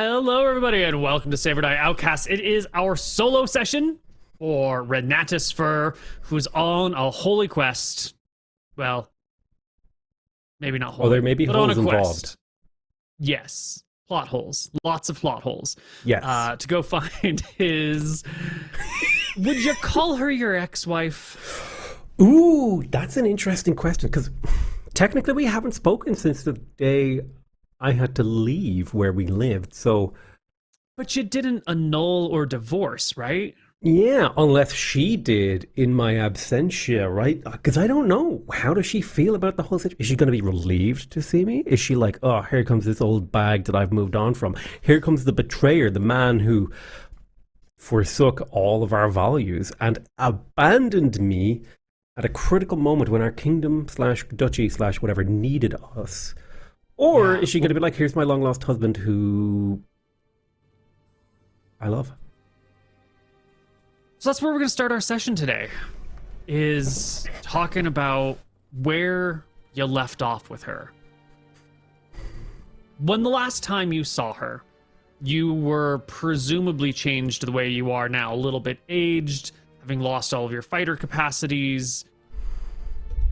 Hello, everybody, and welcome to Save or Die Outcasts. It is our solo session for Renatus Fur, who's on a holy quest. Well, maybe not holy. Well, there may be holes involved. Yes, plot holes. Lots of plot holes. Yes. To go find his... Would you call her your ex-wife? Ooh, that's an interesting question, because technically we haven't spoken since the day I had to leave where we lived, so... But you didn't annul or divorce, right? Yeah, unless she did in my absentia, right? Because I don't know. How does she feel about the whole situation? Is she going to be relieved to see me? Is she like, oh, here comes this old bag that I've moved on from. Here comes the betrayer, the man who forsook all of our values and abandoned me at a critical moment when our kingdom / duchy / whatever needed us. Or is she going to be like, here's my long-lost husband who I love? So that's where we're going to start our session today, is talking about where you left off with her. When the last time you saw her, you were presumably changed to the way you are now, a little bit aged, having lost all of your fighter capacities,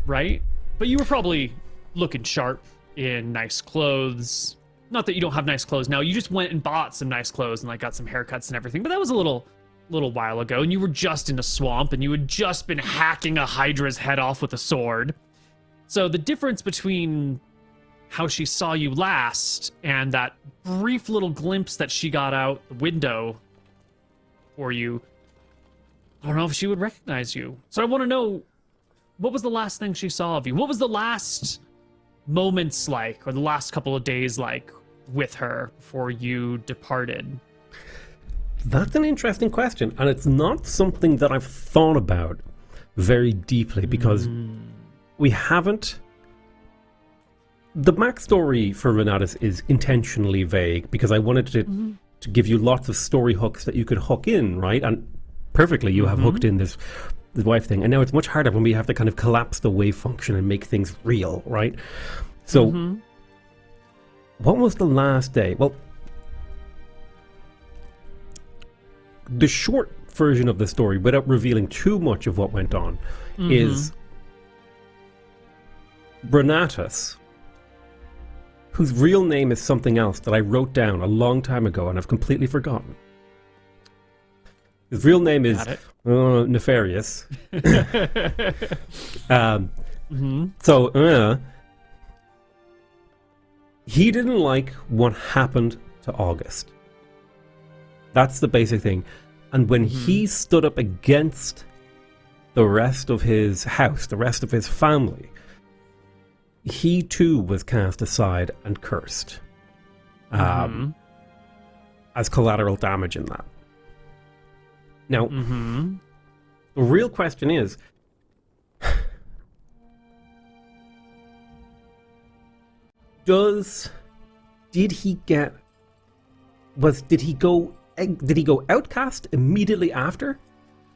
right? But you were probably looking sharp in nice clothes. Not that you don't have nice clothes now, you just went and bought some nice clothes and like got some haircuts and everything, but that was a little while ago, and you were just in a swamp and you had just been hacking a hydra's head off with a sword. So the difference between how she saw you last and that brief little glimpse that she got out the window for you, I don't know if she would recognize you. So I want to know, what was the last thing she saw of you? What was the last moments like, or the last couple of days like with her before you departed? That's an interesting question, and it's not something that I've thought about very deeply because we haven't... The backstory for Renatus is intentionally vague because I wanted to give you lots of story hooks that you could hook in, right? And perfectly you have hooked in this wife thing, and now it's much harder when we have to kind of collapse the wave function and make things real, right? So what was the last day? Well, the short version of the story, without revealing too much of what went on, is Renatus, whose real name is something else that I wrote down a long time ago and I've completely forgotten. His real name is Nefarious. So, he didn't like what happened to August. That's the basic thing. And when he stood up against the rest of his house, the rest of his family, he too was cast aside and cursed as collateral damage in that. Now, the real question is, did he go outcast immediately after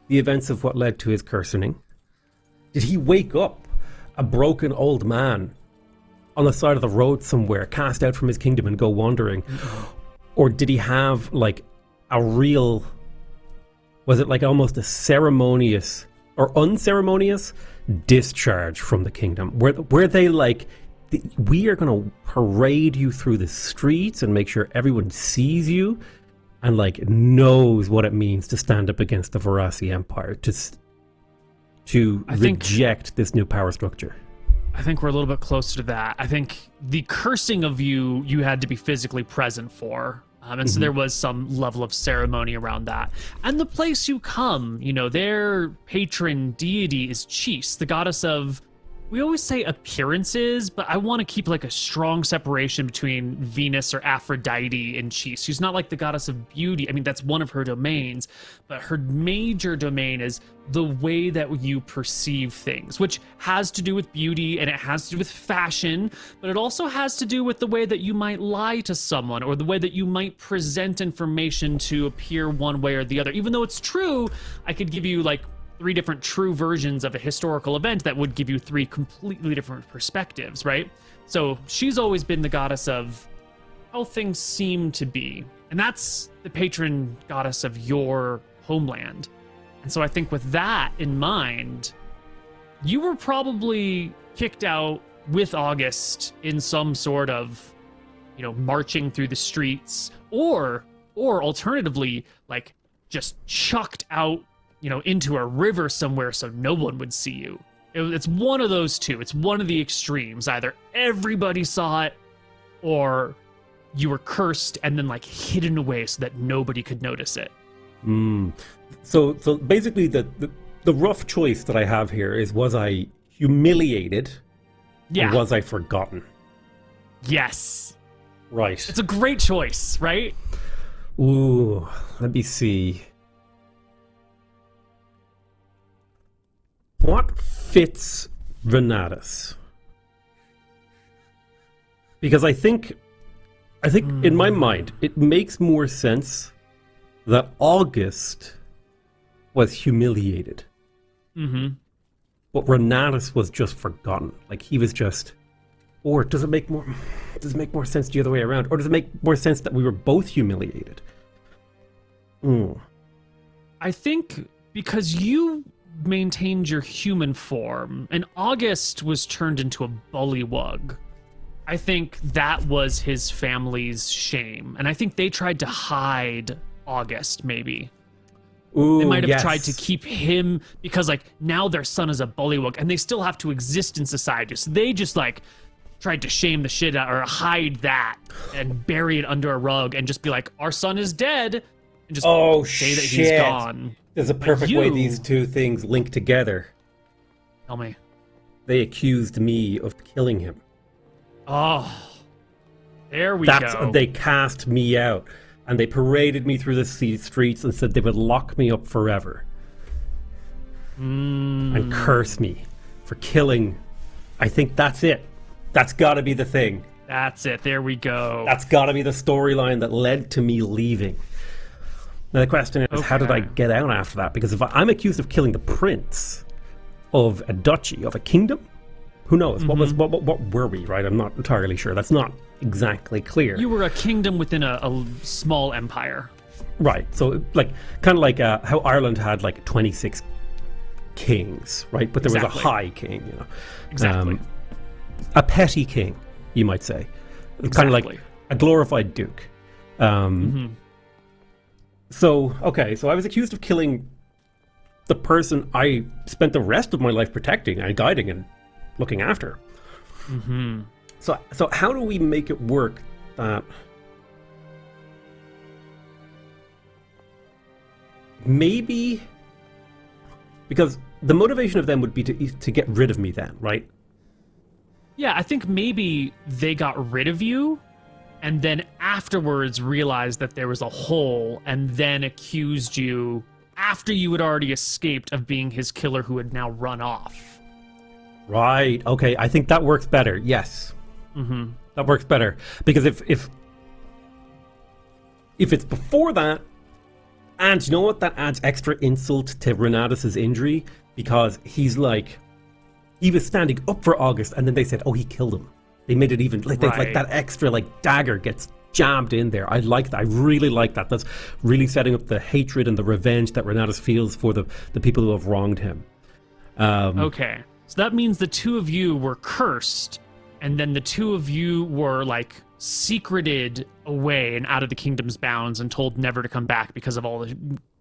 the events of what led to his cursoning? Did he wake up a broken old man on the side of the road somewhere, cast out from his kingdom and go wandering? Or did he have like a real, was it like almost a ceremonious or unceremonious discharge from the kingdom? Were they like, we are going to parade you through the streets and make sure everyone sees you and like knows what it means to stand up against the Varasi Empire, to reject this new power structure? I think we're a little bit closer to that. I think the cursing of you had to be physically present for. And so there was some level of ceremony around that. And the place you come, you know, their patron deity is Chis, the goddess of, we always say appearances, but I want to keep like a strong separation between Venus or Aphrodite and Chis. She's not like the goddess of beauty. I mean, that's one of her domains, but her major domain is the way that you perceive things, which has to do with beauty and it has to do with fashion, but it also has to do with the way that you might lie to someone or the way that you might present information to appear one way or the other. Even though it's true, I could give you like 3 different true versions of a historical event that would give you 3 completely different perspectives, right? So she's always been the goddess of how things seem to be. And that's the patron goddess of your homeland. And so I think with that in mind, you were probably kicked out with August in some sort of, marching through the streets, or alternatively, like just chucked out, into a river somewhere so no one would see you. It's one of those two. It's one of the extremes. Either everybody saw it, or you were cursed and then like hidden away so that nobody could notice it. So basically the rough choice that I have here is, was I humiliated? Yeah. Or was I forgotten? Yes. Right. It's a great choice, right? Ooh, let me see. What fits Renatus? Because I think in my mind, it makes more sense that August was humiliated. Mm-hmm. But Renatus was just forgotten. Like, he was just... Or does it make more sense the other way around? Or does it make more sense that we were both humiliated? I think because you maintained your human form and August was turned into a bullywug, I think that was his family's shame. And I think they tried to hide August, maybe. Ooh, they might have tried to keep him, because like now their son is a bullywug and they still have to exist in society. So they just like tried to shame the shit out or hide that and bury it under a rug and just be like, our son is dead, and just say that he's gone. There's a perfect way these two things link together. Tell me. They accused me of killing him. Oh, there we go. They cast me out, and they paraded me through the streets and said they would lock me up forever. And curse me for killing. I think that's it. That's got to be the thing. That's it. There we go. That's got to be the storyline that led to me leaving. Now the question is, how did I get out after that? Because if I'm accused of killing the prince of a duchy, of a kingdom, who knows? What were we, right? I'm not entirely sure. That's not exactly clear. You were a kingdom within a small empire. Right. So like kind of like how Ireland had like 26 kings, right? But there was a high king, Exactly. A petty king, you might say. Kind of like a glorified duke. So I was accused of killing the person I spent the rest of my life protecting and guiding and looking after. So how do we make it work that maybe, because the motivation of them would be to get rid of me then, right? Yeah, I think maybe they got rid of you and then afterwards realized that there was a hole and then accused you after you had already escaped of being his killer who had now run off. Right. Okay. I think that works better. Yes. That works better, because if it's before that, and you know what, that adds extra insult to Renatus's injury, because he was standing up for August, and then they said, "Oh, he killed him." They made it even like that extra dagger gets jammed in there. I like that. I really like that. That's really setting up the hatred and the revenge that Renatus feels for the people who have wronged him. Okay. So that means the two of you were cursed, and then the two of you were secreted away and out of the kingdom's bounds and told never to come back because of all the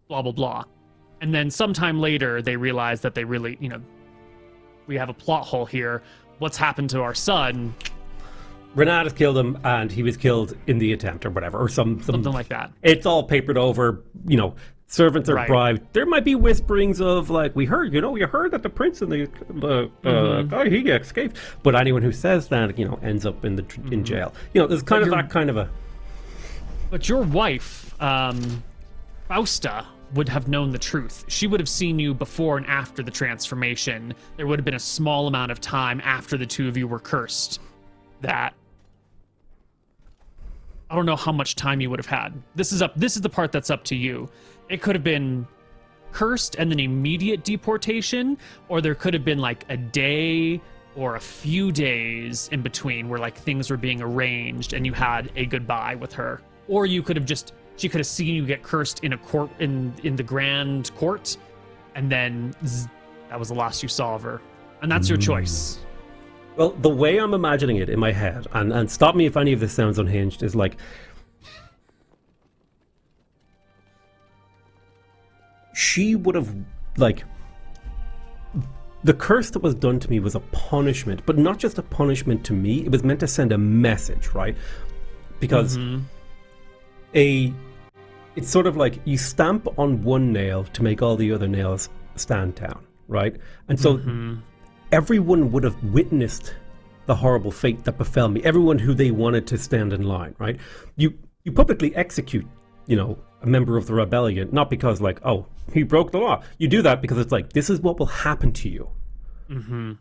blah, blah, blah. And then sometime later, they realized that they really, we have a plot hole here. What's happened to our son? Renatus killed him, and he was killed in the attempt or whatever, or something like that. It's all papered over, servants are bribed. There might be whisperings of we heard, you heard that the prince and the guy, he escaped. But anyone who says that, ends up in jail. There's kind of that kind of a... But your wife, Fausta, would have known the truth. She would have seen you before and after the transformation. There would have been a small amount of time after the two of you were cursed that... I don't know how much time you would have had. This is the part that's up to you. It could have been cursed and then immediate deportation, or there could have been a day or a few days in between where things were being arranged and you had a goodbye with her. or you could have she could have seen you get cursed in a court in the grand court, and then that was the last you saw of her, and that's your choice. Well, the way I'm imagining it in my head, and stop me if any of this sounds unhinged, is like she would have, like, the curse that was done to me was a punishment, but not just a punishment to me. It was meant to send a message, right? Because it's sort of like you stamp on one nail to make all the other nails stand down, right? And so everyone would have witnessed the horrible fate that befell me. Everyone who they wanted to stand in line, right? You publicly execute, a member of the rebellion, not because like, oh, he broke the law. You do that because it's like, this is what will happen to you.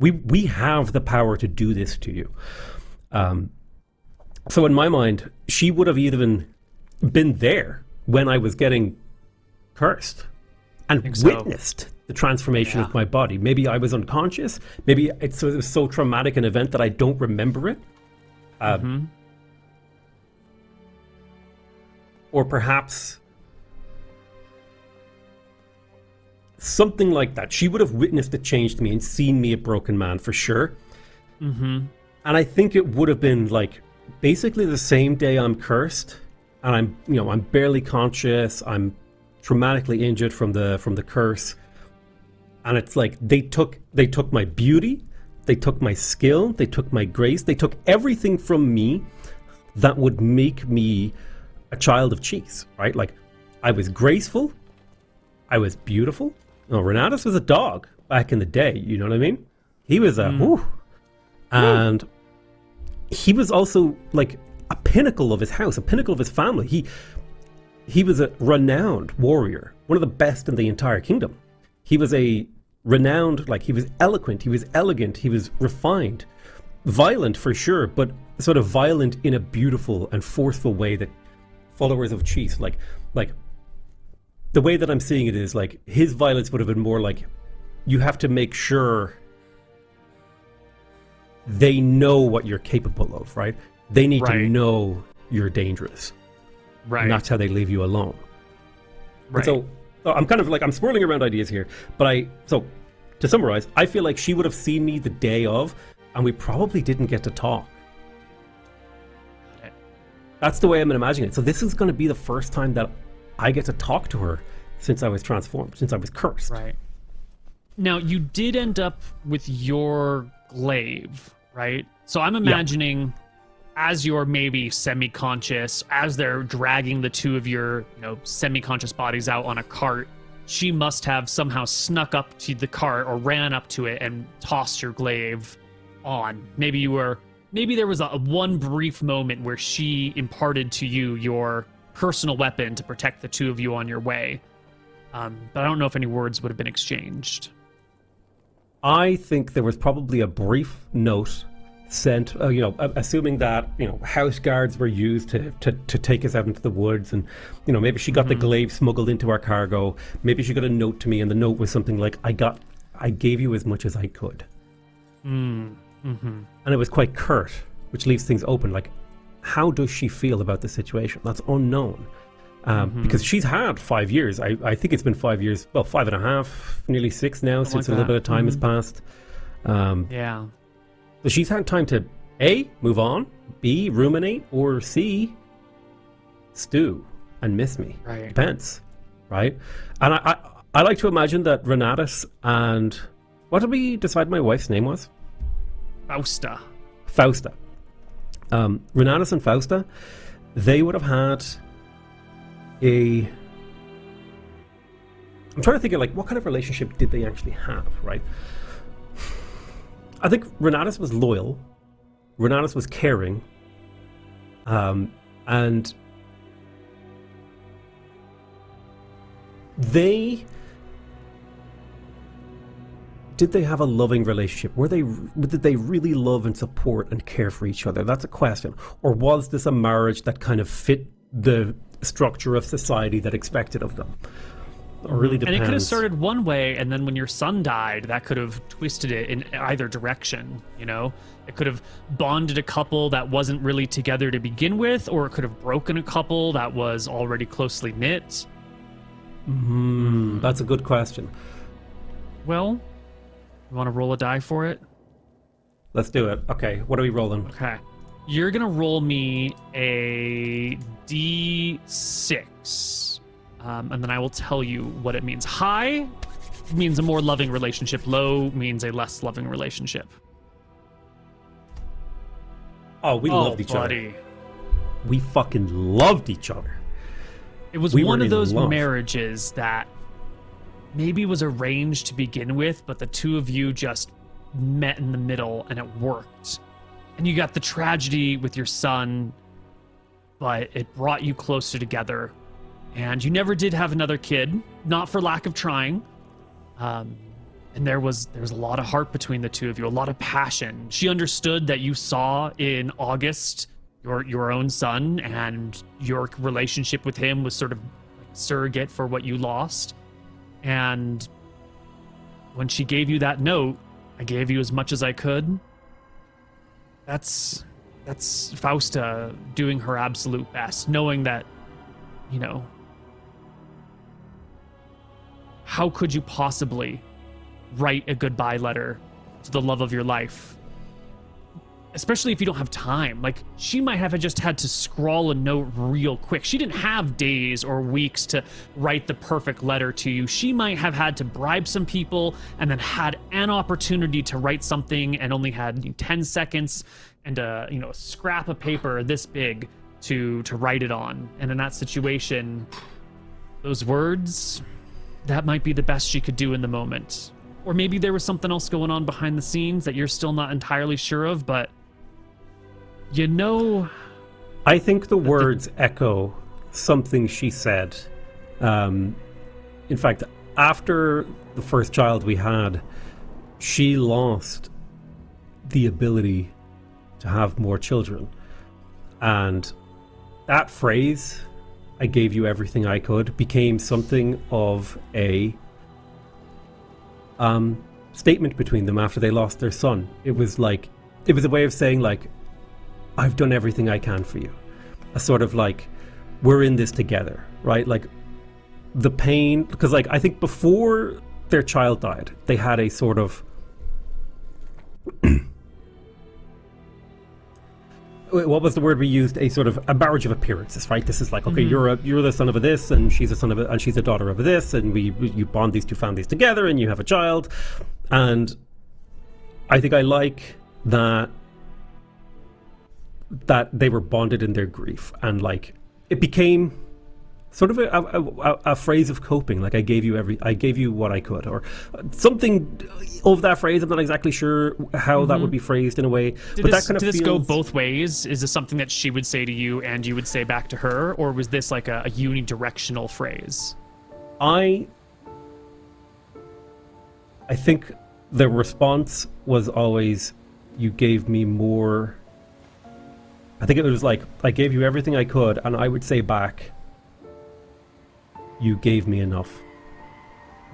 We have the power to do this to you. So in my mind, she would have even been there when I was getting cursed and witnessed the transformation of my body. Maybe I was unconscious. Maybe it was so traumatic an event that I don't remember it. Or perhaps something like that. She would have witnessed the change to me and seen me a broken man for sure. And I think it would have been like basically the same day I'm cursed, and I'm barely conscious. I'm traumatically injured from the curse, and it's like they took my beauty, they took my skill, they took my grace, they took everything from me that would make me a child of cheese, right? Like I was graceful, I was beautiful. No, Renatus was a dog back in the day. You know what I mean? He was and he was also like a pinnacle of his house, a pinnacle of his family. He was a renowned warrior, one of the best in the entire kingdom. He was a renowned, like he was eloquent, he was elegant, he was refined, violent for sure, but sort of violent in a beautiful and forceful way that followers of Cheese, like the way that I'm seeing it is like his violence would have been more like you have to make sure they know what you're capable of, right? They need to know you're dangerous. Right. And that's how they leave you alone. Right. So I'm kind of like, I'm swirling around ideas here, but so to summarize, I feel like she would have seen me the day of, and we probably didn't get to talk. That's the way I'm imagining it. So this is going to be the first time that I get to talk to her since I was transformed, since I was cursed. Right. Now, you did end up with your glaive, right? So I'm imagining as you're maybe semi-conscious, as they're dragging the two of your semi-conscious bodies out on a cart, she must have somehow snuck up to the cart or ran up to it and tossed your glaive on. Maybe there was one brief moment where she imparted to you your personal weapon to protect the two of you on your way. But I don't know if any words would have been exchanged. I think there was probably a brief note sent, assuming that, house guards were used to take us out into the woods, and, maybe she got the glaive smuggled into our cargo. Maybe she got a note to me, and the note was something like, I gave you as much as I could. And it was quite curt, which leaves things open. Like, how does she feel about the situation? That's unknown. Because she's had 5 years. I think it's been 5 years, well, 5.5, nearly 6 now, since a little bit of time has passed. So she's had time to A, move on, B, ruminate, or C, stew and miss me. Right. Depends, right? And I like to imagine that Renatus and... What did we decide my wife's name was? Fausta. Renatus and Fausta, they would have had I'm trying to think of, like, what kind of relationship did they actually have, right? I think Renatus was loyal. Renatus was caring. And did they have a loving relationship? Did they really love and support and care for each other? That's a question. Or was this a marriage that kind of fit the structure of society that expected of them? It really depends. And it could have started one way, and then when your son died, that could have twisted it in either direction, you know? It could have bonded a couple that wasn't really together to begin with, or it could have broken a couple that was already closely knit. That's a good question. Well, you want to roll a die for it? Let's do it. Okay, what are we rolling? Okay. You're going to roll me a D6. And then I will tell you what it means. High means a more loving relationship. Low means a less loving relationship. Oh, we loved each other. We fucking loved each other. It was one of those marriages that maybe was arranged to begin with, but the two of you just met in the middle and it worked. And you got the tragedy with your son, but it brought you closer together. And you never did have another kid, not for lack of trying. And there was a lot of heart between the two of you, a lot of passion. She understood that you saw in August your own son, and your relationship with him was sort of like surrogate for what you lost. And when she gave you that note, I gave you as much as I could. That's Fausta doing her absolute best, knowing that, you know, how could you possibly write a goodbye letter to the love of your life? Especially if you don't have time. Like, she might have just had to scrawl a note real quick. She didn't have days or weeks to write the perfect letter to you. She might have had to bribe some people and then had an opportunity to write something and only had 10 seconds and a scrap of paper this big to write it on. And in that situation, those words, that might be the best she could do in the moment. Or maybe there was something else going on behind the scenes that you're still not entirely sure of, but you know... I think the words echo something she said. In fact, after the first child we had, she lost the ability to have more children. And that phrase, I gave you everything I could, became something of a statement between them after they lost their son. It was a way of saying, like, I've done everything I can for you. A sort of like, we're in this together, right? Like, the pain, because like, I think before their child died, they had a sort of what was the word we used? A sort of a marriage of appearances, right? This is like, okay, you're the son of a this, and she's a son of a, and she's a daughter of this, and you bond these two families together, and you have a child. And I think I like that they were bonded in their grief, and like it became sort of a phrase of coping. Like, I gave you what I could, or something of that phrase. I'm not exactly sure how that would be phrased in a way. Did this go both ways? Is this something that she would say to you and you would say back to her, or was this like a unidirectional phrase? I think the response was always, you gave me more. I think it was like, I gave you everything I could, and I would say back, you gave me enough.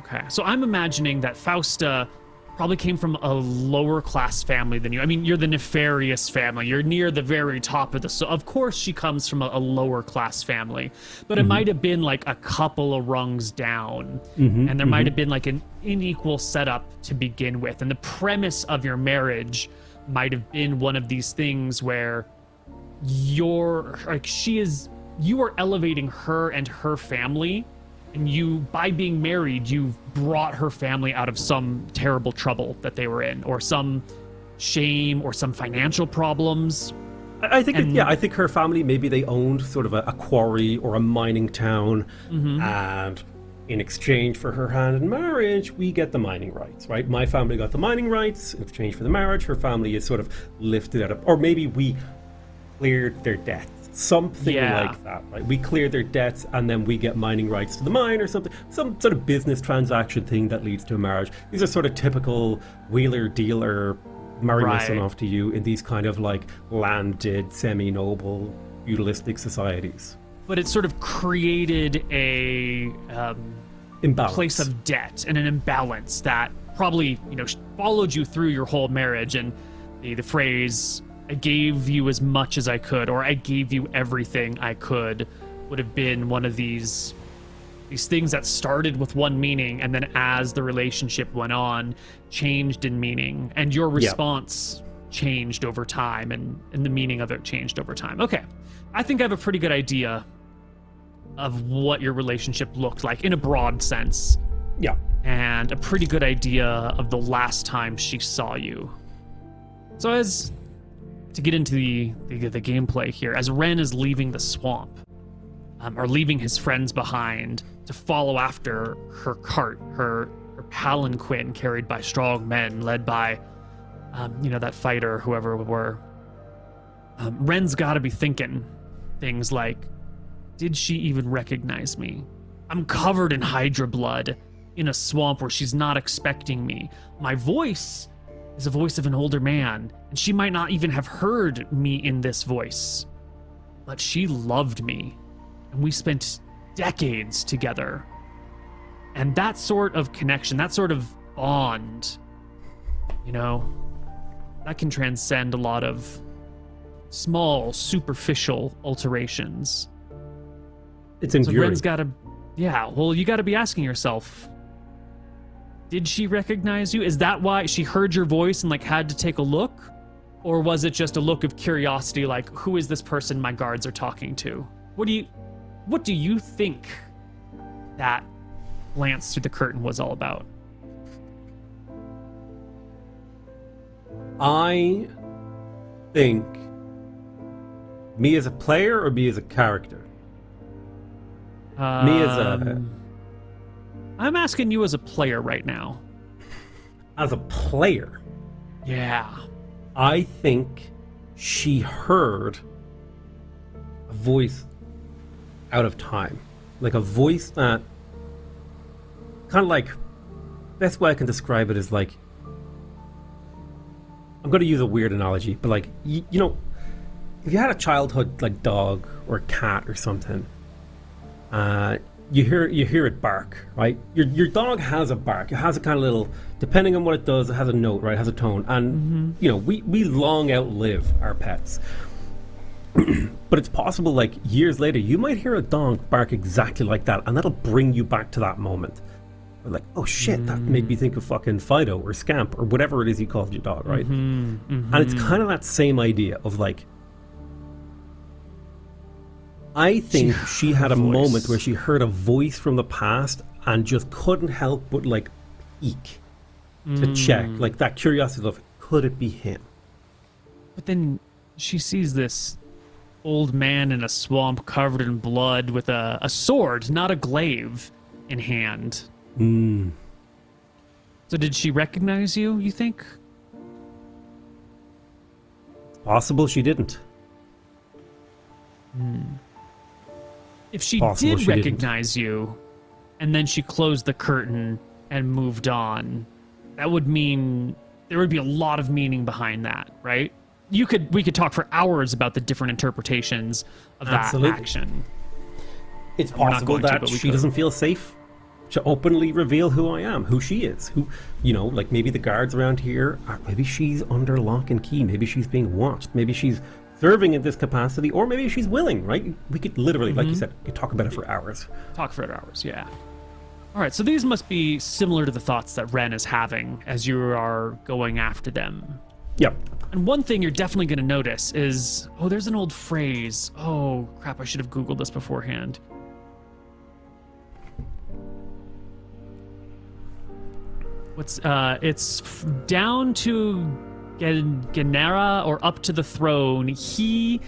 Okay, so I'm imagining that Fausta probably came from a lower class family than you. I mean, you're the nefarious family. You're near the very top of the... So of course she comes from a lower class family. But it might have been like a couple of rungs down. And there might have been like an unequal setup to begin with. And the premise of your marriage might have been one of these things where you are elevating her and her family, and you, by being married, you've brought her family out of some terrible trouble that they were in, or some shame, or some financial problems. I think I think her family, maybe they owned sort of a quarry or a mining town, and in exchange for her hand in marriage, we get the mining rights, right? My family got the mining rights in exchange for the marriage. Her family is sort of lifted out of, or maybe we cleared their debts. Something like that, right? We clear their debts and then we get mining rights to the mine or something. Some sort of business transaction thing that leads to a marriage. These are sort of typical wheeler-dealer, marry my son off to you in these kind of like landed, semi-noble, feudalistic societies. But it sort of created a Imbalance. place of debt and an imbalance that probably, followed you through your whole marriage. And the phrase, I gave you as much as I could, or I gave you everything I could, would have been one of these things that started with one meaning, and then as the relationship went on, changed in meaning, and your response changed over time, and the meaning of it changed over time. Okay, I think I have a pretty good idea of what your relationship looked like in a broad sense. Yeah. And a pretty good idea of the last time she saw you. So as to get into the gameplay here, as Ren is leaving the swamp, or leaving his friends behind to follow after her cart, her palanquin carried by strong men, led by, that fighter, whoever we were. Ren's got to be thinking things like, did she even recognize me? I'm covered in Hydra blood in a swamp where she's not expecting me. My voice is the voice of an older man, and she might not even have heard me in this voice. But she loved me, and we spent decades together. And that sort of connection, that sort of bond, that can transcend a lot of small, superficial alterations. It's enduring. So Ren's gotta, you gotta be asking yourself, did she recognize you? Is that why she heard your voice and had to take a look? Or was it just a look of curiosity, like, who is this person my guards are talking to? What do you think that glance through the curtain was all about? I think me as a player or me as a character? Me as a... I'm asking you as a player right now. As a player? Yeah. I think she heard a voice out of time. Like a voice that... kind of like... best way I can describe it is like... I'm going to use a weird analogy, but like, if you had a childhood like dog or cat or something, you hear it bark, right? Your dog has a bark. It has a kind of little, depending on what it does, it has a note, right? It has a tone. And, we long outlive our pets. But it's possible, like, years later, you might hear a dog bark exactly like that, and that'll bring you back to that moment. Or like, oh shit, that made me think of fucking Fido or Scamp or whatever it is you called your dog, right? And it's kind of that same idea of like, I think she had a moment where she heard a voice from the past and just couldn't help but like peek to check, like that curiosity of, could it be him? But then she sees this old man in a swamp covered in blood with a sword, not a glaive, in hand. So did she recognize you, you think? Possible she didn't. If she did recognize you, and then she closed the curtain and moved on, that would mean there would be a lot of meaning behind that, right? We could talk for hours about the different interpretations of that action. It's possible that she doesn't feel safe to openly reveal who I am, who she is, who, like maybe the guards around here, maybe she's under lock and key, maybe she's being watched, maybe she's serving in this capacity, or maybe she's willing, right? We could literally, like you said, we could talk about it for hours. Talk for hours, yeah. All right, so these must be similar to the thoughts that Ren is having as you are going after them. Yep. And one thing you're definitely going to notice is, there's an old phrase. Oh, crap, I should have Googled this beforehand. It's down to Genera or up to the throne. He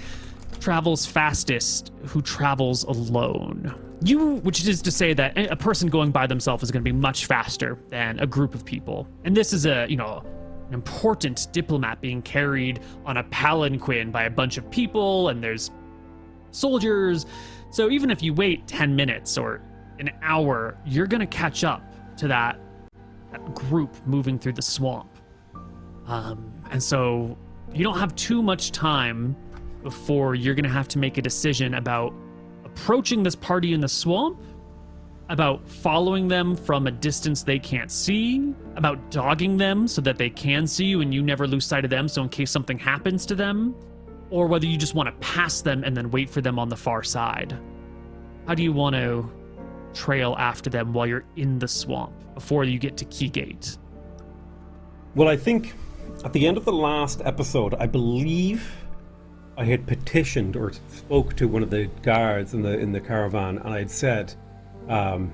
travels fastest who travels alone. Which is to say that a person going by themselves is going to be much faster than a group of people. And this is an important diplomat being carried on a palanquin by a bunch of people, and there's soldiers. So even if you wait 10 minutes or an hour, you're going to catch up to that group moving through the swamp. And so you don't have too much time before you're going to have to make a decision about approaching this party in the swamp about following them from a distance they can't see, about dogging them so that they can see you and you never lose sight of them, so in case something happens to them, or whether you just want to pass them and then wait for them on the far side. How do you want to trail after them while you're in the swamp before you get to Keygate? Well, I think at the end of the last episode, I believe I had petitioned or spoke to one of the guards in the caravan, and I had said, Hale,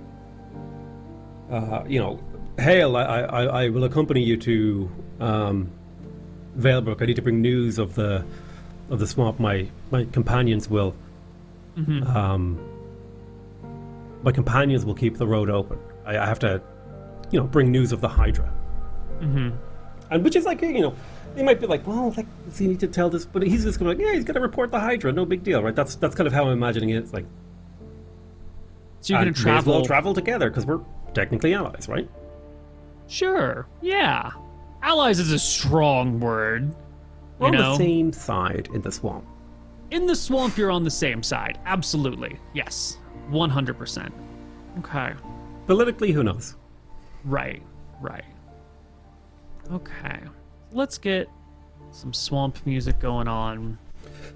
I will accompany you to Valebrook. I need to bring news of the swamp. My companions will. Mm-hmm. My companions will keep the road open. I have to, bring news of the Hydra. Mm-hmm. And which is like, they might be like, well, like, does he need to tell this? But he's just going to he's going to report the Hydra. No big deal, right? That's kind of how I'm imagining it. It's like, so you're going to travel. We'll travel together because we're technically allies, right? Sure. Yeah. Allies is a strong word. We're on the same side in the swamp. In the swamp, you're on the same side. Absolutely. Yes. 100%. Okay. Politically, who knows? Right. Okay. Let's get some swamp music going on.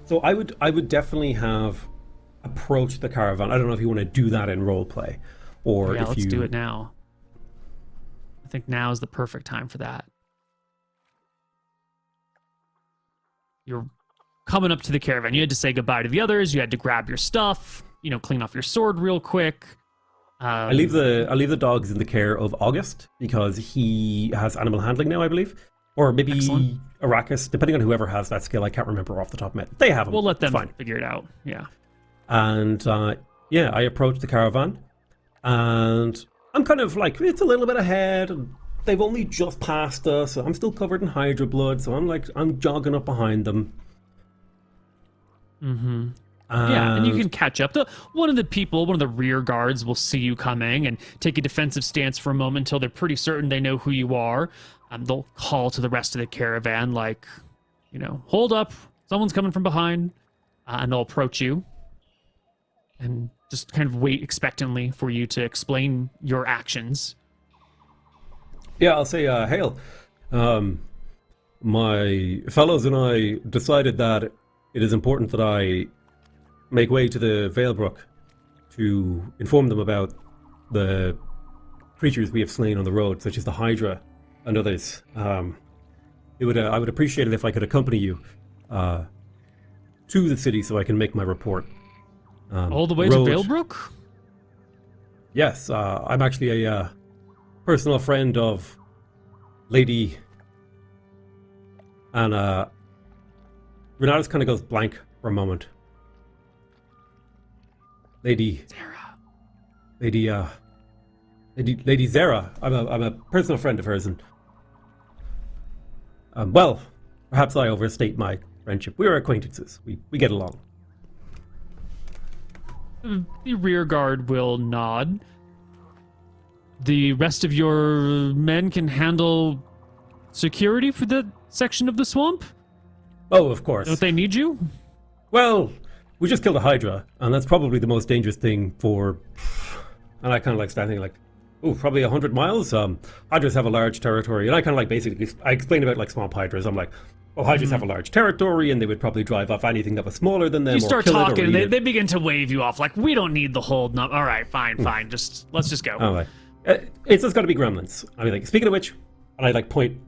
So I would definitely have approached the caravan. I don't know if you want to do that in roleplay, or yeah, if let's do it now. I think now is the perfect time for that. You're coming up to the caravan. You had to say goodbye to the others. You had to grab your stuff. Clean off your sword real quick. I leave the dogs in the care of August because he has animal handling now, I believe, or maybe Excellent. Arrakis, depending on whoever has that skill. I can't remember off the top of my head. They have them. We'll let them Fine. figure it out. Yeah. And I approach the caravan, and I'm kind of like, it's a little bit ahead, and they've only just passed us. So I'm still covered in Hydra blood, so I'm jogging up behind them. Mm-hmm. And you can catch up. One of the rear guards will see you coming and take a defensive stance for a moment until they're pretty certain they know who you are. They'll call to the rest of the caravan like, hold up, someone's coming from behind. And they'll approach you and just kind of wait expectantly for you to explain your actions. Yeah, I'll say, Hale, my fellows and I decided that it is important that I make way to the Valebrook to inform them about the creatures we have slain on the road, such as the Hydra and others. I would appreciate it if I could accompany you to the city so I can make my report. All the way to Valebrook? Yes, I'm actually a personal friend of Lady... And Renatus kind of goes blank for a moment. Lady Zera. I'm a personal friend of hers, and well, perhaps I overstate my friendship. We are acquaintances. We get along. The rear guard will nod. The rest of your men can handle security for the section of the swamp? Oh, of course. Don't they need you? Well, we just killed a Hydra, and that's probably the most dangerous thing for... And I kind of like standing like, probably 100 miles. Hydras have a large territory, and I kind of like basically... I explained about like swamp Hydras. I'm like, Hydras have a large territory, and they would probably drive off anything that was smaller than them. You start or kill talking, it or and they begin to wave you off like, we don't need the whole... No, all right, fine. Let's just go. Oh, right. It's just got to be gremlins. I mean, like, speaking of which, and I like point...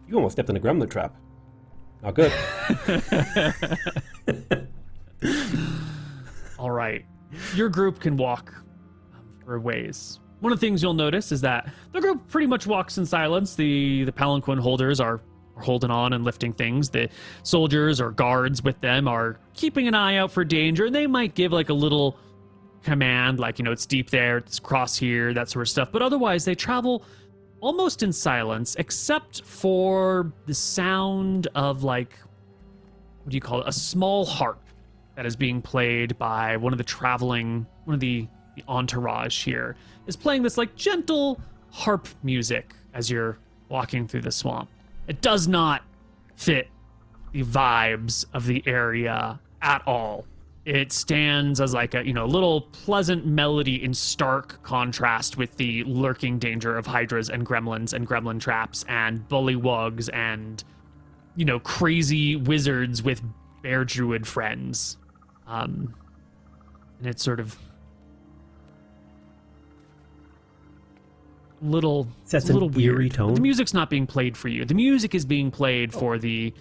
You almost stepped in a gremlin trap. Not good. All right. Your group can walk for a ways. One of the things you'll notice is that the group pretty much walks in silence. The palanquin holders are holding on and lifting things. The soldiers or guards with them are keeping an eye out for danger, and they might give like a little command, like, it's deep there, it's across here, that sort of stuff. But otherwise, they travel almost in silence, except for the sound of like, what do you call it? A small harp that is being played by one of the entourage here is playing this like gentle harp music as you're walking through the swamp. It does not fit the vibes of the area at all. It stands as like a, little pleasant melody in stark contrast with the lurking danger of hydras and gremlin traps and bullywugs and, crazy wizards with bear druid friends. And it's sort of Sets a little an eerie weird. tone. The music's not being played for you. The music is being played for the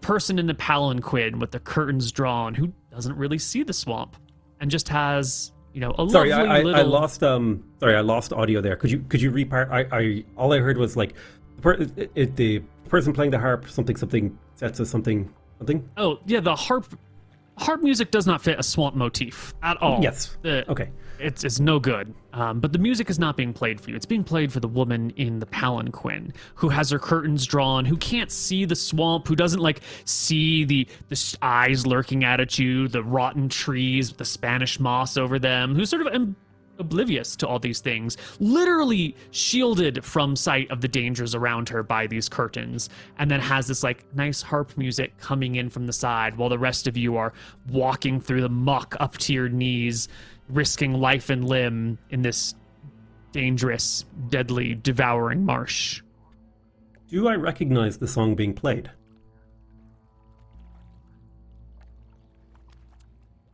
person in the palanquin with the curtains drawn who doesn't really see the swamp and just has, a Sorry, lovely little... I lost I lost audio there. Could you repart? I all I heard was like the person playing the harp something sets us something. Oh, yeah, the harp music does not fit a swamp motif at all. Yes. Okay. It's no good. But the music is not being played for you. It's being played for the woman in the palanquin who has her curtains drawn, who can't see the swamp, who doesn't see the eyes lurking at you, the rotten trees with the Spanish moss over them, who's sort of oblivious to all these things, literally shielded from sight of the dangers around her by these curtains, and then has this nice harp music coming in from the side while the rest of you are walking through the muck up to your knees, risking life and limb in this dangerous, deadly, devouring marsh. Do I recognize the song being played?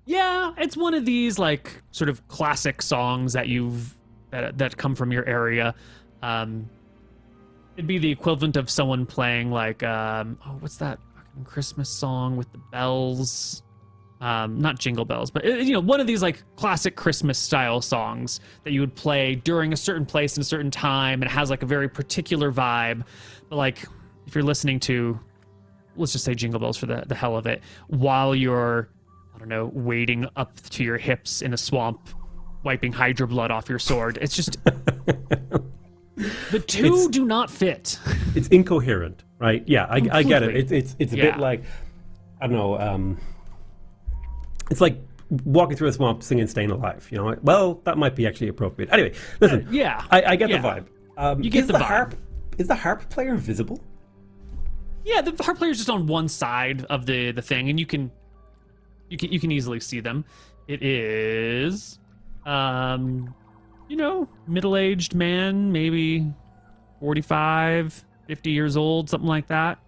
Yeah, it's one of these sort of classic songs that that come from your area. It'd be the equivalent of someone playing what's that fucking Christmas song with the bells? Not Jingle Bells, but one of these classic Christmas style songs that you would play during a certain place and a certain time, and it has a very particular vibe. But if you're listening to, let's just say Jingle Bells for the hell of it, while you're, I don't know, wading up to your hips in a swamp, wiping Hydra blood off your sword, it's just the two do not fit. It's incoherent, right? Yeah, I get it. It's a bit like, I don't know. It's like walking through a swamp singing "Staying Alive." Well, that might be actually appropriate. Anyway, listen. I get the vibe. You get the vibe. Is the harp player visible? Yeah, the harp player's just on one side of the thing, and you can easily see them. It is, middle-aged man, maybe 45, 50 years old, something like that.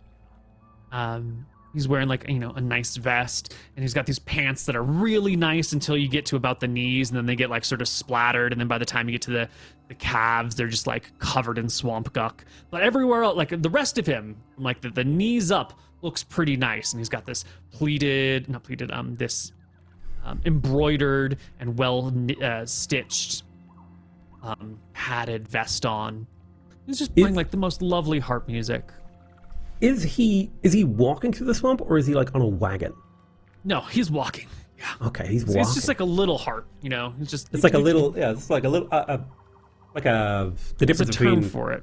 He's wearing a nice vest, and he's got these pants that are really nice until you get to about the knees, and then they get sort of splattered, and then by the time you get to the calves, they're just covered in swamp guck. But everywhere else, the rest of him, from the knees up, looks pretty nice, and he's got this embroidered and well stitched padded vest on. He's just playing the most lovely harp music. Is he walking through the swamp, or is he on a wagon? No, he's walking. Yeah. Okay, he's walking. It's just a little harp, It's just. It's a little. Yeah, it's a little. The difference it's a term between for it.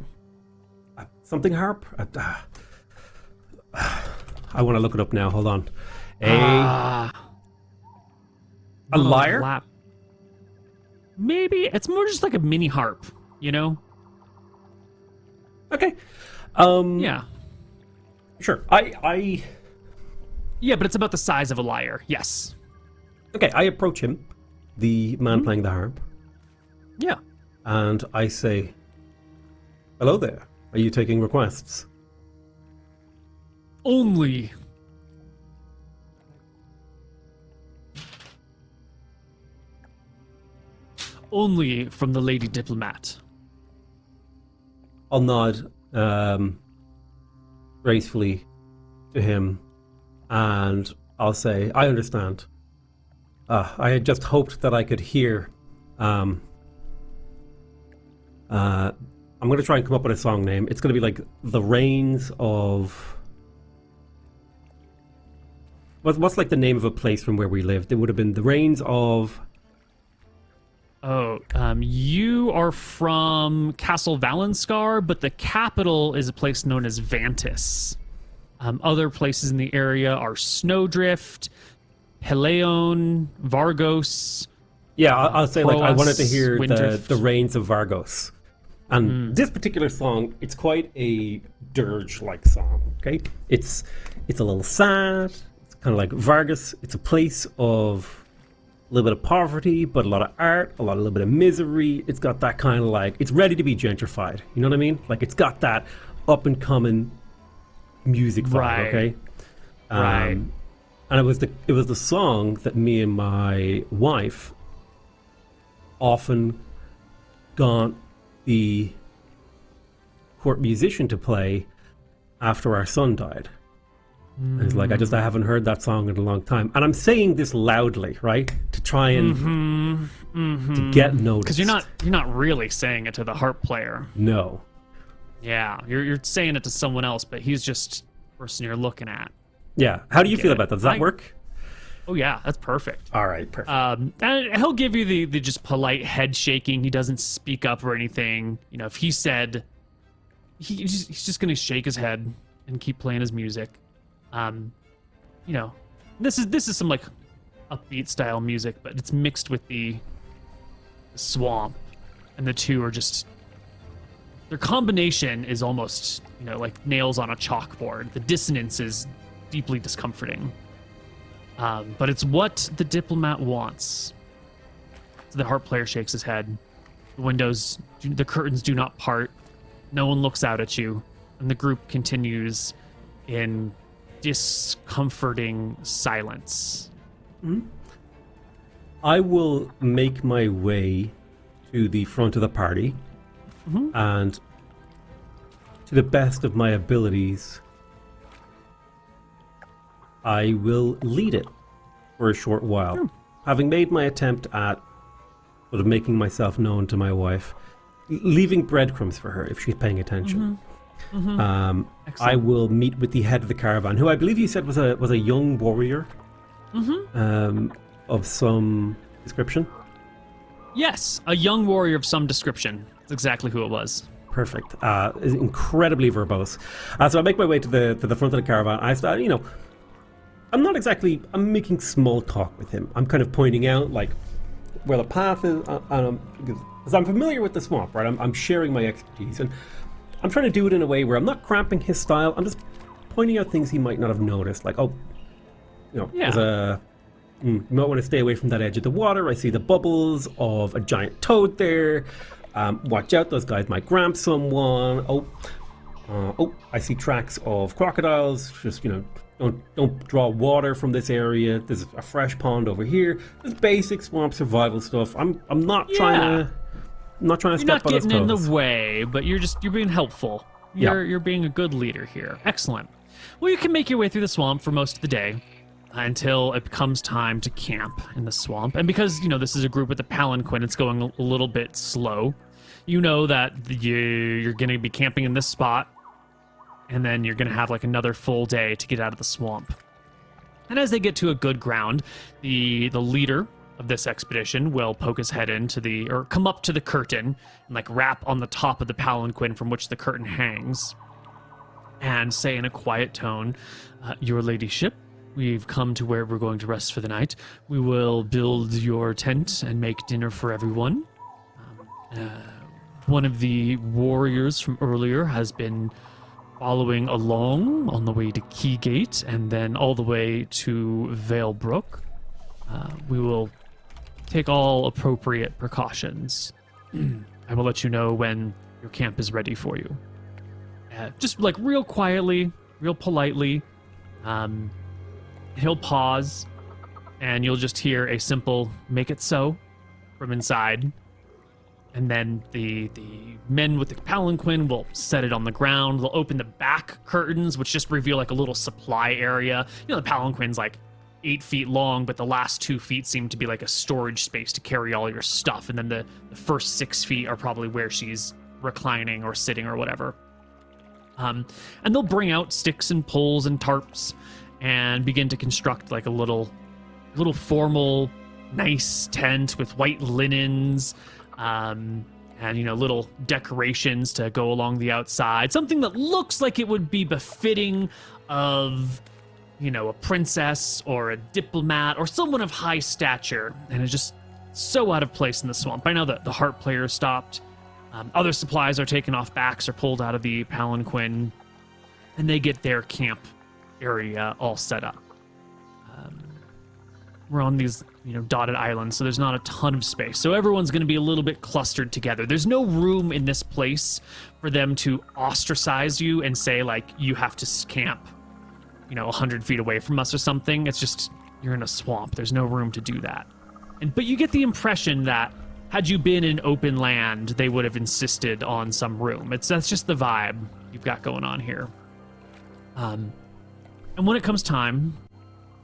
Something harp. I want to look it up now. Hold on. A lyre. Maybe it's more just a mini harp. Okay. Yeah. Sure. Yeah, but it's about the size of a lyre. Yes. Okay, I approach him, the man playing the harp. Yeah. And I say, "Hello there. Are you taking requests?" Only from the lady diplomat. I'll nod gracefully to him, and I'll say, "I understand. I had just hoped that I could hear. I'm going to try and come up with a song name. It's going to be the Rains of. What's the name of a place from where we lived? It would have been the Rains of. Oh, you are from Castle Valenskar, but the capital is a place known as Vantis. Other places in the area are Snowdrift, Peleon, Vargos. Yeah, I'll say Proas, I wanted to hear Windrift. the Rains of Vargos. And this particular song, it's quite a dirge-like song, okay? It's a little sad. It's kind of like Vargas. It's a place of a little bit of poverty, but a lot of art, a little bit of misery. It's got that kind of like, it's ready to be gentrified. You know what I mean? Like it's got that up and coming music vibe, Right. okay? Right. And it was the song that me and my wife often got the court musician to play after our son died. And it's like, I haven't heard that song in a long time. And I'm saying this loudly, right? To try and to get noticed. Because you're not really saying it to the harp player. No. Yeah, you're saying it to someone else, but he's just the person you're looking at. Yeah. How do you feel it. about that? Does that work? Oh yeah, that's perfect. All right, perfect. And he'll give you the just polite head shaking. He doesn't speak up or anything. You know, if he said, he's just gonna shake his head and keep playing his music. You know, this is some like upbeat style music, but it's mixed with the swamp, and the two are just, their combination is almost, you know, like nails on a chalkboard. The dissonance is deeply discomforting. But it's what the diplomat wants. So the harp player shakes his head. The curtains do not part. No one looks out at you, and the group continues in discomforting silence. I will make my way to the front of the party, and to the best of my abilities, I will lead it for a short while. Having made my attempt at sort of making myself known to my wife, leaving breadcrumbs for her if she's paying attention. I will meet with the head of the caravan, who I believe you said was a young warrior of some description. Yes, a young warrior of some description. That's exactly who it was. Perfect. Is incredibly verbose. So I make my way to the front of the caravan. I start, you know, I'm making small talk with him. I'm kind of pointing out like where the path is, because I'm familiar with the swamp, right? I'm sharing my expertise, and I'm trying to do it in a way where I'm not cramping his style. I'm just pointing out things he might not have noticed, like, oh, you know, there's you might want to stay away from that edge of the water. I see the bubbles of a giant toad there. Watch out, those guys might grab someone. I see tracks of crocodiles. Just, you know, don't draw water from this area. There's a fresh pond over here. There's basic swamp survival stuff. I'm not trying to step on his toes. You're not getting in the way, but you're being helpful. You're being a good leader here. Excellent. Well, you can make your way through the swamp for most of the day until it becomes time to camp in the swamp. And because, you know, this is a group with a palanquin, it's going a little bit slow. You know that you're going to be camping in this spot, and then you're going to have like another full day to get out of the swamp. And as they get to a good ground, the leader of this expedition will poke his head or come up to the curtain and like rap on the top of the palanquin from which the curtain hangs, and say in a quiet tone, "Your ladyship, we've come to where we're going to rest for the night. We will build your tent and make dinner for everyone. One of the warriors from earlier has been following along on the way to Keygate and then all the way to Valebrook. We will take all appropriate precautions. I will let you know when your camp is ready for you." Just like real quietly, real politely. He'll pause, and you'll just hear a simple "make it so" from inside. And then the men with the palanquin will set it on the ground. They'll open the back curtains, which just reveal like a little supply area. You know, the palanquin's like 8 feet long, but the last 2 feet seem to be like a storage space to carry all your stuff. And then the first 6 feet are probably where she's reclining or sitting or whatever. And they'll bring out sticks and poles and tarps and begin to construct like a little formal, nice tent with white linens, and, you know, little decorations to go along the outside. Something that looks like it would be befitting of, you know, a princess or a diplomat or someone of high stature. And it's just so out of place in the swamp. I know that the harp player stopped. Other supplies are taken off backs or pulled out of the palanquin, and they get their camp area all set up. We're on these dotted islands, so there's not a ton of space. So everyone's going to be a little bit clustered together. There's no room in this place for them to ostracize you and say, like, you have to camp, 100 feet away from us or something. It's just, you're in a swamp. There's no room to do that. But you get the impression that had you been in open land, they would have insisted on some room. That's just the vibe you've got going on here. And when it comes time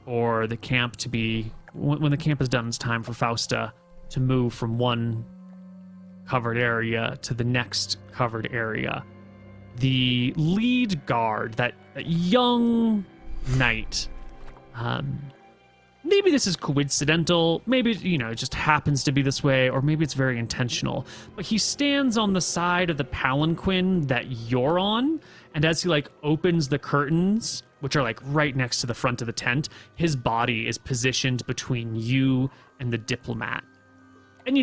for the camp to be, when the camp is done, it's time for Fausta to move from one covered area to the next covered area. The lead guard, that young knight, maybe this is coincidental, maybe, it just happens to be this way, or maybe it's very intentional, but he stands on the side of the palanquin that you're on, and as he, opens the curtains, which are, right next to the front of the tent, his body is positioned between you and the diplomat. And,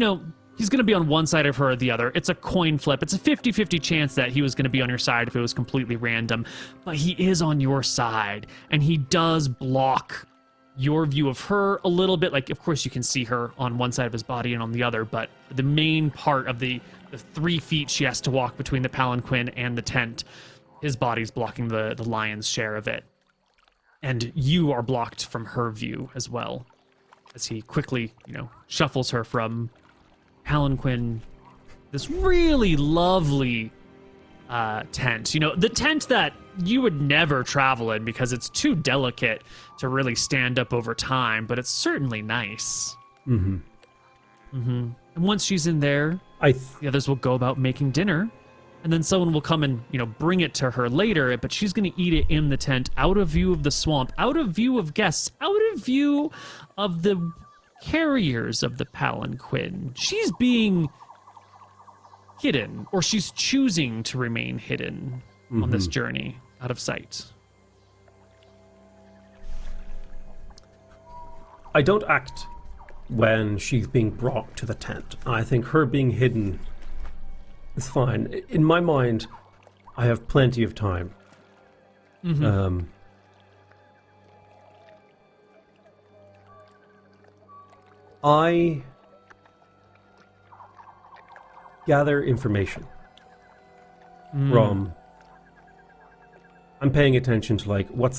he's going to be on one side of her or the other. It's a coin flip. It's a 50-50 chance that he was going to be on your side if it was completely random, but he is on your side, and he does block your view of her a little bit. Of course you can see her on one side of his body and on the other, but the main part of the 3 feet she has to walk between the palanquin and the tent, his body's blocking the lion's share of it. And you are blocked from her view as well, as he quickly, shuffles her from palanquin, this really lovely tent. The tent that you would never travel in because it's too delicate to really stand up over time, but it's certainly nice. And once she's in there, the others will go about making dinner, and then someone will come and, bring it to her later, but she's going to eat it in the tent, out of view of the swamp, out of view of guests, out of view of the carriers of the palanquin. She's being hidden, or she's choosing to remain hidden on this journey, out of sight. I don't act when she's being brought to the tent. I think her being hidden is fine. In my mind, I have plenty of time. I gather information from. I'm paying attention to what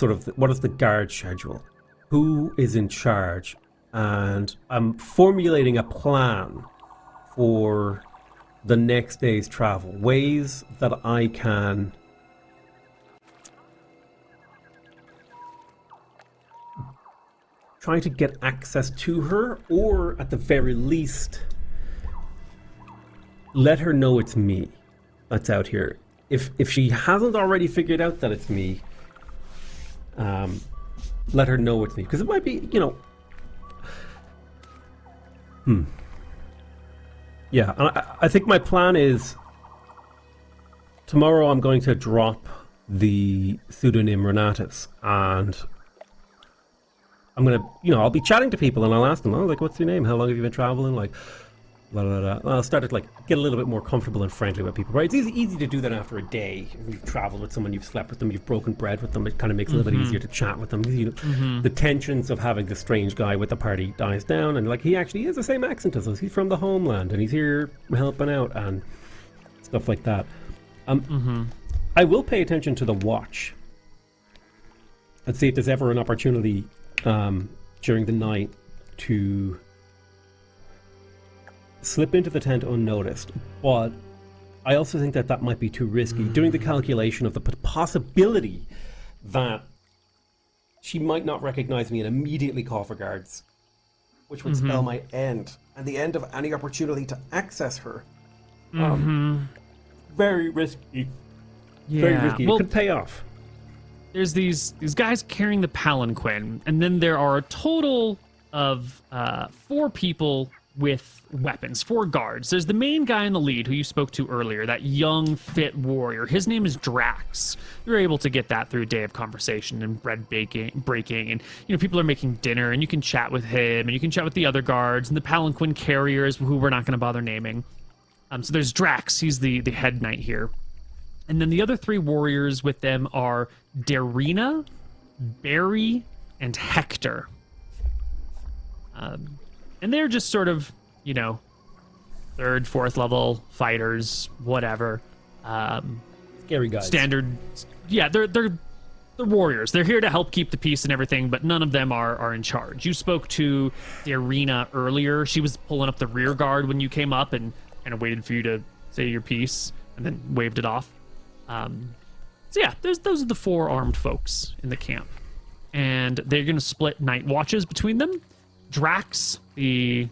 is the guard schedule, who is in charge, and I'm formulating a plan for the next day's travel, ways that I can try to get access to her, or at the very least let her know it's me that's out here. If she hasn't already figured out that it's me, let her know it's me, because it might be, Yeah, and I think my plan is tomorrow I'm going to drop the pseudonym Renatus, and I'm going to, I'll be chatting to people, and I'll ask them, what's your name? How long have you been traveling? Blah, blah, blah. I'll start to get a little bit more comfortable and friendly with people, right? It's easy to do that after a day. You've traveled with someone, you've slept with them, you've broken bread with them. It kind of makes it a little bit easier to chat with them. The tensions of having the strange guy with the party dies down, and he actually has the same accent as us. He's from the homeland, and he's here helping out and stuff like that. I will pay attention to the watch and see if there's ever an opportunity during the night to slip into the tent unnoticed, but I also think that might be too risky. Doing the calculation of the possibility that she might not recognize me and immediately call for guards, which would spell my end and the end of any opportunity to access her. Very risky. Yeah. Very risky. It could pay off. There's these guys carrying the palanquin, and then there are a total of 4 people with weapons, 4 guards. There's the main guy in the lead who you spoke to earlier, that young, fit warrior. His name is Drax. You're able to get that through a day of conversation and bread breaking, and people are making dinner, and you can chat with him, and you can chat with the other guards and the palanquin carriers, who we're not going to bother naming. So there's Drax. He's the head knight here. And then the other 3 warriors with them are Darina, Barry, and Hector. And they're just sort of, you know, 3rd, 4th level fighters, whatever. Scary guys. Standard. Yeah, they're warriors. They're here to help keep the peace and everything, but none of them are in charge. You spoke to the arena earlier. She was pulling up the rear guard when you came up and kind of waited for you to say your piece and then waved it off. So yeah, those are the 4 armed folks in the camp. And they're going to split night watches between them. Drax, the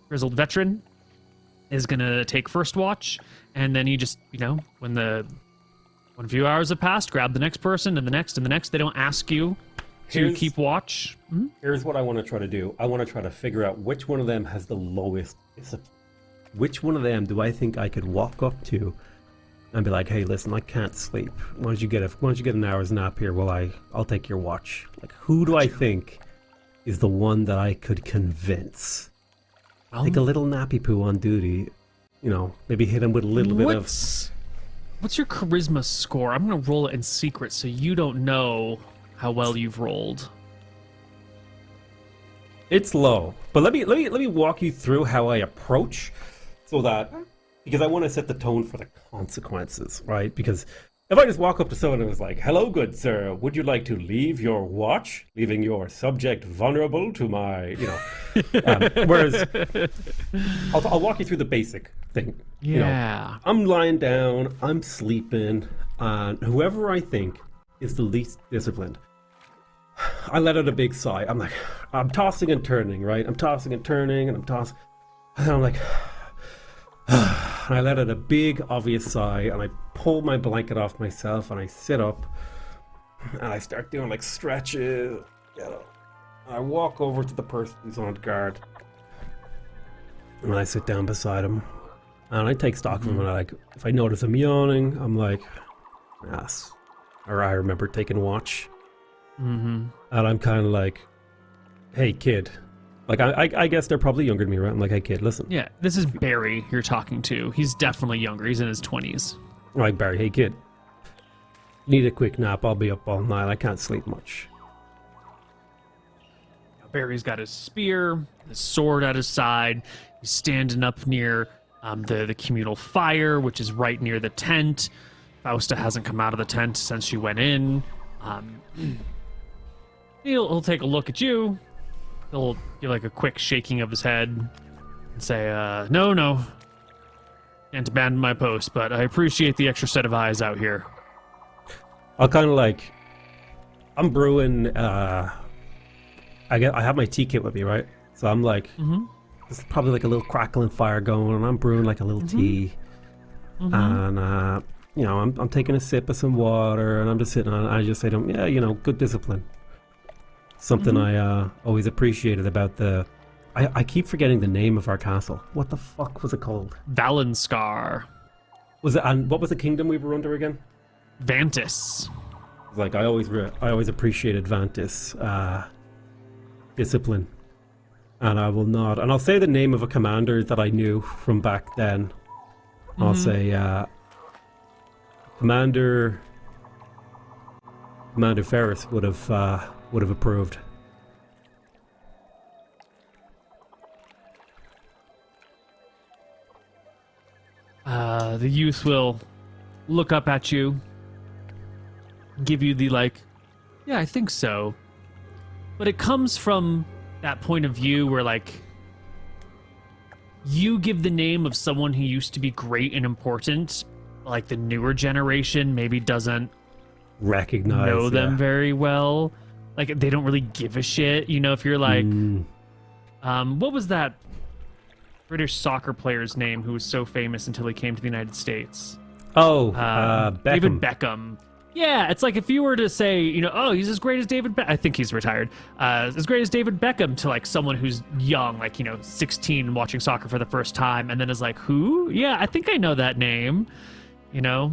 grizzled veteran, is going to take first watch. And then he just, you know, when a few hours have passed, grab the next person and the next and the next. They don't ask you to keep watch. Mm-hmm. Here's what I want to try to do. I want to try to figure out which one of them has the lowest discipline. Which one of them do I think I could walk up to and be like, hey, listen, I can't sleep. Why don't you get an hour's nap here while I'll take your watch? Like, who do I think is the one that I could convince? Like a little nappy poo on duty, you know, maybe hit him with a little bit of... What's your charisma score? I'm going to roll it in secret so you don't know how well you've rolled. It's low. But let me walk you through how I approach so that... Because I want to set the tone for the consequences, right? Because if I just walk up to someone and was like, hello, good sir, would you like to leave your watch, leaving your subject vulnerable to my, you know... whereas, I'll walk you through the basic thing. Yeah. You know, I'm lying down, I'm sleeping, and whoever I think is the least disciplined, I let out a big sigh. I'm like, I'm tossing and turning, right? I'm tossing and turning, and I'm tossing, and I'm like... And I let out a big obvious sigh and I pull my blanket off myself and I sit up and I start doing like stretches, you know. I walk over to the person who's on guard and I sit down beside him and I take stock of him and I like, if I notice him yawning, I'm like, yes. Or I remember taking watch. And I'm kind of like, hey kid. Like, I guess they're probably younger than me, right? I'm like, hey, kid, listen. Yeah, this is Barry you're talking to. He's definitely younger. He's in his 20s. I'm like, Barry, hey, kid. Need a quick nap. I'll be up all night. I can't sleep much. Barry's got his spear, his sword at his side. He's standing up near the communal fire, which is right near the tent. Fausta hasn't come out of the tent since she went in. He'll take a look at you. He'll give like a quick shaking of his head and say, no. Can't abandon my post, but I appreciate the extra set of eyes out here. I'll kind of like, I'm brewing, I have my tea kit with me, right? So I'm like, there's probably like a little crackling fire going and I'm brewing like a little tea. And, you know, I'm taking a sip of some water and I'm just sitting on it. I just say to him, yeah, you know, good discipline. Something I always appreciated about the... I keep forgetting the name of our castle. What the fuck was it called? Valenskar. Was it? And what was the kingdom we were under again? Vantis. Like I always appreciated Vantis discipline, and I will not. And I'll say the name of a commander that I knew from back then. I'll say Commander Ferris would have approved. The youth will look up at you, give you the like, yeah, I think so. But it comes from that point of view where like you give the name of someone who used to be great and important, like the newer generation maybe doesn't know them very well. Like they don't really give a shit, you know, if you're like what was that British soccer player's name who was so famous until he came to the United States? Beckham. David Beckham. Yeah, it's like if you were to say, you know, oh, he's as great as David I think he's retired. As great as David Beckham to like someone who's young, like, you know, 16 watching soccer for the first time and then is like, who? Yeah, I think I know that name. You know?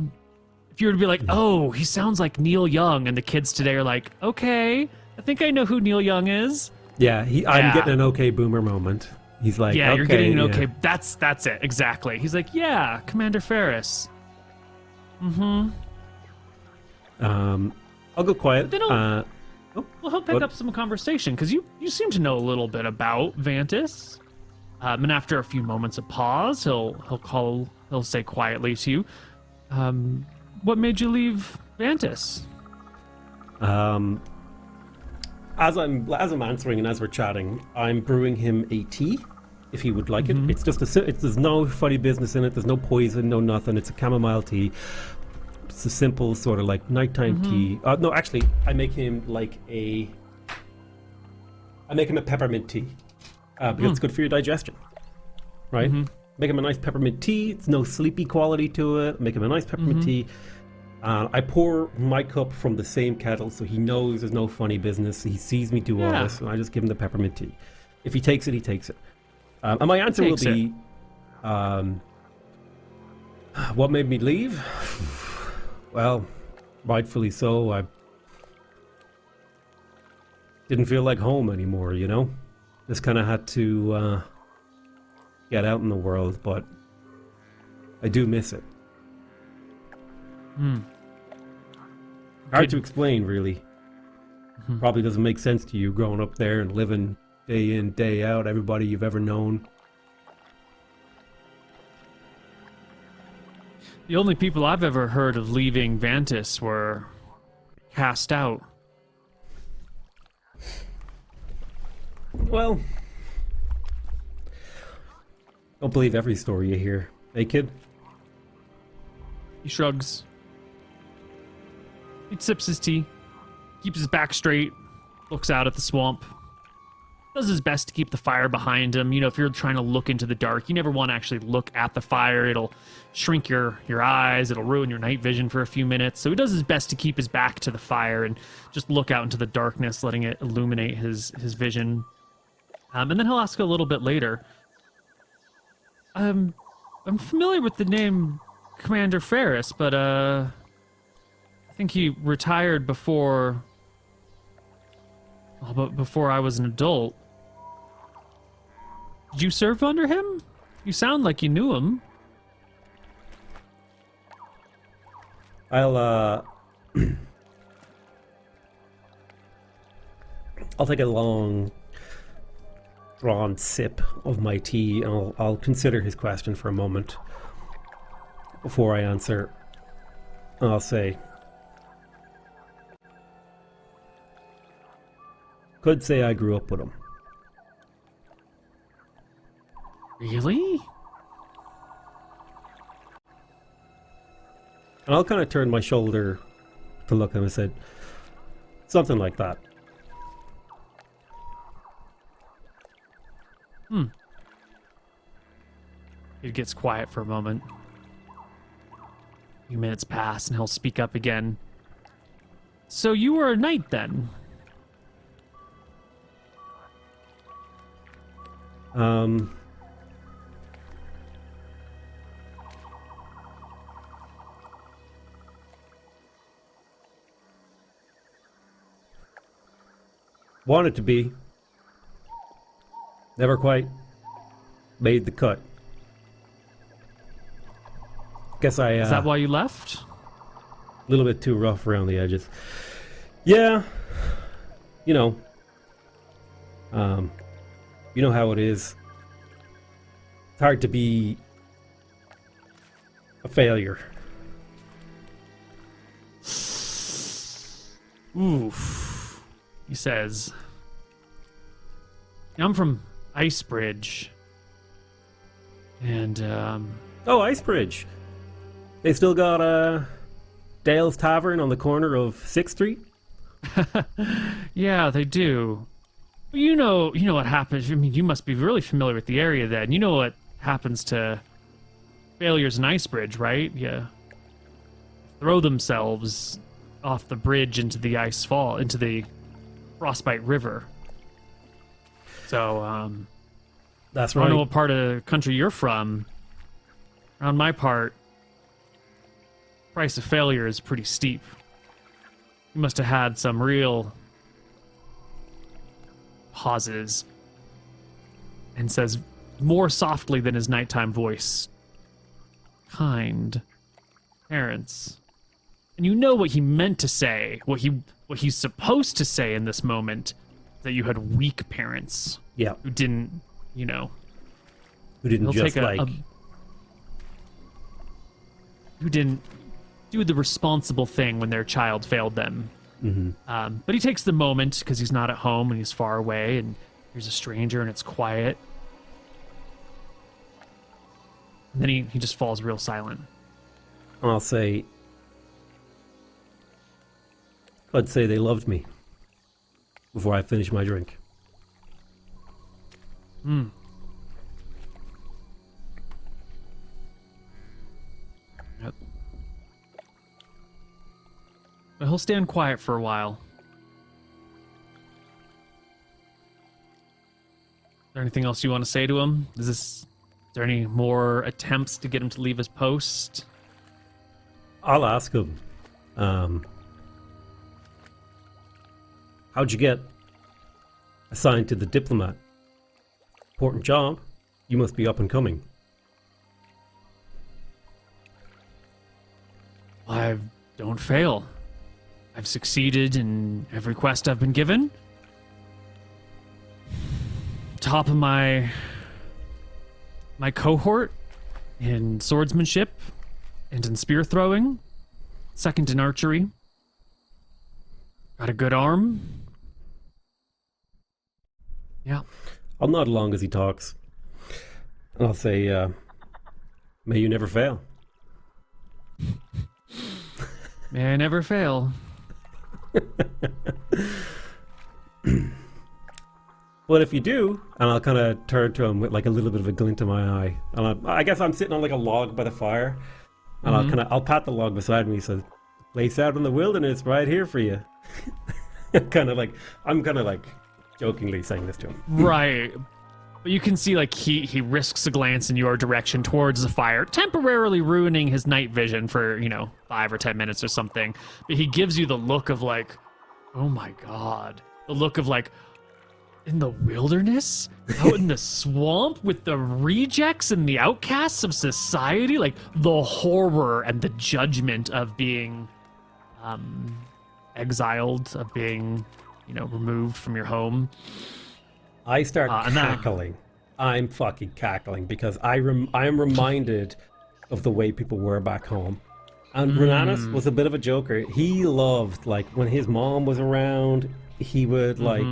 If you were to be like, oh, he sounds like Neil Young, and the kids today are like, okay, I think I know who Neil Young is. Yeah, I'm getting an okay boomer moment. He's like, yeah, okay, you're getting an okay. That's it, exactly. He's like, yeah, Commander Ferris. I'll go quiet. Well, he'll pick up some conversation because you seem to know a little bit about Vantis. And after a few moments of pause, he'll say quietly to you, "What made you leave Vantis?" As I'm answering and as we're chatting, I'm brewing him a tea, if he would like it. It's just there's no funny business in it. There's no poison, no nothing. It's a chamomile tea. It's a simple sort of like nighttime tea. No, actually, I make him a peppermint tea because it's good for your digestion, right? Make him a nice peppermint tea. It's no sleepy quality to it. Make him a nice peppermint tea. I pour my cup from the same kettle, so he knows there's no funny business. He sees me do all this, and I just give him the peppermint tea. If he takes it, he takes it. And my answer will be, what made me leave? Well, rightfully so. I didn't feel like home anymore, you know? Just kind of had to get out in the world, but I do miss it. Hard to explain, really. Probably doesn't make sense to you growing up there and living day in, day out, everybody you've ever known. The only people I've ever heard of leaving Vantis were cast out. Well, don't believe every story you hear. Hey, kid? He shrugs. He sips his tea, keeps his back straight, looks out at the swamp. Does his best to keep the fire behind him. You know, if you're trying to look into the dark, you never want to actually look at the fire. It'll shrink your eyes. It'll ruin your night vision for a few minutes. So he does his best to keep his back to the fire and just look out into the darkness, letting it illuminate his vision. And then he'll ask a little bit later. I'm familiar with the name Commander Ferris, but I think he retired before I was an adult. Did you serve under him? You sound like you knew him. I'll take a long drawn sip of my tea and I'll consider his question for a moment before I answer. I'll say, could say I grew up with him. Really? And I'll kind of turn my shoulder to look at him and said, something like that. It gets quiet for a moment. A few minutes pass and he'll speak up again. So you were a knight then? Wanted to be. Never quite made the cut. Guess Is that why you left? A little bit too rough around the edges. Yeah. You know. You know how it is. It's hard to be a failure. Oof. He says, I'm from Icebridge. And, Oh, Icebridge. They still got Dale's Tavern on the corner of 6th Street? Yeah, they do. You know what happens. I mean, you must be really familiar with the area then. You know what happens to failures in Icebridge, right? Yeah. Throw themselves off the bridge into the into the Frostbite River. So, That's I right. don't know what part of the country you're from. Around my part, price of failure is pretty steep. You must have had some real pauses, and says more softly than his nighttime voice, kind parents. And you know what he meant to say, what he's supposed to say in this moment, that you had weak parents. Yeah. Who didn't, Who didn't He'll just take like... who didn't do the responsible thing when their child failed them. But he takes the moment because he's not at home and he's far away, and there's a stranger and it's quiet. And then he just falls real silent. And I'll say... I'd say they loved me before I finish my drink. Yep. But he'll stand quiet for a while. Is there anything else you want to say to him? Is there any more attempts to get him to leave his post? I'll ask him. How'd you get assigned to the diplomat? Important job. You must be up and coming. I don't fail. I've succeeded in every quest I've been given. Top of my cohort in swordsmanship and in spear throwing. Second in archery. Got a good arm. Yeah. I'll nod along as he talks. And I'll say, may you never fail. May I never fail. Well, if you do, and I'll kind of turn to him with like a little bit of a glint in my eye. And I guess I'm sitting on like a log by the fire. And I'll pat the log beside me. So, place out in the wilderness right here for you. I'm kind of like jokingly saying this to him. Right. But you can see like he risks a glance in your direction towards the fire, temporarily ruining his night vision for, 5 or 10 minutes or something. But he gives you the look of like, oh my God. The look of like, in the wilderness? Out in the swamp with the rejects and the outcasts of society? Like the horror and the judgment of being exiled, of being, removed from your home. I start cackling. I'm fucking cackling because I am reminded of the way people were back home. And Renatus was a bit of a joker. He loved, like, when his mom was around, he would, like,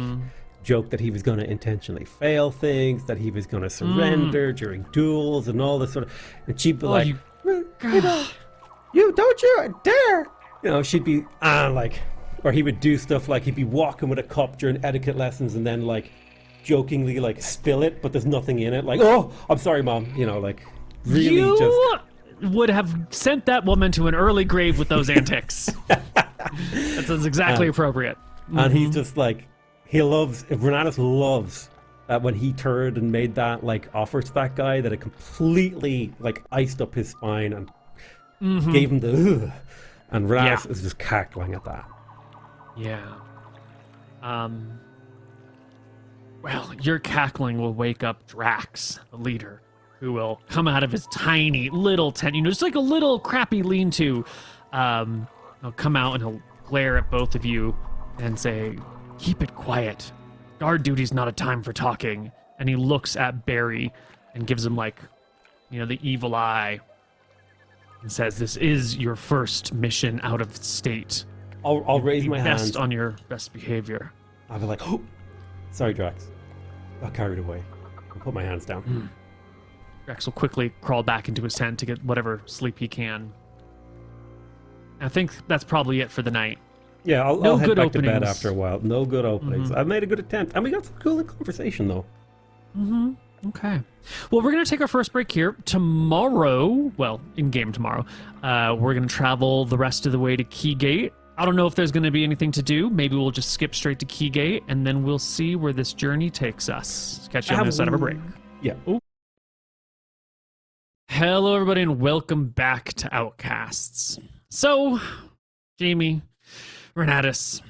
joke that he was going to intentionally fail things, that he was going to surrender during duels and all this sort of... And she'd be like, you don't you dare! She'd be, like... Or he would do stuff like he'd be walking with a cup during etiquette lessons and then, like, jokingly, like, spill it, but there's nothing in it. Like, oh, I'm sorry, Mom. Like, really you would have sent that woman to an early grave with those antics. That sounds exactly appropriate. And he's just like, Renatus loves that when he turned and made that, like, offer to that guy, that it completely, like, iced up his spine and gave him the ugh. And Renatus is just cackling at that. Yeah. Well, your cackling will wake up Drax, the leader, who will come out of his tiny little tent, just like a little crappy lean-to. He'll come out and he'll glare at both of you and say, keep it quiet. Guard duty's not a time for talking. And he looks at Barry and gives him, like, the evil eye and says, this is your first mission out of state. I'll raise my hand. Best on your best behavior. I'll be like, oh, sorry, Drax. Got carried away. I'll put my hands down. Drax will quickly crawl back into his tent to get whatever sleep he can. I think that's probably it for the night. Yeah, I'll head back to bed after a while. No good openings. I've made a good attempt. And we got some cool conversation, though. Okay. Well, we're going to take our first break here. Tomorrow, well, in-game tomorrow, we're going to travel the rest of the way to Keygate. I don't know if there's going to be anything to do. Maybe we'll just skip straight to Keygate, and then we'll see where this journey takes us. Catch you on the other side of a break. Yeah. Ooh. Hello, everybody, and welcome back to Outcasts. So, Jamie, Renatus,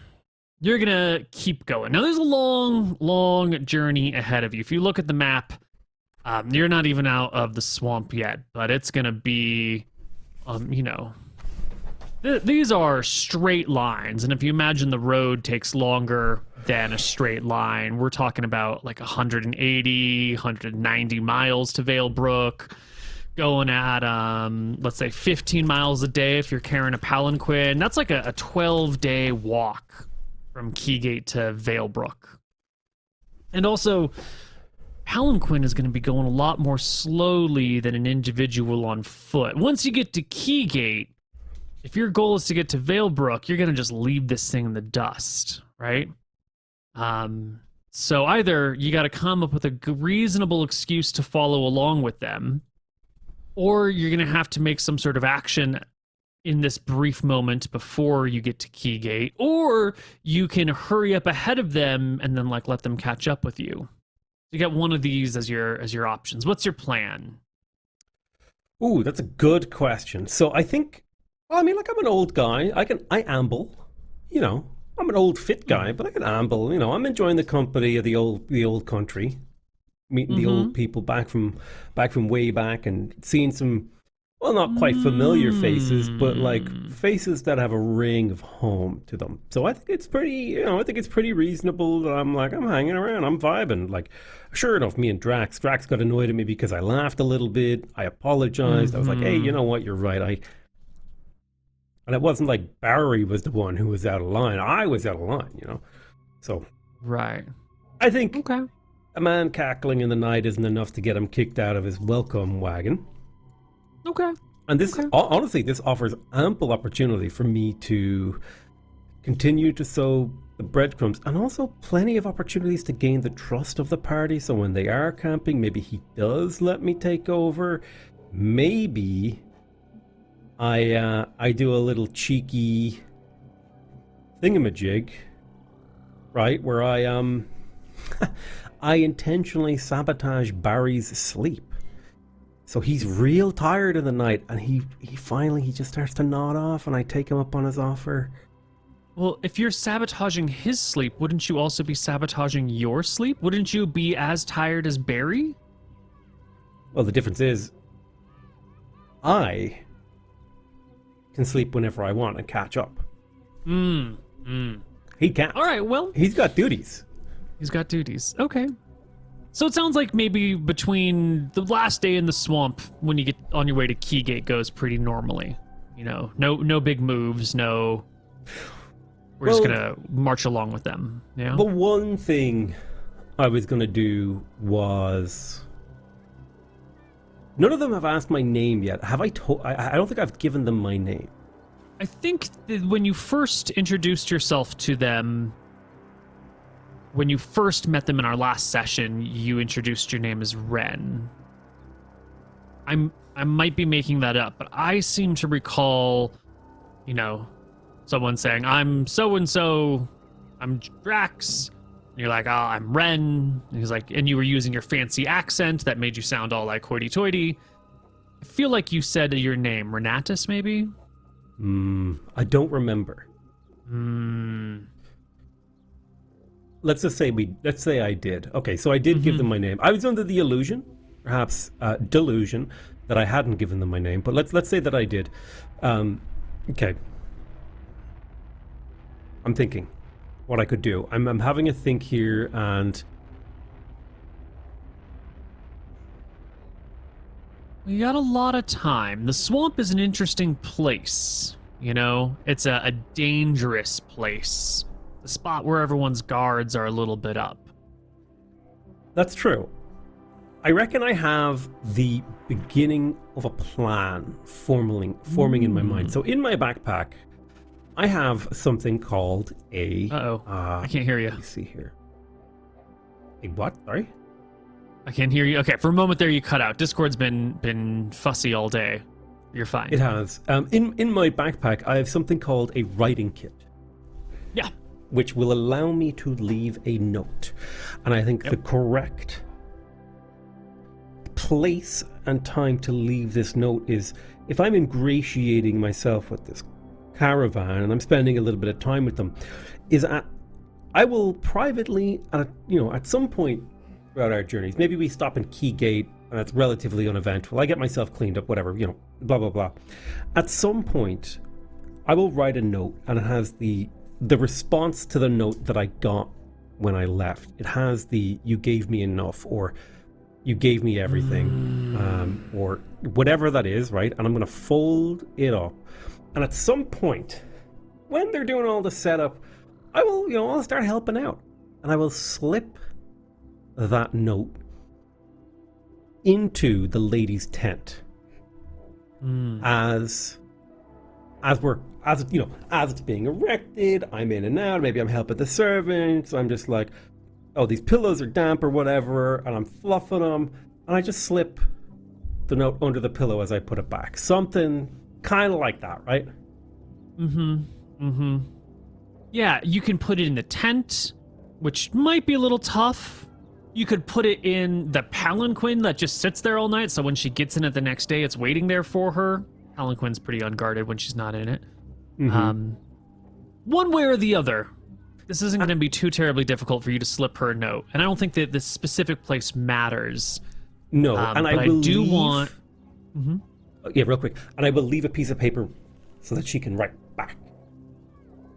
you're going to keep going. Now, there's a long, long journey ahead of you. If you look at the map, you're not even out of the swamp yet, but it's going to be, These are straight lines, and if you imagine the road takes longer than a straight line, we're talking about like 180, 190 miles to Valebrook, going at let's say 15 miles a day if you're carrying a palanquin. That's like a 12-day walk from Keygate to Valebrook. And also, palanquin is going to be going a lot more slowly than an individual on foot. Once you get to Keygate, if your goal is to get to Valebrook, you're going to just leave this thing in the dust, right? So either you got to come up with a reasonable excuse to follow along with them, or you're going to have to make some sort of action in this brief moment before you get to Keygate, or you can hurry up ahead of them and then like let them catch up with you. You got one of these as your options. What's your plan? Ooh, that's a good question. So I think, well, I mean, like I'm an old guy. I amble, you know. I'm an old fit guy, but I can amble. You know, I'm enjoying the company of the old country, meeting the old people back from way back, and seeing some, well, not quite familiar faces, but like faces that have a ring of home to them. So I think it's pretty reasonable that I'm hanging around, I'm vibing. Like, sure enough, me and Drax got annoyed at me because I laughed a little bit. I apologized. I was like, hey, you know what? You're right. And it wasn't like Barry was the one who was out of line. I was out of line, you know? So. Right. I think okay. A man cackling in the night isn't enough to get him kicked out of his welcome wagon. Okay. And this, honestly, this offers ample opportunity for me to continue to sow the breadcrumbs, and also plenty of opportunities to gain the trust of the party. So when they are camping, maybe he does let me take over. Maybe I do a little cheeky thingamajig, right, where I I intentionally sabotage Barry's sleep. So he's real tired in the night, and he finally just starts to nod off, and I take him up on his offer. Well, if you're sabotaging his sleep, wouldn't you also be sabotaging your sleep? Wouldn't you be as tired as Barry? Well, the difference is I can sleep whenever I want and catch up. He can't. All right, well, he's got duties. Okay. So it sounds like maybe between the last day in the swamp when you get on your way to Keygate goes pretty normally. You know, no big moves, no. We're just gonna march along with them. Yeah. The one thing I was gonna do was, none of them have asked my name yet. Have I told? I don't think I've given them my name. I think that when you first introduced yourself to them, when you first met them in our last session, you introduced your name as Ren. I might be making that up, but I seem to recall, you know, someone saying, I'm so-and-so, I'm Drax. And you're like, oh, I'm Ren. And he's like, and you were using your fancy accent that made you sound all like hoity-toity. I feel like you said your name, Renatus, maybe? I don't remember. Let's say I did. Okay, so I did give them my name. I was under the illusion, perhaps delusion, that I hadn't given them my name. But let's say that I did. Okay. I'm thinking what I could do. I'm having a think here, and we got a lot of time. The swamp is an interesting place. You know, it's a dangerous place. The spot where everyone's guards are a little bit up. That's true. I reckon I have the beginning of a plan forming in my mind. So in my backpack, I have something called a... I can't hear you. Let me see here. A what? Sorry? I can't hear you. Okay, for a moment there you cut out. Discord's been fussy all day. You're fine. It has. In my backpack, I have something called a writing kit. Yeah. Which will allow me to leave a note. And I think the correct place and time to leave this note is if I'm ingratiating myself with this caravan and I'm spending a little bit of time with them, I will privately at some point throughout our journeys, maybe we stop in Keygate and that's relatively uneventful. I get myself cleaned up, whatever, blah blah blah. At some point I will write a note, and it has the response to the note that I got when I left. It has the "you gave me enough" or "you gave me everything," or whatever that is, right? And I'm going to fold it up. And at some point, when they're doing all the setup, I will, I'll start helping out, and I will slip that note into the lady's tent as it's being erected. I'm in and out. Maybe I'm helping the servants. I'm just like, oh, these pillows are damp or whatever, and I'm fluffing them, and I just slip the note under the pillow as I put it back. Something kind of like that, right? Yeah, you can put it in the tent, which might be a little tough. You could put it in the palanquin that just sits there all night, so when she gets in it the next day, it's waiting there for her. Palanquin's pretty unguarded when she's not in it. One way or the other. This isn't going to be too terribly difficult for you to slip her a note, and I don't think that this specific place matters. No, and but I do want... Yeah, real quick. And I will leave a piece of paper so that she can write back.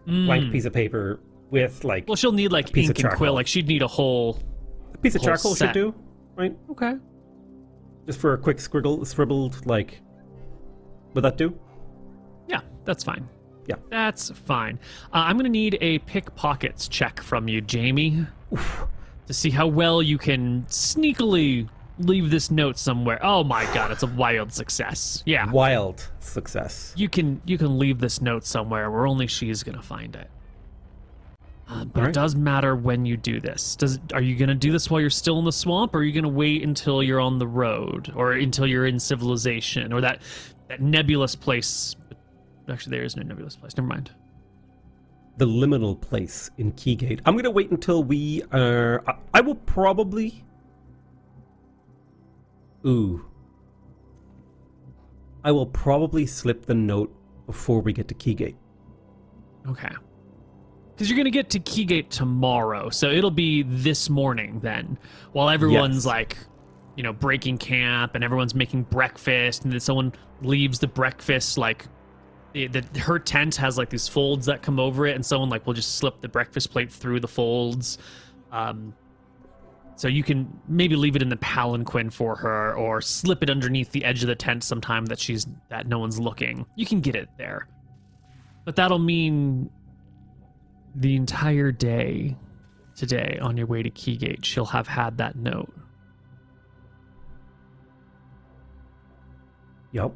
Blank piece of paper with, like... Well, she'll need, like, ink and quill. Like, she'd need a whole... A piece of charcoal set. should do, right? Okay. Just for a quick scribbled, like... Would that do? Yeah, that's fine. Yeah. That's fine. I'm going to need a pickpockets check from you, Jamie, to see how well you can sneakily leave this note somewhere. Oh my god, it's a wild success. Yeah. Wild success. You can leave this note somewhere where only she's going to find it. But it does matter when you do this. Are you going to do this while you're still in the swamp, or are you going to wait until you're on the road, or until you're in civilization, or that nebulous place? Actually, there is no nebulous place. Never mind. The liminal place in Keygate. I'm going to wait until we are... I will probably... I will probably slip the note before we get to Keygate. Okay. Because you're going to get to Keygate tomorrow, so it'll be this morning then, while everyone's like, breaking camp, and everyone's making breakfast, and then someone leaves the breakfast, like, her tent has like these folds that come over it, and someone like will just slip the breakfast plate through the folds. So you can maybe leave it in the palanquin for her, or slip it underneath the edge of the tent sometime that no one's looking. You can get it there. But that'll mean the entire day today on your way to Keygate, she'll have had that note. Yep.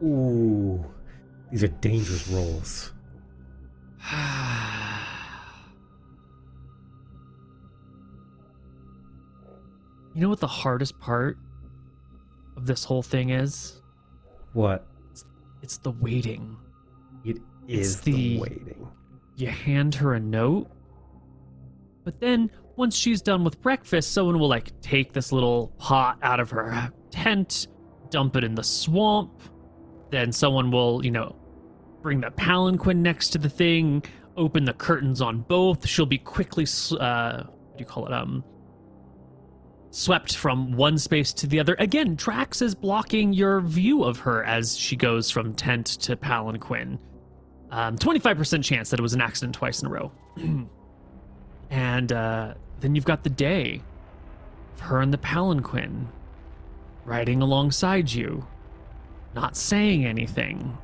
Ooh, these are dangerous rolls. You know what the hardest part of this whole thing is? What? It's the waiting. It is the waiting. You hand her a note, but then once she's done with breakfast, someone will like take this little pot out of her tent, dump it in the swamp. Then someone will, bring the palanquin next to the thing, open the curtains on both. She'll be quickly, swept from one space to the other. Again, Drax is blocking your view of her as she goes from tent to palanquin. 25% chance that it was an accident twice in a row. And then you've got the day of her and the palanquin riding alongside you, not saying anything.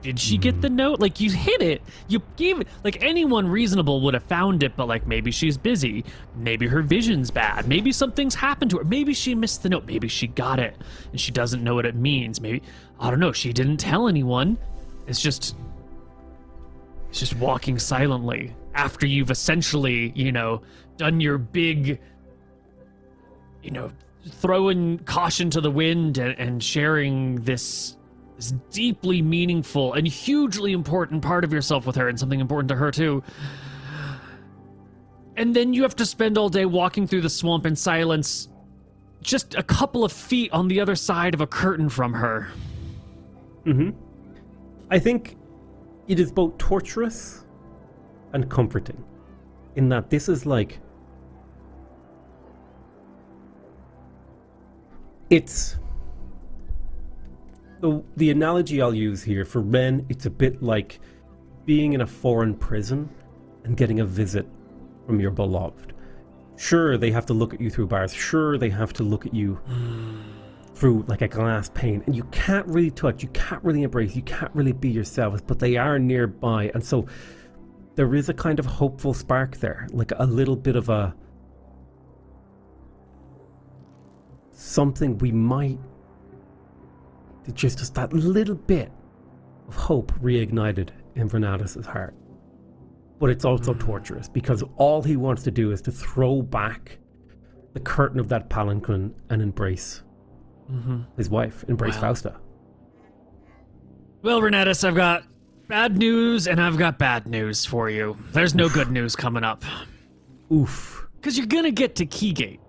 Did she get the note? Like, you hit it. You gave it. Like, anyone reasonable would have found it, but, like, maybe she's busy. Maybe her vision's bad. Maybe something's happened to her. Maybe she missed the note. Maybe she got it, and she doesn't know what it means. Maybe, I don't know, she didn't tell anyone. It's just walking silently after you've essentially, done your big, throwing caution to the wind and sharing this deeply meaningful and hugely important part of yourself with her, and something important to her too. And then you have to spend all day walking through the swamp in silence, just a couple of feet on the other side of a curtain from her. I think It is both torturous and comforting, in that this is like... It's... The analogy I'll use here, for Ren, it's a bit like being in a foreign prison and getting a visit from your beloved. Sure, they have to look at you through bars. Sure, they have to look at you through like a glass pane, and you can't really touch, you can't really embrace, you can't really be yourselves, but they are nearby. And so there is a kind of hopeful spark there, like a little bit of a something we might just that little bit of hope reignited in Renatus' heart. But it's also torturous, because all he wants to do is to throw back the curtain of that palanquin and embrace his wife, embrace Fausta. Well, Renatus, I've got bad news and I've got bad news for you. There's no good news coming up. Oof. Because you're gonna get to Keygate.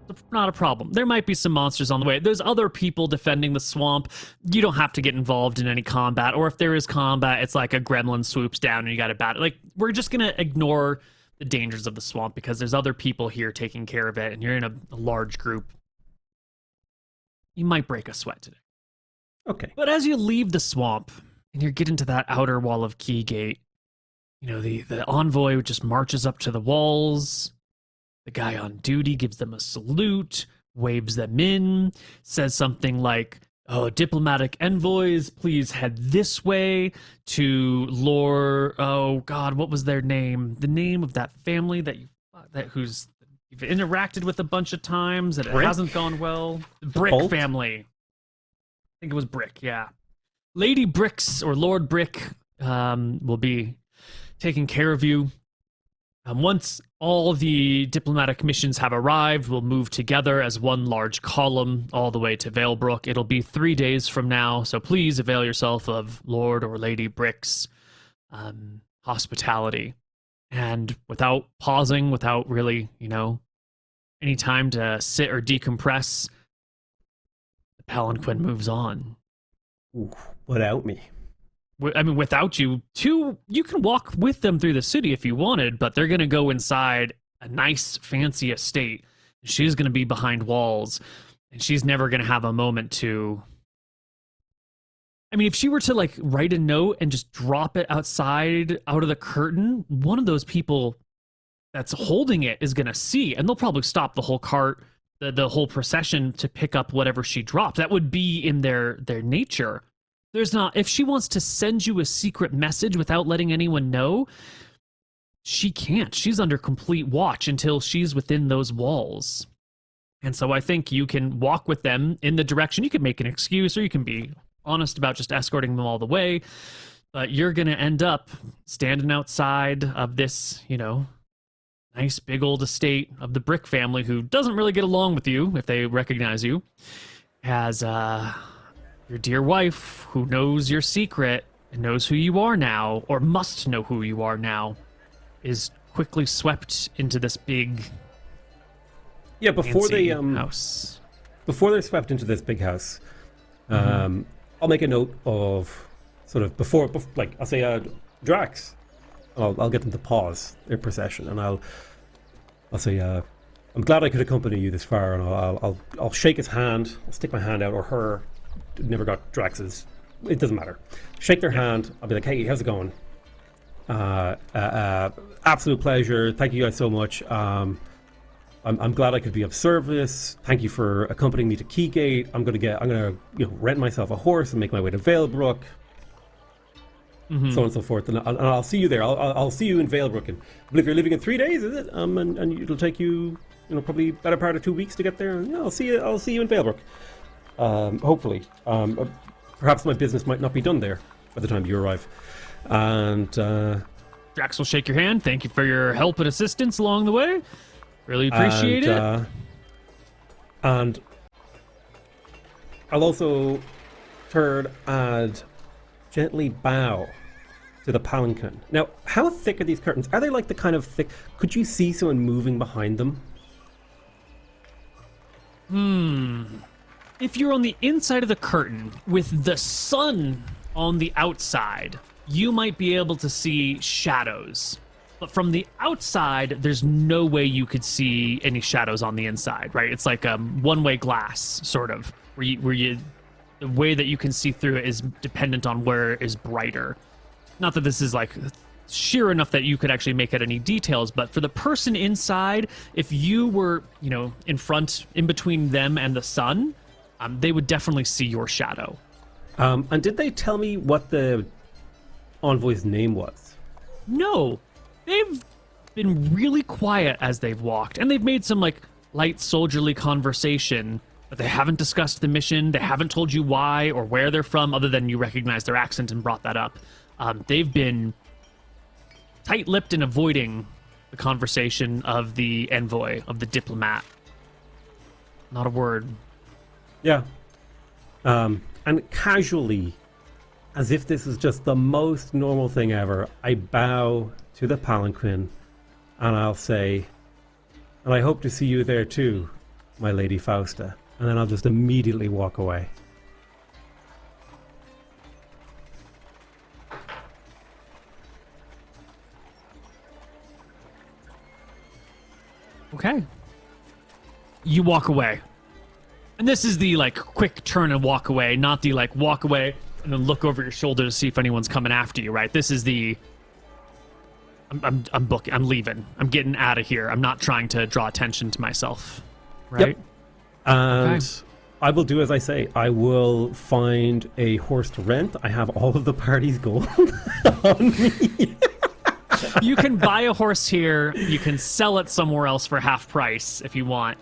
It's not a problem. There might be some monsters on the way. There's other people defending the swamp. You don't have to get involved in any combat. Or if there is combat, it's like a gremlin swoops down and you got to bat it. Like, we're just going to ignore the dangers of the swamp because there's other people here taking care of it, and you're in a large group. You might break a sweat today. Okay. But as you leave the swamp and you're getting to that outer wall of Keygate, you know, the envoy just marches up to the walls. The guy on duty gives them a salute, waves them in, says something like, "Oh, diplomatic envoys, please head this way to Lord..." Oh God, what was their name? The name of that family that you've interacted with a bunch of times and it hasn't gone well. The Brick family. I think it was Brick. Yeah, Lady Bricks or Lord Brick will be taking care of you. Once all the diplomatic missions have arrived, we'll move together as one large column all the way to Valebrook. It'll be 3 days from now, so please avail yourself of Lord or Lady Brick's hospitality. And without pausing, without really, any time to sit or decompress, the palanquin moves on. Ooh, without me. I mean, without you, you can walk with them through the city if you wanted, but they're going to go inside a nice, fancy estate. She's going to be behind walls, and she's never going to have a moment to... I mean, if she were to, like, write a note and just drop it outside, out of the curtain, one of those people that's holding it is going to see, and they'll probably stop the whole cart, the whole procession to pick up whatever she dropped. That would be in their nature. There's not, if she wants to send you a secret message without letting anyone know, she can't. She's under complete watch until she's within those walls. And so I think you can walk with them in the direction. You can make an excuse, or you can be honest about just escorting them all the way. But you're going to end up standing outside of this, nice big old estate of the Brick family, who doesn't really get along with you if they recognize you as, your dear wife, who knows your secret and knows who you are now, or must know who you are now, is quickly swept into this big house. Before they're swept into this big house, I'll make a note of sort of before like I'll say Drax. I'll get them to pause their procession, and I'll say I'm glad I could accompany you this far, and I'll shake his hand. I'll stick my hand out, or her. Never got Drax's. It doesn't matter. Shake their hand. I'll be like, "Hey, how's it going? Absolute pleasure. Thank you guys so much. I'm glad I could be of service. Thank you for accompanying me to Keygate. I'm gonna rent myself a horse and make my way to Valebrook, so on and so forth. And I'll see you there. I'll see you in Valebrook. And I believe you're leaving in 3 days, is it? And it'll take you, probably better part of 2 weeks to get there. And, I'll see you in Valebrook. Hopefully. Perhaps my business might not be done there by the time you arrive." And Drax will shake your hand. Thank you for your help and assistance along the way. Really appreciate it. And I'll also turn and gently bow to the palanquin. Now, how thick are these curtains? Are they like the kind of thick... Could you see someone moving behind them? If you're on the inside of the curtain with the sun on the outside, you might be able to see shadows. But from the outside, there's no way you could see any shadows on the inside, right? It's like a one-way glass, sort of, where you the way that you can see through it is dependent on where it is brighter. Not that this is like sheer enough that you could actually make out any details, but for the person inside, if you were, in between them and the sun, they would definitely see your shadow. And did they tell me what the envoy's name was? No, they've been really quiet as they've walked, and they've made some like light soldierly conversation, but they haven't discussed the mission. They haven't told you why or where they're from, other than you recognize their accent and brought that up. They've been tight-lipped in avoiding the conversation of the envoy, of the diplomat. Not a word. Yeah. And casually, as if this is just the most normal thing ever, I bow to the palanquin and I'll say, and I hope to see you there too, my lady Fausta. And then I'll just immediately walk away. Okay. You walk away. And this is the like quick turn and walk away, not the like walk away and then look over your shoulder to see if anyone's coming after you, right? This is the I'm booking, I'm leaving. I'm getting out of here. I'm not trying to draw attention to myself. Right? Yep. And Okay. I will do as I say. I will find a horse to rent. I have all of the party's gold on me. You can buy a horse here. You can sell it somewhere else for half price if you want.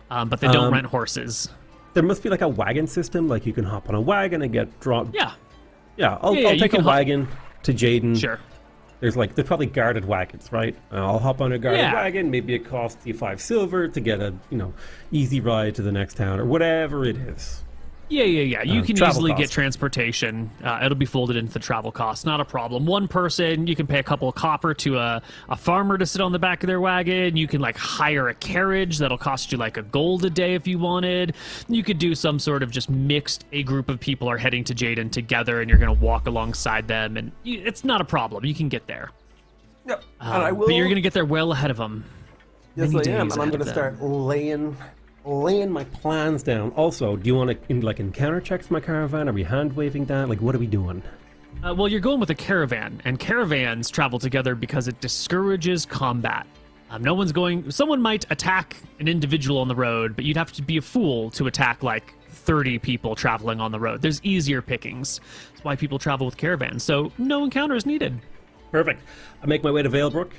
But they don't rent horses. There must be like a wagon system, like you can hop on a wagon and get dropped. Yeah. Yeah, I'll you take a can wagon to Jaden. Sure. There's probably guarded wagons, right? I'll hop on a guarded wagon. Maybe it costs you 5 silver to get a, easy ride to the next town or whatever it is. Yeah. You can travel easily cost. get transportation. It'll be folded into the travel cost. Not a problem. One person, you can pay a couple of copper to a farmer to sit on the back of their wagon. You can hire a carriage that'll cost you like a gold a day if you wanted. You could do some sort of just mixed. A group of people are heading to Jaden together and you're going to walk alongside them. And it's not a problem. You can get there. Yep. And I will. But you're going to get there well ahead of them. Yes, Many I am. days And I'm ahead going to of them. start laying my plans down. Also, do you want to encounter checks my caravan? Are we hand waving that? What are we doing? Well, you're going with a caravan, and caravans travel together because it discourages combat. No one's going. Someone might attack an individual on the road, but you'd have to be a fool to attack 30 people traveling on the road. There's easier pickings. That's why people travel with caravans. So no encounter is needed. Perfect. I make my way to Valebrook.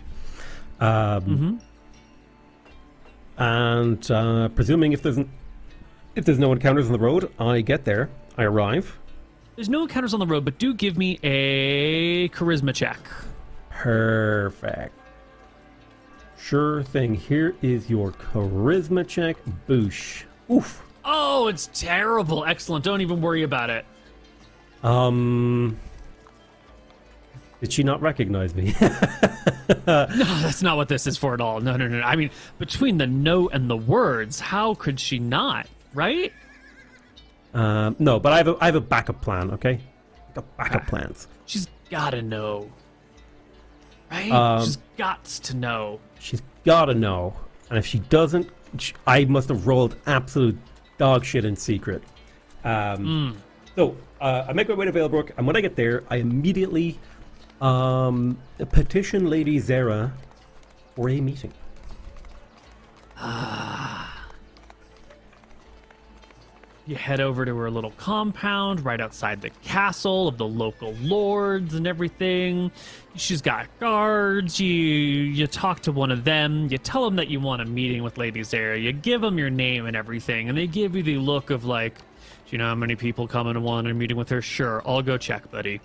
And presuming if there's no encounters on the road, I get there. I arrive. There's no encounters on the road, but do give me a charisma check. Perfect. Sure thing. Here is your charisma check. Boosh. Oof. Oh, it's terrible. Excellent. Don't even worry about it. Did she not recognize me? No, that's not what this is for at all. No. I mean, between the note and the words, how could she not? Right? No, but I have a backup plan. Okay, got backup plans. She's gotta know. Right? She's got to know. She's gotta know, and if she doesn't, I must have rolled absolute dog shit in secret. So I make my way to Valebrook, and when I get there, I immediately petition Lady Zera for a meeting. You head over to her little compound right outside the castle of the local lords and everything. She's got guards. You talk to one of them. You tell them that you want a meeting with Lady Zera. You give them your name and everything, and they give you the look of do you know how many people coming and want a meeting with her? Sure, I'll go check, buddy.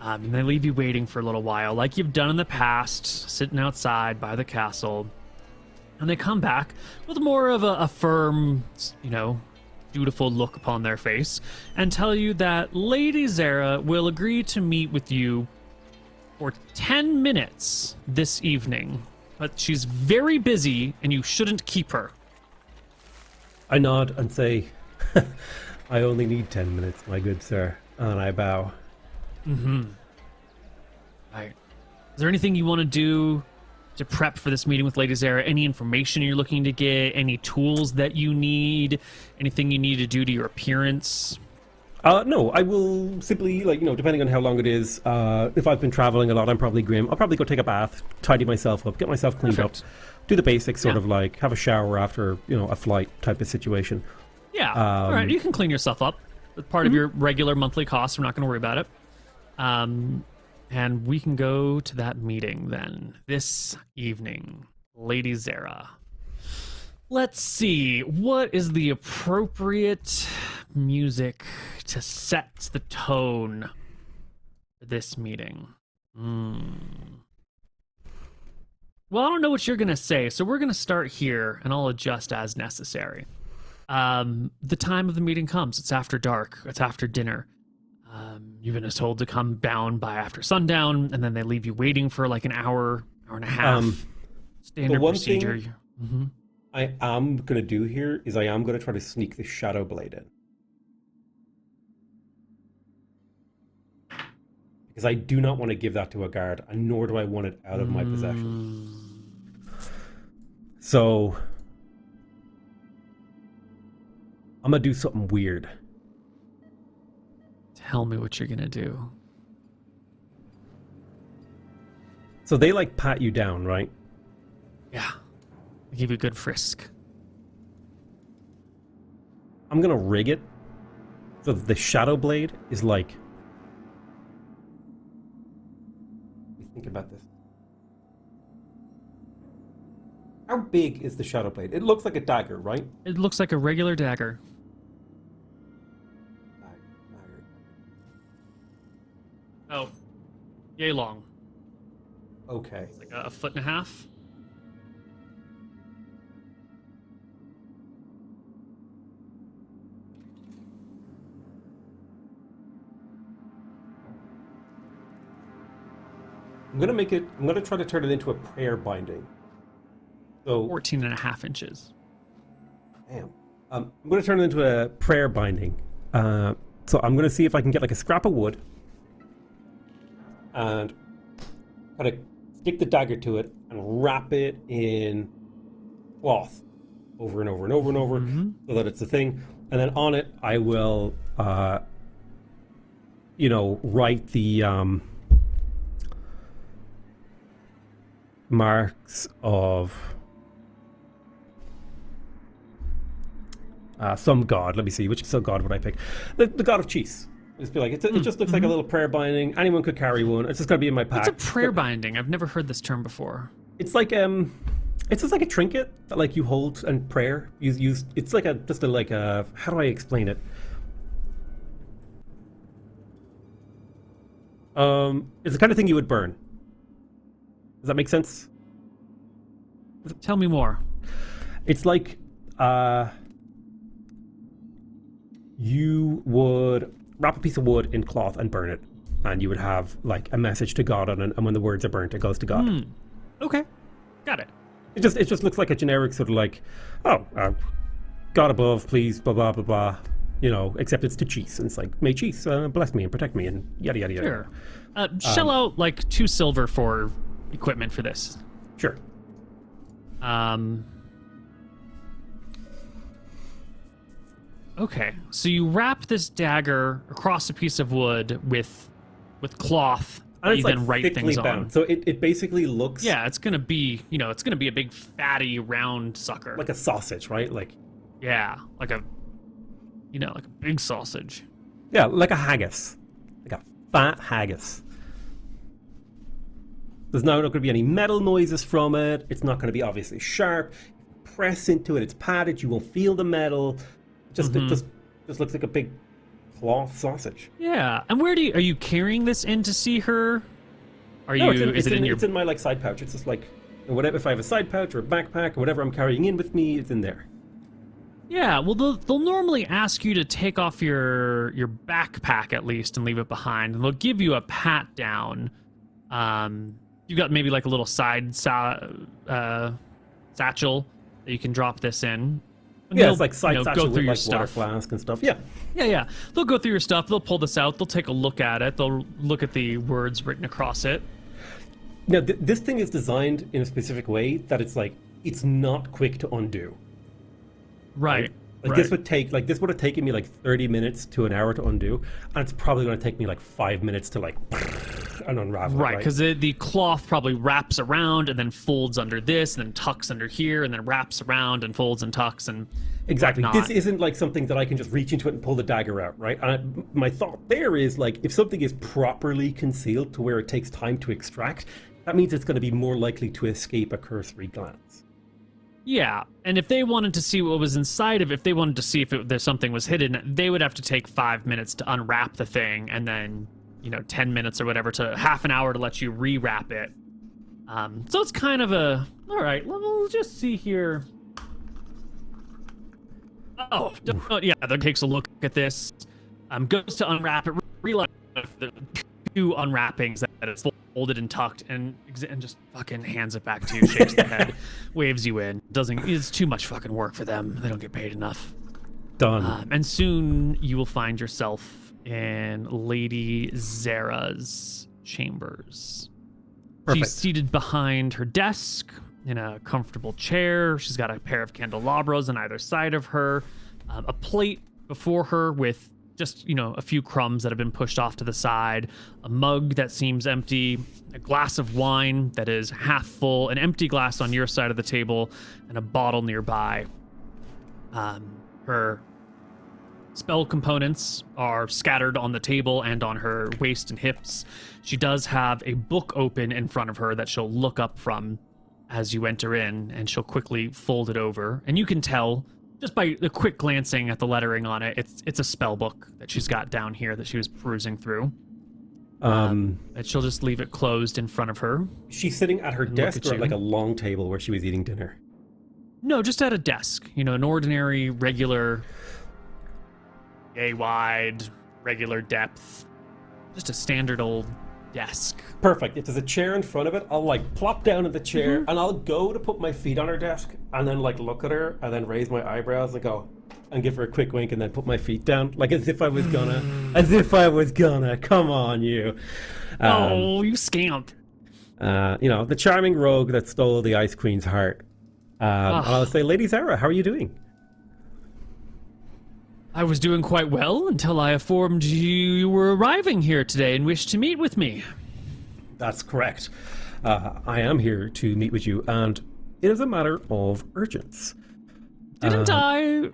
And they leave you waiting for a little while, like you've done in the past, sitting outside by the castle. And they come back with more of a firm, dutiful look upon their face and tell you that Lady Zera will agree to meet with you for 10 minutes this evening. But she's very busy and you shouldn't keep her. I nod and say, I only need 10 minutes, my good sir. And I bow. Right. Is there anything you want to do to prep for this meeting with Lady Zara? Any information you're looking to get? Any tools that you need? Anything you need to do to your appearance? No, I will simply, depending on how long it is, if I've been traveling a lot, I'm probably grim. I'll probably go take a bath, tidy myself up, get myself cleaned Perfect. up, do the basics, sort of like have a shower after, a flight type of situation. Yeah. All right. You can clean yourself up. It's part of your regular monthly costs. We're not going to worry about it. And we can go to that meeting then this evening. Lady Zara. Let's see. What is the appropriate music to set the tone for this meeting? Well, I don't know what you're going to say, so we're going to start here, and I'll adjust as necessary. The time of the meeting comes. It's after dark. It's after dinner. You've been told to come down by after sundown, and then they leave you waiting for like an hour and a half. Standard procedure. I am going to do here is I am going to try to sneak the Shadow Blade in. Because I do not want to give that to a guard, and nor do I want it out of my possession. So I'm going to do something weird. Tell me what you're going to do. So they pat you down, right? Yeah. They give you a good frisk. I'm going to rig it so that the Shadow Blade is let me think about this. How big is the Shadow Blade? It looks like a dagger, right? It looks like a regular dagger. Dagger. Oh. Yay long. Okay. It's like a foot and a half. I'm going to try to turn it into a prayer binding. So 14 and a half inches. Damn. I'm going to turn it into a prayer binding. So I'm going to see if I can get a scrap of wood and kind of stick the dagger to it and wrap it in cloth over and over and over and over so that it's a thing. And then on it, I will, write the marks of some god. Let me see, which god would I pick? The god of cheese. Just be like, it just looks like a little prayer binding. Anyone could carry one. It's just gonna be in my pack. What's a prayer binding? I've never heard this term before. It's like it's just like a trinket that you hold and prayer. Use it's like a how do I explain it? It's the kind of thing you would burn. Does that make sense? Tell me more. It's like you would wrap a piece of wood in cloth and burn it, and you would have a message to God on it, and when the words are burnt, it goes to God. Okay, got it. It just looks like a generic sort of God above, please, blah blah blah blah. Except it's to cheese, and it's like, may cheese bless me and protect me, and yada yada yada. Sure. Shell out 2 silver for equipment for this. Sure. Okay, so you wrap this dagger across a piece of wood with cloth, and you then write things bound. on. So it basically looks it's gonna be a big fatty round sucker, like a sausage, right? like a big sausage. Yeah, like a haggis, like a fat haggis. There's not going to be any metal noises from it. It's not going to be obviously sharp. Press into it, it's padded. You won't feel the metal. It just looks like a big cloth sausage. Yeah, and are you carrying this in to see her? It's in my side pouch. It's just whatever. If I have a side pouch or a backpack or whatever I'm carrying in with me, it's in there. Yeah, well, they'll normally ask you to take off your backpack at least and leave it behind, and they'll give you a pat down. You've got maybe a little side satchel that you can drop this in. And it's like side satchel go through with your water stuff. flask and stuff. Yeah. They'll go through your stuff. They'll pull this out. They'll take a look at it. They'll look at the words written across it. Now, this thing is designed in a specific way that it's not quick to undo. Right. Like this would have taken me like 30 minutes to an hour to undo, and it's probably going to take me like 5 minutes to and unravel. Right, because the cloth probably wraps around and then folds under this, and then tucks under here, and then wraps around and folds and tucks and exactly. whatnot. This isn't like something that I can just reach into it and pull the dagger out, right? And my thought there is like, if something is properly concealed to where it takes time to extract, that means it's going to be more likely to escape a cursory glance. Yeah, and if they wanted to see what was inside of it, if they wanted to see if there's something was hidden, they would have to take 5 minutes to unwrap the thing, and then 10 minutes or whatever to half an hour to let you rewrap it. So it's kind of a all right. We'll just see here. Oh yeah, that takes a look at this. Goes to unwrap it. Realize the two unwrappings that it's folded and tucked, and just fucking hands it back to you, shakes the head, waves you in. It's too much fucking work for them. They don't get paid enough. Done. And soon you will find yourself in Lady Zara's chambers. Perfect. She's seated behind her desk in a comfortable chair. She's got a pair of candelabras on either side of her, a plate before her with just, a few crumbs that have been pushed off to the side, a mug that seems empty, a glass of wine that is half full, an empty glass on your side of the table, and a bottle nearby. Her spell components are scattered on the table and on her waist and hips. She does have a book open in front of her that she'll look up from as you enter in, and she'll quickly fold it over. And you can tell just by the quick glancing at the lettering on it, it's a spell book that she's got down here that she was perusing through. And she'll just leave it closed in front of her. She's sitting at her desk or at like a long table where she was eating dinner? No, just at a desk. An ordinary, regular, yay wide, regular depth. Just a standard old desk. Perfect. If there's a chair in front of it, I'll plop down in the chair and I'll go to put my feet on her desk and then look at her and then raise my eyebrows and go and give her a quick wink and then put my feet down as if I was gonna. Come on, you. Oh, you scamp. The charming rogue that stole the Ice Queen's heart. And I'll say, Lady Zara, how are you doing? I was doing quite well until I informed you were arriving here today and wished to meet with me. That's correct. I am here to meet with you, and it is a matter of urgence. Didn't I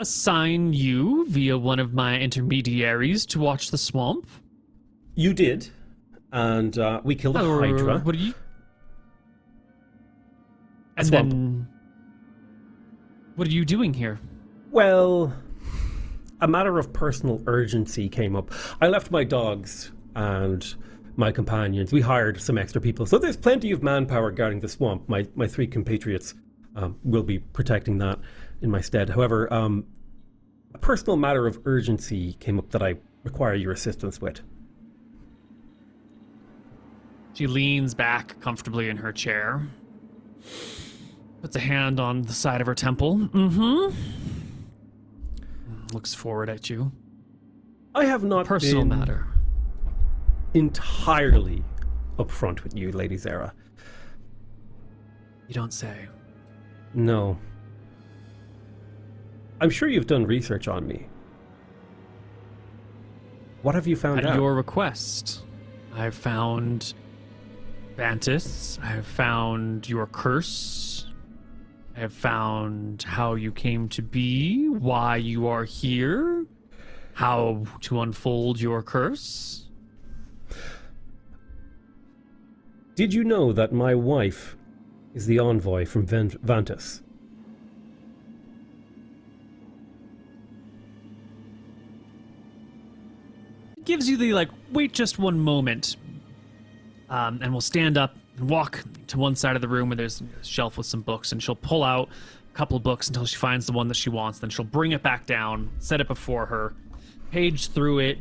assign you via one of my intermediaries to watch the swamp? You did, and we killed a Hydra. What are you? A swamp. Then, what are you doing here? Well, a matter of personal urgency came up. I left my dogs and my companions. We hired some extra people. So there's plenty of manpower guarding the swamp. My three compatriots will be protecting that in my stead. However, a personal matter of urgency came up that I require your assistance with. She leans back comfortably in her chair. Puts a hand on the side of her temple. Looks forward at you. I have not Personal been matter. entirely upfront with you, Lady Zara. You don't say. No. I'm sure you've done research on me. What have you found out? At your request, I've found Vantis. I've found your curse. I have found how you came to be, why you are here, how to unfold your curse. Did you know that my wife is the envoy from Vantis? It gives you the, wait just one moment, and we'll stand up and walk to one side of the room where there's a shelf with some books, and she'll pull out a couple of books until she finds the one that she wants. Then she'll bring it back down, set it before her, page through it,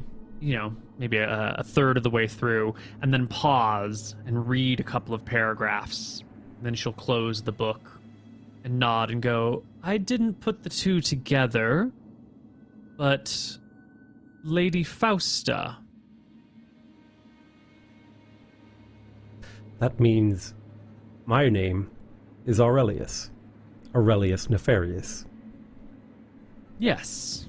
maybe a third of the way through, and then pause and read a couple of paragraphs. Then she'll close the book and nod and go, I didn't put the two together, but Lady Fausta. That means my name is Aurelius. Aurelius Nefarious. Yes.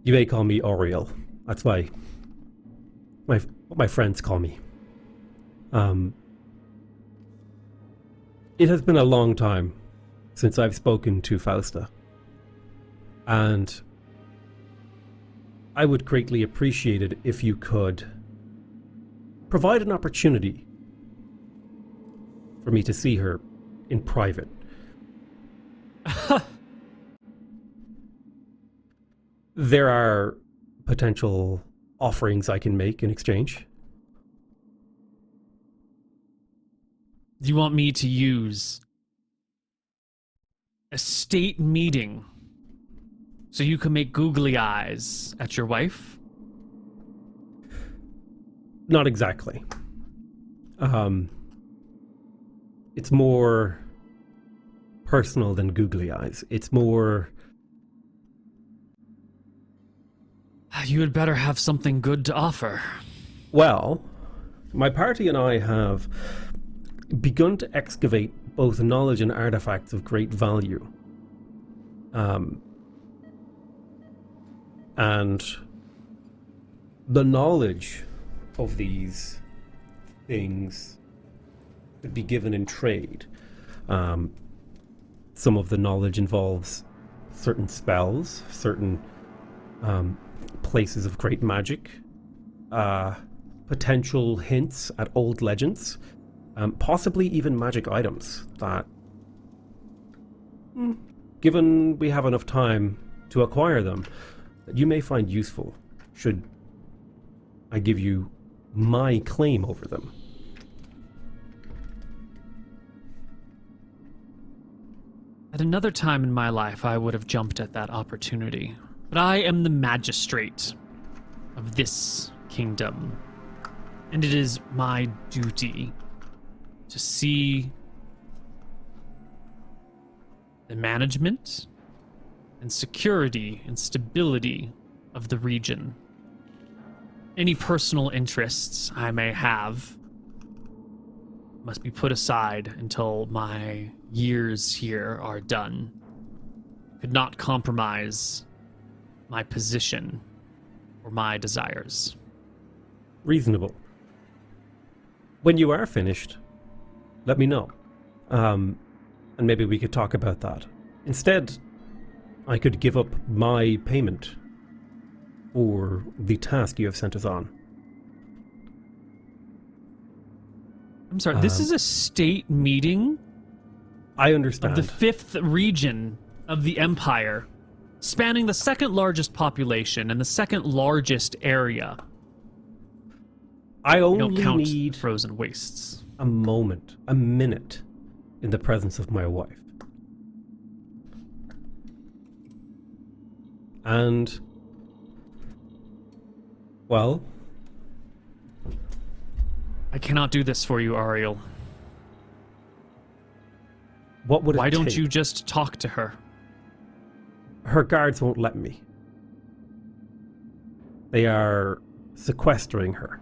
You may call me Auriel. That's what my friends call me. It has been a long time since I've spoken to Fausta, and I would greatly appreciate it if you could provide an opportunity for me to see her in private. There are potential offerings I can make in exchange. Do you want me to use a state meeting so you can make googly eyes at your wife? Not exactly. It's more personal than googly eyes. It's more... You had better have something good to offer. Well, my party and I have begun to excavate both knowledge and artifacts of great value. And the knowledge of these things could be given in trade. Some of the knowledge involves certain spells, certain places of great magic, potential hints at old legends, possibly even magic items that, given we have enough time to acquire them, that you may find useful should I give you my claim over them. At another time in my life, I would have jumped at that opportunity. But I am the magistrate of this kingdom, and it is my duty to see the management and security and stability of the region. Any personal interests I may have must be put aside until my years here are done. Could not compromise my position or my desires. Reasonable. When you are finished, let me know. And maybe we could talk about that. Instead, I could give up my payment for the task you have sent us on. I'm sorry, this is a state meeting I understand. of the 5th region of the Empire, spanning the 2nd largest population and the 2nd largest area. I You only don't count need frozen wastes. a moment, a minute, in the presence of my wife. And, well, I cannot do this for you, Ariel. what would it Why don't take? you just talk to her? Her guards won't let me. They are sequestering her.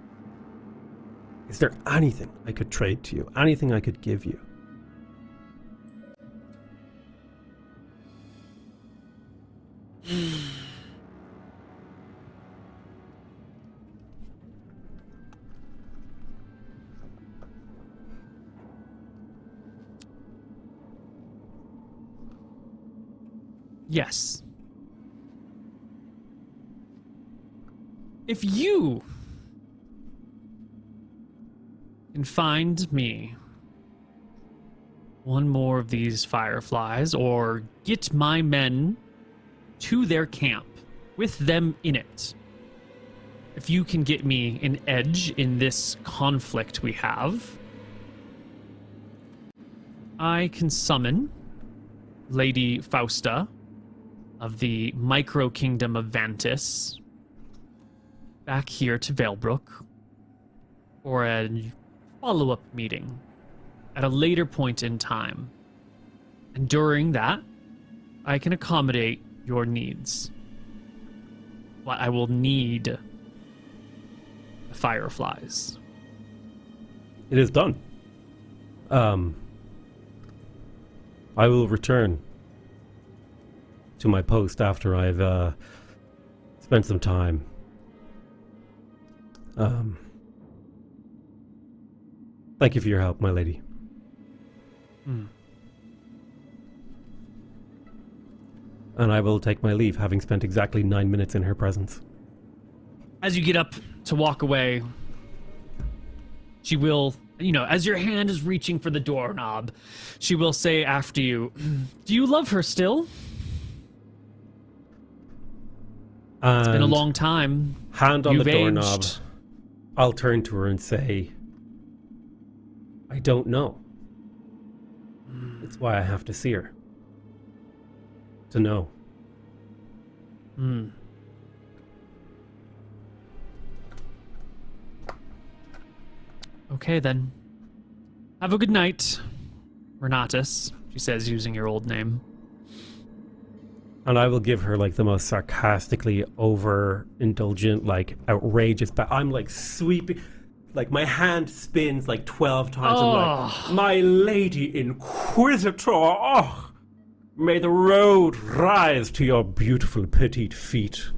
Is there anything I could trade to you? Anything I could give you? Yes. If you can find me one more of these fireflies, or get my men to their camp with them in it, if you can get me an edge in this conflict we have, I can summon Lady Fausta of the micro kingdom of Vantis back here to Valebrook for a follow-up meeting at a later point in time. And during that, I can accommodate your needs. What I will need the fireflies. It is done. I will return to my post after I've spent some time. Thank you for your help, my lady. And I will take my leave, having spent exactly 9 minutes in her presence. As you get up to walk away, she will, as your hand is reaching for the doorknob, she will say after you, "Do you love her still? It's been a long time. Hand on You've the doorknob. aged." I'll turn to her and say, I don't know. It's why I have to see her. To know. Okay, then. Have a good night, Renatus, she says, using your old name. And I will give her like the most sarcastically overindulgent, like outrageous, but I'm like sweeping, like my hand spins like 12 times. I'm like, my lady inquisitor, oh, may the road rise to your beautiful petite feet.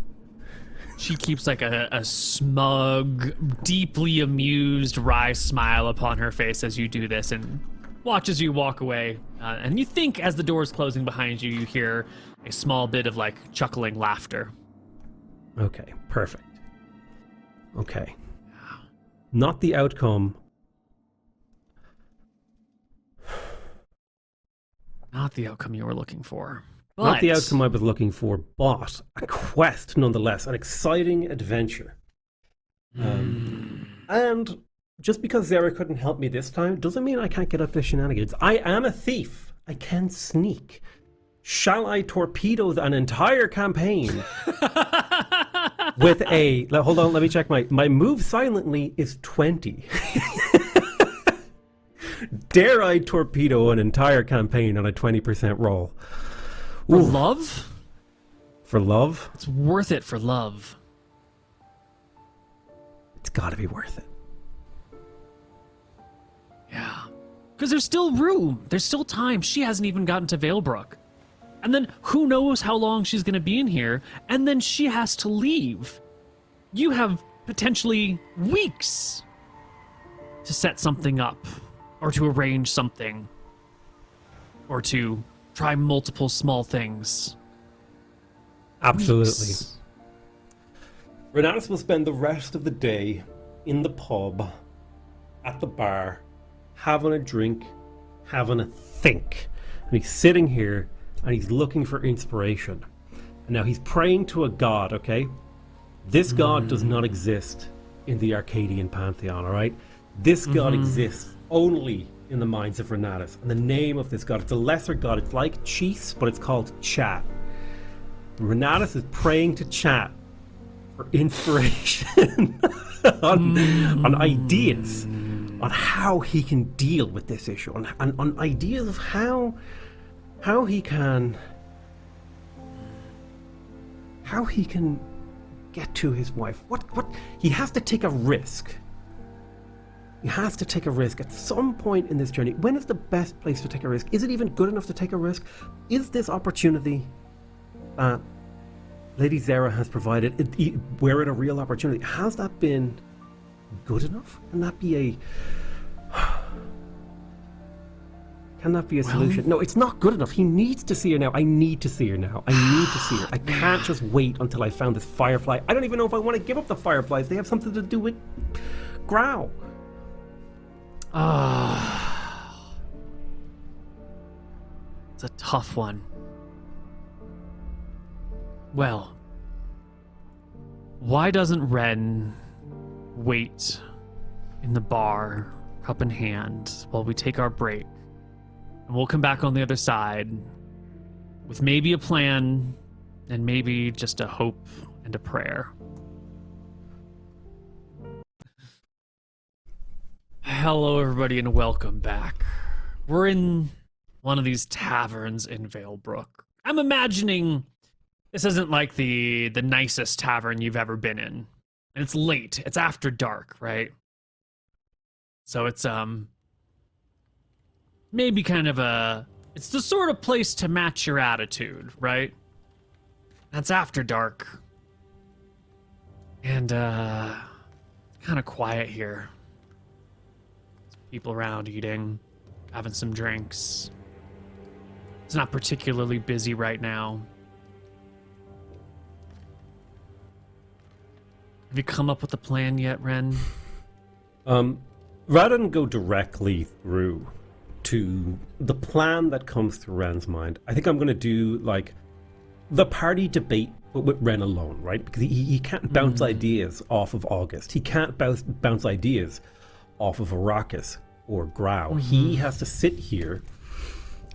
She keeps like a smug, deeply amused, wry smile upon her face as you do this and watches you walk away. And you think as the door is closing behind you, you hear a small bit of like chuckling laughter. Okay, perfect. Okay. Not the outcome. Not the outcome you were looking for. Not the outcome I was looking for, but a quest nonetheless, an exciting adventure. And just because Zara couldn't help me this time doesn't mean I can't get up to shenanigans. I am a thief. I can sneak. Shall I torpedo an entire campaign with a... Hold on, let me check my move silently is 20. Dare I torpedo an entire campaign on a 20% roll? For love? For love? It's worth it for love. It's gotta be worth it. Yeah. Because there's still room. There's still time. She hasn't even gotten to Valebrook. And then who knows how long she's going to be in here. And then she has to leave. You have potentially weeks to set something up. Or to arrange something. Or to try multiple small things. Absolutely. Weeks. Renatus will spend the rest of the day in the pub, at the bar, having a drink, having a think. And he's sitting here and he's looking for inspiration. And now he's praying to a god, okay? This god does not exist in the Arcadian pantheon, all right? This god exists only in the minds of Renatus. And the name of this god, it's a lesser god. It's like Cheese, but it's called Chat. Renatus is praying to Chat for inspiration on ideas on how he can deal with this issue, on ideas of how he can get to his wife. What he has to take a risk. He has to take a risk at some point in this journey. When is the best place to take a risk? Is it even good enough to take a risk? Is this opportunity that Lady Zara has provided, were it a real opportunity, has that been good enough? Can that be a solution? No, it's not good enough. He needs to see her now. I need to see her now. I need to see her. I can't just wait until I found this firefly. I don't even know if I want to give up the fireflies. They have something to do with Growl. It's a tough one. Well, why doesn't Ren wait in the bar, cup in hand, while we take our break? And we'll come back on the other side with maybe a plan and maybe just a hope and a prayer. Hello, everybody, and welcome back. We're in one of these taverns in Valebrook. I'm imagining this isn't like the nicest tavern you've ever been in. And it's late. It's after dark, right? So it's maybe kind of it's the sort of place to match your attitude, right? That's after dark. And kind of quiet here. People around eating, having some drinks. It's not particularly busy right now. Have you come up with a plan yet, Ren? Rather than go directly through to the plan that comes through Ren's mind, I think I'm going to do like the party debate, but with Ren alone, right? Because he can't bounce ideas off of August. He can't bounce ideas off of Arrakis or Grau. He has to sit here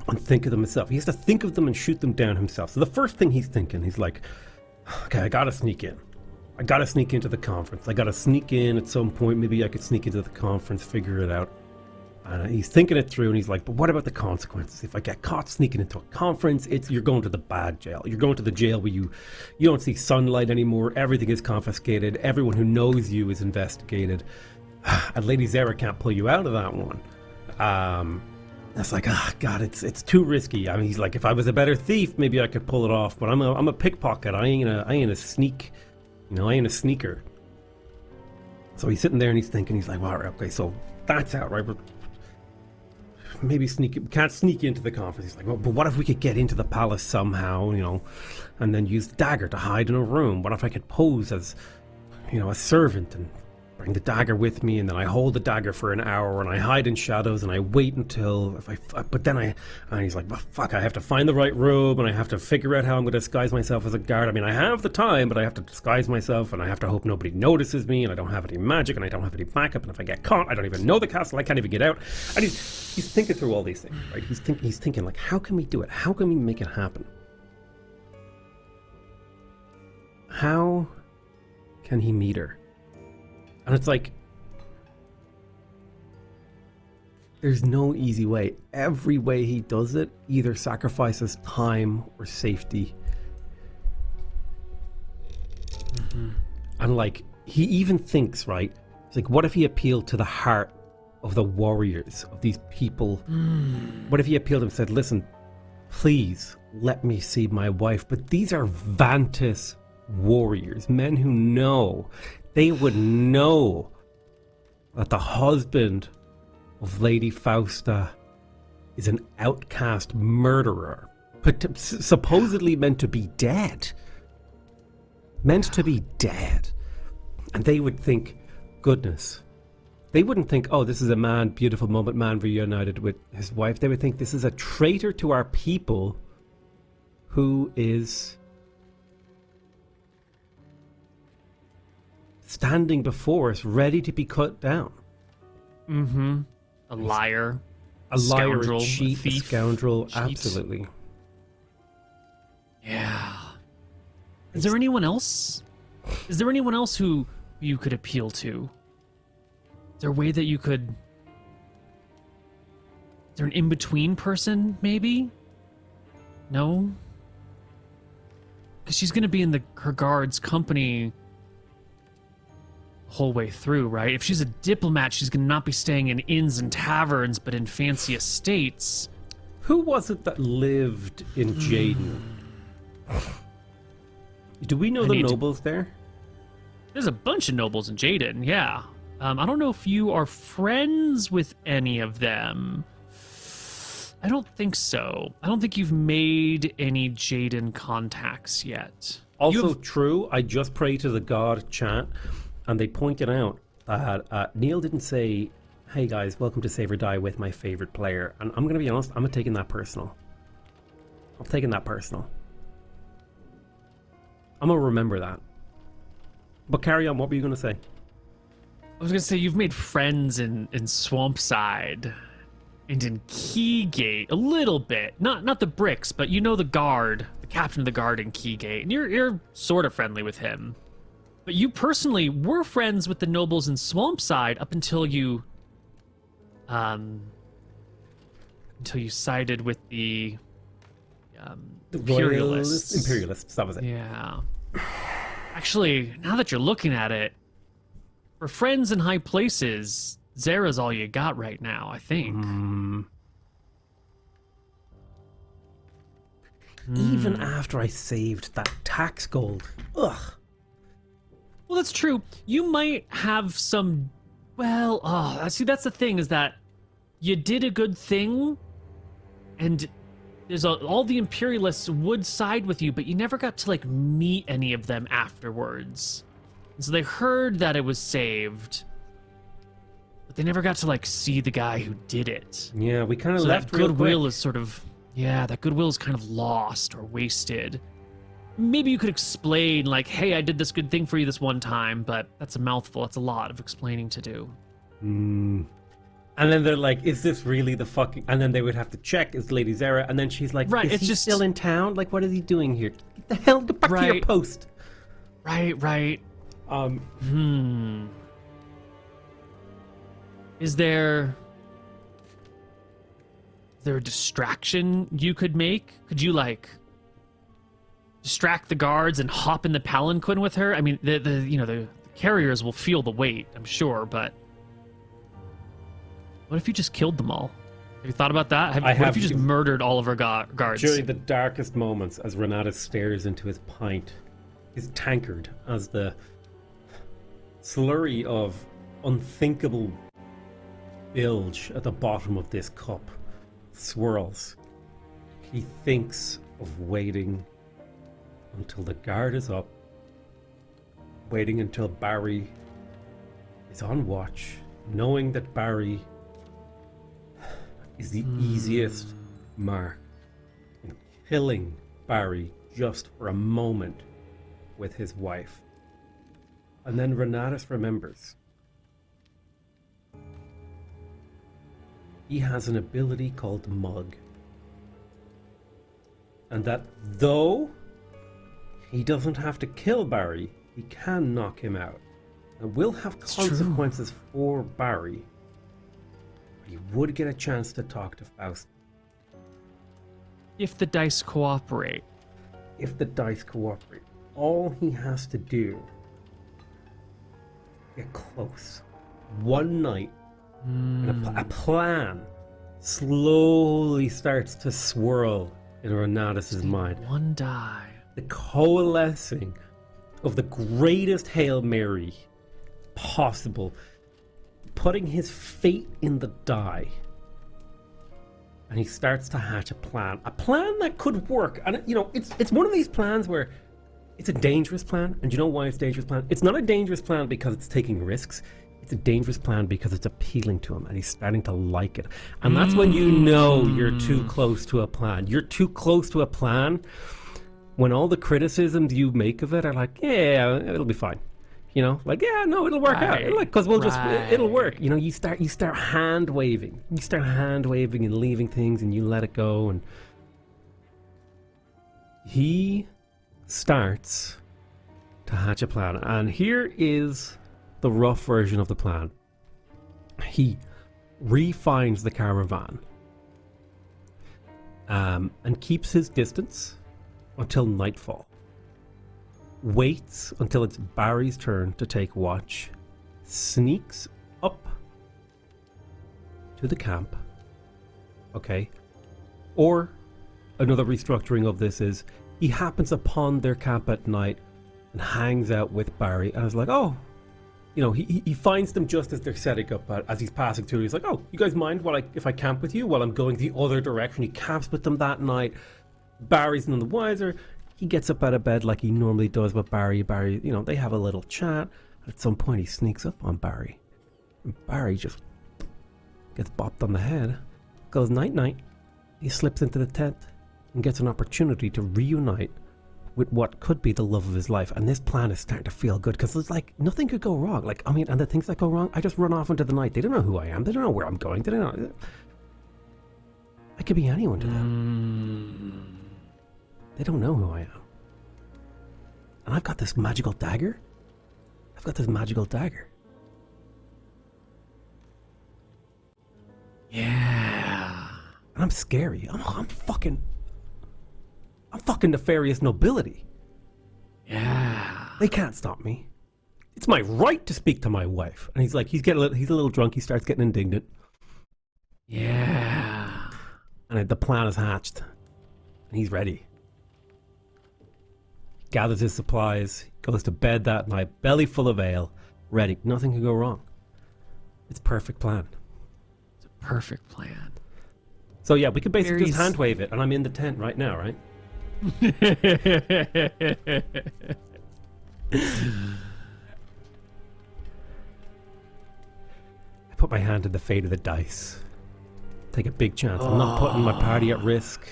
and think of them himself. He has to think of them and shoot them down himself. So the first thing he's thinking, he's like, okay, I gotta sneak in. I gotta sneak into the conference. I gotta sneak in at some point. Maybe I could sneak into the conference, figure it out. And he's thinking it through, and he's like, but what about the consequences? If I get caught sneaking into a conference, you're going to the bad jail. You're going to the jail where you don't see sunlight anymore. Everything is confiscated. Everyone who knows you is investigated. And Lady Zera can't pull you out of that one. That's like, God, it's too risky. I mean, he's like, if I was a better thief, maybe I could pull it off. But I'm a pickpocket. I ain't a sneak. I ain't a sneaker. So he's sitting there and he's thinking, he's like, well, okay, so that's out, right? But maybe can't sneak into the conference. He's like, well, but what if we could get into the palace somehow, and then use the dagger to hide in a room? What if I could pose as, a servant and bring the dagger with me, and then I hold the dagger for an hour and I hide in shadows and I wait until and he's like, well, fuck, I have to find the right robe and I have to figure out how I'm going to disguise myself as a guard. I mean, I have the time, but I have to disguise myself and I have to hope nobody notices me, and I don't have any magic and I don't have any backup, and if I get caught, I don't even know the castle, I can't even get out. And he's thinking through all these things, right? He's thinking like, how can we do it? How can we make it happen? How can he meet her? And it's like, there's no easy way. Every way he does it either sacrifices time or safety. And like, he even thinks, right? It's like, what if he appealed to the heart of the warriors, of these people? What if he appealed and said, listen, please let me see my wife? But these are Vantis warriors, men who know. They would know that the husband of Lady Fausta is an outcast murderer, but supposedly meant to be dead. And they would think, goodness. They wouldn't think, oh, this is a man, beautiful moment, man reunited with his wife. They would think this is a traitor to our people who is standing before us, ready to be cut down. A liar. A scoundrel, liar, a cheat, thief, a scoundrel. cheat. Absolutely. Yeah. Is there anyone else? Is there anyone else who you could appeal to? Is there a way that you could... Is there an in-between person, maybe? No? Because she's going to be in her guard's company whole way through, right? If she's a diplomat, she's going to not be staying in inns and taverns, but in fancy estates. Who was it that lived in Jaden? Do we know the nobles there? There's a bunch of nobles in Jaden, yeah. I don't know if you are friends with any of them. I don't think so. I don't think you've made any Jaden contacts yet. Also true, I just prayed to the god chat, and they pointed out that Neil didn't say, hey guys, welcome to Save or Die with my favorite player. And I'm going to be honest, I'm taking that personal. I'm taking that personal. I'm going to remember that. But carry on, what were you going to say? I was going to say, you've made friends in Swampside and in Keygate a little bit. Not the bricks, but you know the guard, the captain of the guard in Keygate. And you're sort of friendly with him. But you personally were friends with the nobles in Swampside up until you sided with the Imperialists. That was it. Yeah. Actually, now that you're looking at it, for friends in high places, Zara's all you got right now, I think. Even after I saved that tax gold. Ugh. Well, that's true. You might have some... Well, see, that's the thing, is that you did a good thing, and all the Imperialists would side with you, but you never got to, like, meet any of them afterwards. And so they heard that it was saved, but they never got to, like, see the guy who did it. Yeah, we kind of So left that real goodwill quick. is sort of... Yeah, that goodwill is kind of lost or wasted. Maybe you could explain, like, hey, I did this good thing for you this one time, but that's a mouthful. That's a lot of explaining to do. And then they're like, is this really the fucking... And then they would have to check, is Lady Zara? And then she's like, Right, is it's he just... still in town? Like, what is he doing here? Get the hell, get back to your Right. post. Right. Is there a distraction you could make? Could you, like, distract the guards and hop in the palanquin with her? I mean, the carriers will feel the weight, I'm sure, but what if you just killed them all? Have you thought about that? What if you just murdered all of her guards? During the darkest moments, as Renata stares into his pint, his tankard, as the slurry of unthinkable bilge at the bottom of this cup swirls, he thinks of waiting until the guard is up, waiting until Barry is on watch, knowing that Barry is the easiest mark, and killing Barry just for a moment with his wife. And then Renatus remembers he has an ability called Mug, and that though he doesn't have to kill Barry, he can knock him out. It will have consequences for Barry, but he would get a chance to talk to Faust. If the dice cooperate. If the dice cooperate, all he has to do is get close. One night, and a plan slowly starts to swirl in Renatus' mind. One die. The coalescing of the greatest Hail Mary possible, putting his fate in the die. And he starts to hatch a plan that could work. And it's one of these plans where it's a dangerous plan. And you know why it's a dangerous plan? It's not a dangerous plan because it's taking risks. It's a dangerous plan because it's appealing to him and he's starting to like it. And that's when you know you're too close to a plan. You're too close to a plan when all the criticisms you make of it are like, yeah, it'll be fine. It'll work out. Because it'll work. You start hand waving. You start hand waving and leaving things and you let it go. And he starts to hatch a plan. And here is the rough version of the plan. He refines the caravan and keeps his distance until nightfall. Waits until it's Barry's turn to take watch, sneaks up to the camp, okay? Or another restructuring of this is he happens upon their camp at night and hangs out with Barry and is like, he finds them just as they're setting up, as he's passing through. He's like, oh, you guys mind if I camp with you while I'm going the other direction? He camps with them that night. Barry's none the wiser. He gets up out of bed like he normally does with Barry. Barry, they have a little chat. At some point, he sneaks up on Barry. And Barry just gets bopped on the head, goes night-night. He slips into the tent and gets an opportunity to reunite with what could be the love of his life. And this plan is starting to feel good because it's like nothing could go wrong. And the things that go wrong, I just run off into the night. They don't know who I am. They don't know where I'm going. They don't know. I could be anyone to them. They don't know who I am. And I've got this magical dagger. Yeah. And I'm scary. I'm fucking nefarious nobility. Yeah. They can't stop me. It's my right to speak to my wife. And he's like, he's a little drunk. He starts getting indignant. Yeah. And the plan is hatched. And he's ready. Gathers his supplies, goes to bed that night, belly full of ale, ready. Nothing can go wrong. It's a perfect plan. It's a perfect plan. So yeah, we can basically just hand wave it, and I'm in the tent right now, right? I put my hand in the fate of the dice. Take a big chance. I'm not putting my party at risk.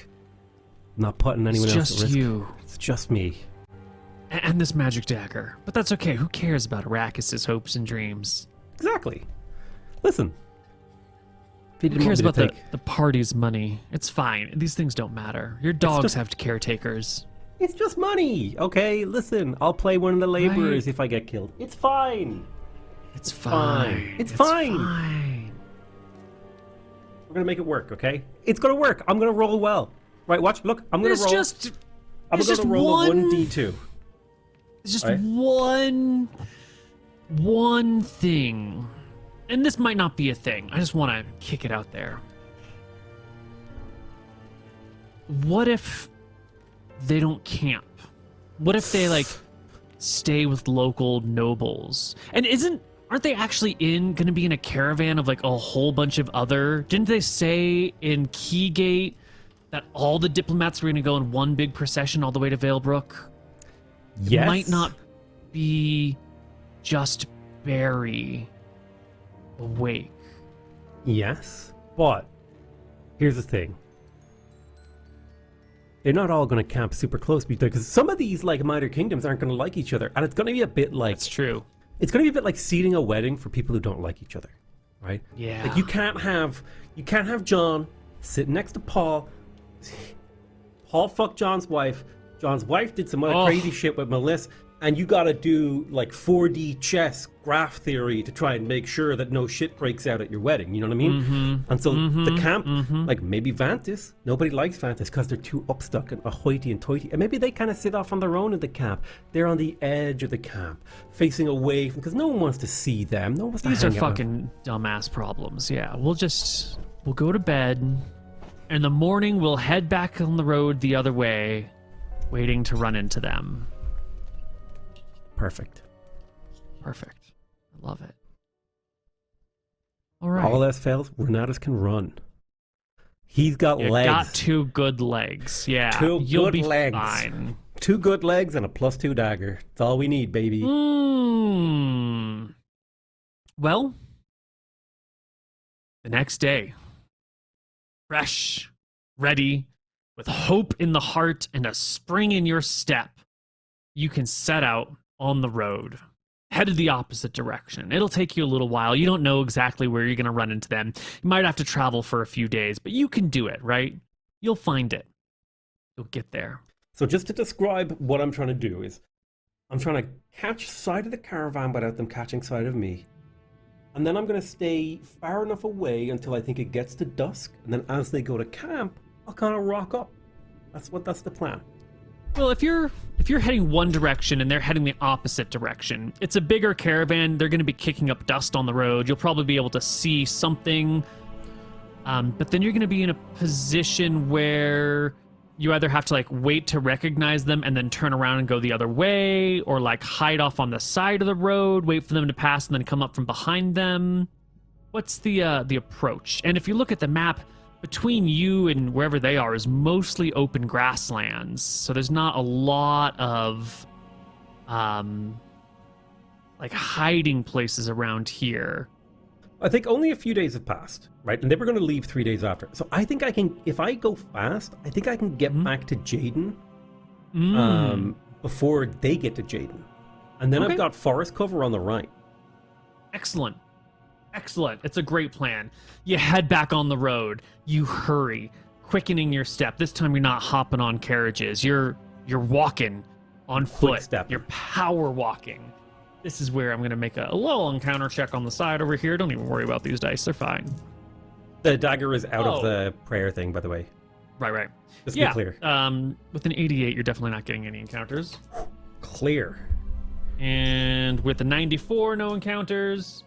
I'm not putting anyone else at risk. It's just you. It's just me. And this magic dagger. But that's okay. Who cares about Arrakis' hopes and dreams? Exactly. Listen. Who cares about the party's money? It's fine. These things don't matter. Your dogs have caretakers. It's just money, okay? Listen, I'll play one of the laborers if I get killed. It's fine. It's fine. It's fine. We're gonna make it work, okay? It's gonna work. I'm gonna roll well. Right, watch. Look, I'm gonna roll. I'm gonna roll a 1d2. It's just one thing. And this might not be a thing. I just want to kick it out there. What if they don't camp? What if they stay with local nobles? And aren't they actually gonna be in a caravan of a whole bunch of other? Didn't they say in Keygate that all the diplomats were gonna go in one big procession all the way to Valebrook? Yes. It might not be just Barry awake. Yes, but here's the thing. They're not all going to camp super close because some of these minor kingdoms aren't going to like each other, and it's going to be a bit like... That's true. It's going to be a bit like seating a wedding for people who don't like each other, right? Yeah. You can't have John sitting next to Paul. Paul fucked John's wife. John's wife did some other crazy shit with Melissa, and you got to do 4D chess graph theory to try and make sure that no shit breaks out at your wedding. You know what I mean? Mm-hmm. And so the camp, maybe Vantis. Nobody likes Vantis because they're too upstuck and hoity and toity. And maybe they kind of sit off on their own in the camp. They're on the edge of the camp, facing away from, because no one wants to see them. No one wants to These are hang out fucking dumbass problems. Yeah, we'll go to bed. And in the morning, we'll head back on the road the other way, waiting to run into them. Perfect. I love it. All right. All else fails, Renatus can run. He's got legs. Got 2 good legs. Yeah. You'll be legs. Fine. 2 good legs and a +2 dagger. That's all we need, baby. Well, the next day, fresh, ready, with hope in the heart and a spring in your step, you can set out on the road, headed the opposite direction. It'll take you a little while. You don't know exactly where you're going to run into them. You might have to travel for a few days, but you can do it, right? You'll find it. You'll get there. So just to describe what I'm trying to do is, I'm trying to catch sight of the caravan without them catching sight of me. And then I'm going to stay far enough away until I think it gets to dusk. And then as they go to camp, I'll kind of rock up. That's the plan. Well, if you're heading one direction and they're heading the opposite direction, it's a bigger caravan. They're going to be kicking up dust on the road. You'll probably be able to see something. But then you're going to be in a position where you either have to wait to recognize them and then turn around and go the other way, or hide off on the side of the road, wait for them to pass and then come up from behind them. What's the approach? And if you look at the map, between you and wherever they are is mostly open grasslands. So there's not a lot of hiding places around here. I think only a few days have passed, right? And they were going to leave 3 days after. So I think I can, if I go fast, I think I can get back to Jaden before they get to Jaden. And then I've got forest cover on the right. Excellent. It's a great plan. You head back on the road. You hurry, quickening your step. This time you're not hopping on carriages. You're walking on foot. You're power walking. This is where I'm going to make a little encounter check on the side over here. Don't even worry about these dice. They're fine. The dagger is out of the prayer thing, by the way. Right. Just to be clear. With an 88, you're definitely not getting any encounters. Clear. And with a 94, no encounters.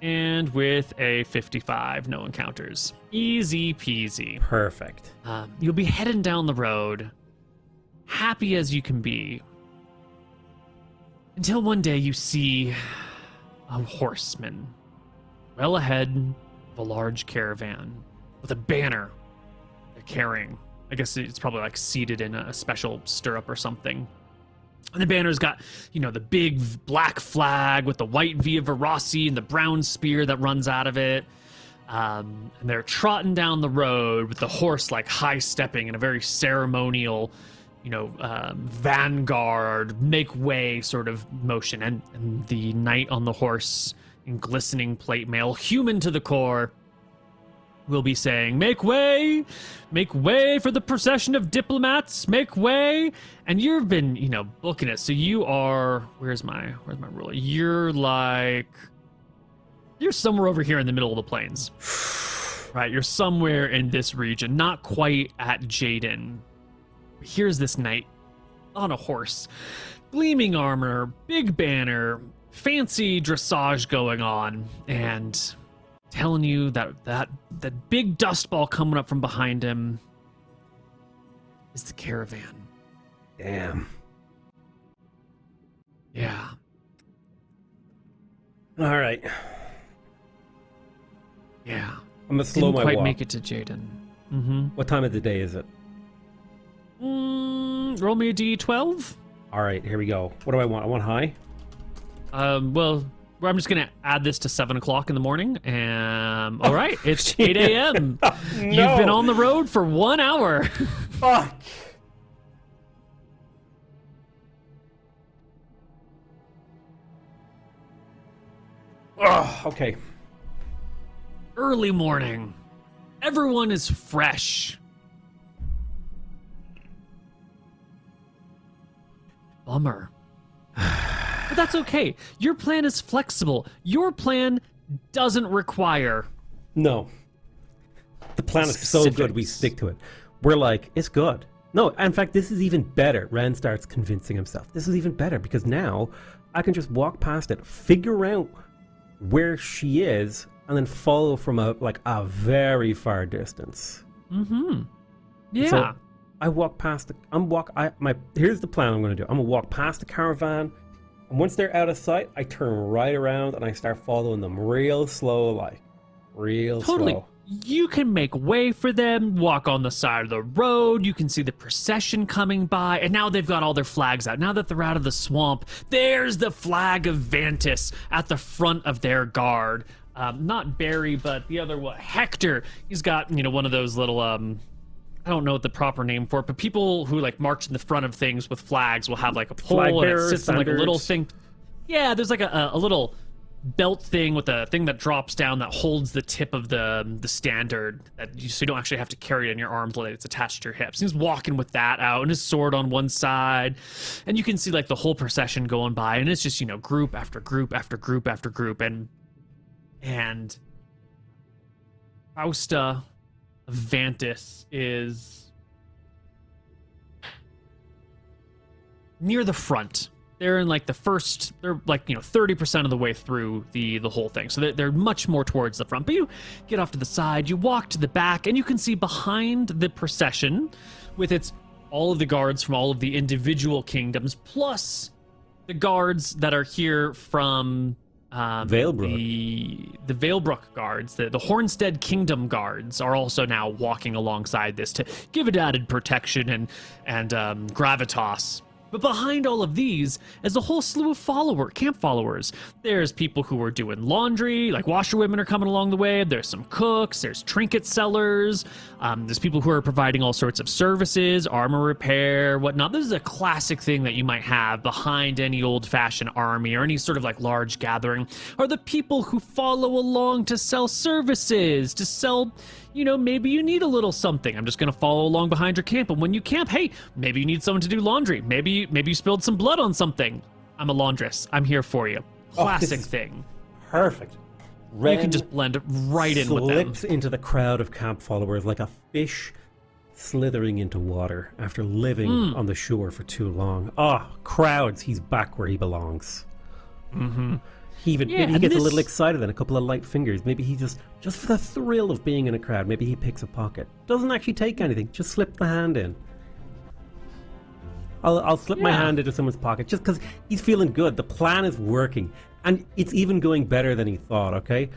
And with a 55, no encounters. Easy peasy. Perfect. You'll be heading down the road, happy as you can be, until one day you see a horseman well ahead of a large caravan with a banner they're carrying. I guess it's probably like seated in a special stirrup or something. And the banner's got, the big black flag with the white Via Verasi and the brown spear that runs out of it. And they're trotting down the road with the horse like high stepping in a very ceremonial, vanguard, make way sort of motion. And the knight on the horse in glistening plate mail, human to the core, will be saying, make way for the procession of diplomats, make way. And you've been, booking it. So you are, where's my ruler? You're somewhere over here in the middle of the plains, right? You're somewhere in this region, not quite at Jaden. Here's this knight on a horse, gleaming armor, big banner, fancy dressage going on, and telling you that big dust ball coming up from behind him is the caravan. Damn. Yeah. All right. Yeah. I'm gonna slow Didn't my quite walk. make it to Jaden. Mm-hmm. What time of the day is it? Roll me a d12. All right, here we go. What do I want? I want high. Well, I'm just gonna add this to 7 o'clock in the morning. All right, it's 8 a.m. No. You've been on the road for 1 hour. Fuck. Oh, okay. Early morning. Everyone is fresh. Bummer. But that's okay. Your plan is flexible. Your plan doesn't require... No. The plan is so good we stick to it. We're like, it's good. No, in fact, this is even better. Rand starts convincing himself. This is even better because now I can just walk past it, figure out where she is, and then follow from a very far distance. Mm-hmm. Yeah. So I walk past here's the plan I'm going to do. I'm going to walk past the caravan, and once they're out of sight, I turn right around and I start following them real slow, Totally. slow. You can make way for them, walk on the side of the road. You can see the procession coming by, and now they've got all their flags out. Now that they're out of the swamp, there's the flag of Vantis at the front of their guard. Not Barry, but the other one, Hector. He's got, one of those little, I don't know what the proper name for it, but people who march in the front of things with flags will have a pole and it sits in a little thing. Yeah, there's a little belt thing with a thing that drops down that holds the tip of the standard so you don't actually have to carry it in your arms, it's attached to your hips. He's walking with that out and his sword on one side, and you can see the whole procession going by, and it's just group after group after group after group, and Fausta Vantis is near the front. They're in the first, they're 30% of the way through the whole thing. So they're much more towards the front. But you get off to the side, you walk to the back, and you can see behind the procession with all of the guards from all of the individual kingdoms, plus the guards that are here from Valebrook. The Valebrook guards, the Hornstead Kingdom guards are also now walking alongside this to give it added protection and gravitas. But behind all of these is a whole slew of camp followers. There's people who are doing laundry, washerwomen are coming along the way. There's some cooks, there's trinket sellers. There's people who are providing all sorts of services, armor repair, whatnot. This is a classic thing that you might have behind any old-fashioned army or any sort of large gathering, are the people who follow along to sell services, to sell... maybe you need a little something. I'm just going to follow along behind your camp. And when you camp, hey, maybe you need someone to do laundry. Maybe you spilled some blood on something. I'm a laundress. I'm here for you. Classic thing. Perfect. You can just blend right in with them. Slips into the crowd of camp followers like a fish slithering into water after living on the shore for too long. Crowds, he's back where he belongs. Mm-hmm. Maybe he gets a little excited and a couple of light fingers. Maybe he just for the thrill of being in a crowd, maybe he picks a pocket. Doesn't actually take anything, just slip the hand in. I'll slip my hand into someone's pocket just because he's feeling good. The plan is working. And it's even going better than he thought, okay?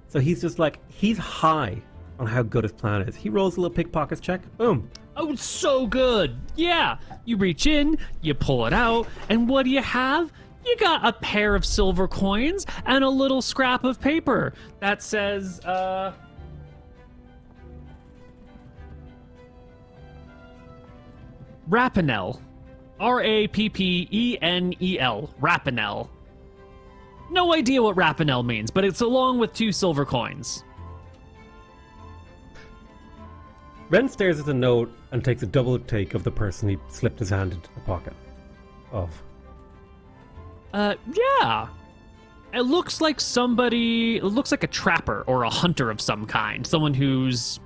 So he's just like, he's high on how good his plan is. He rolls a little pickpockets check. Boom. Oh, it's so good. Yeah. You reach in, you pull it out, and what do you have? You got a pair of silver coins and a little scrap of paper that says, Rapinel. Rappenel. Rapinel. No idea what Rapinel means, but it's along with 2 silver coins. Ren stares at the note and takes a double take of the person he slipped his hand into the pocket of. Yeah. It looks like a trapper or a hunter of some kind. Someone who's,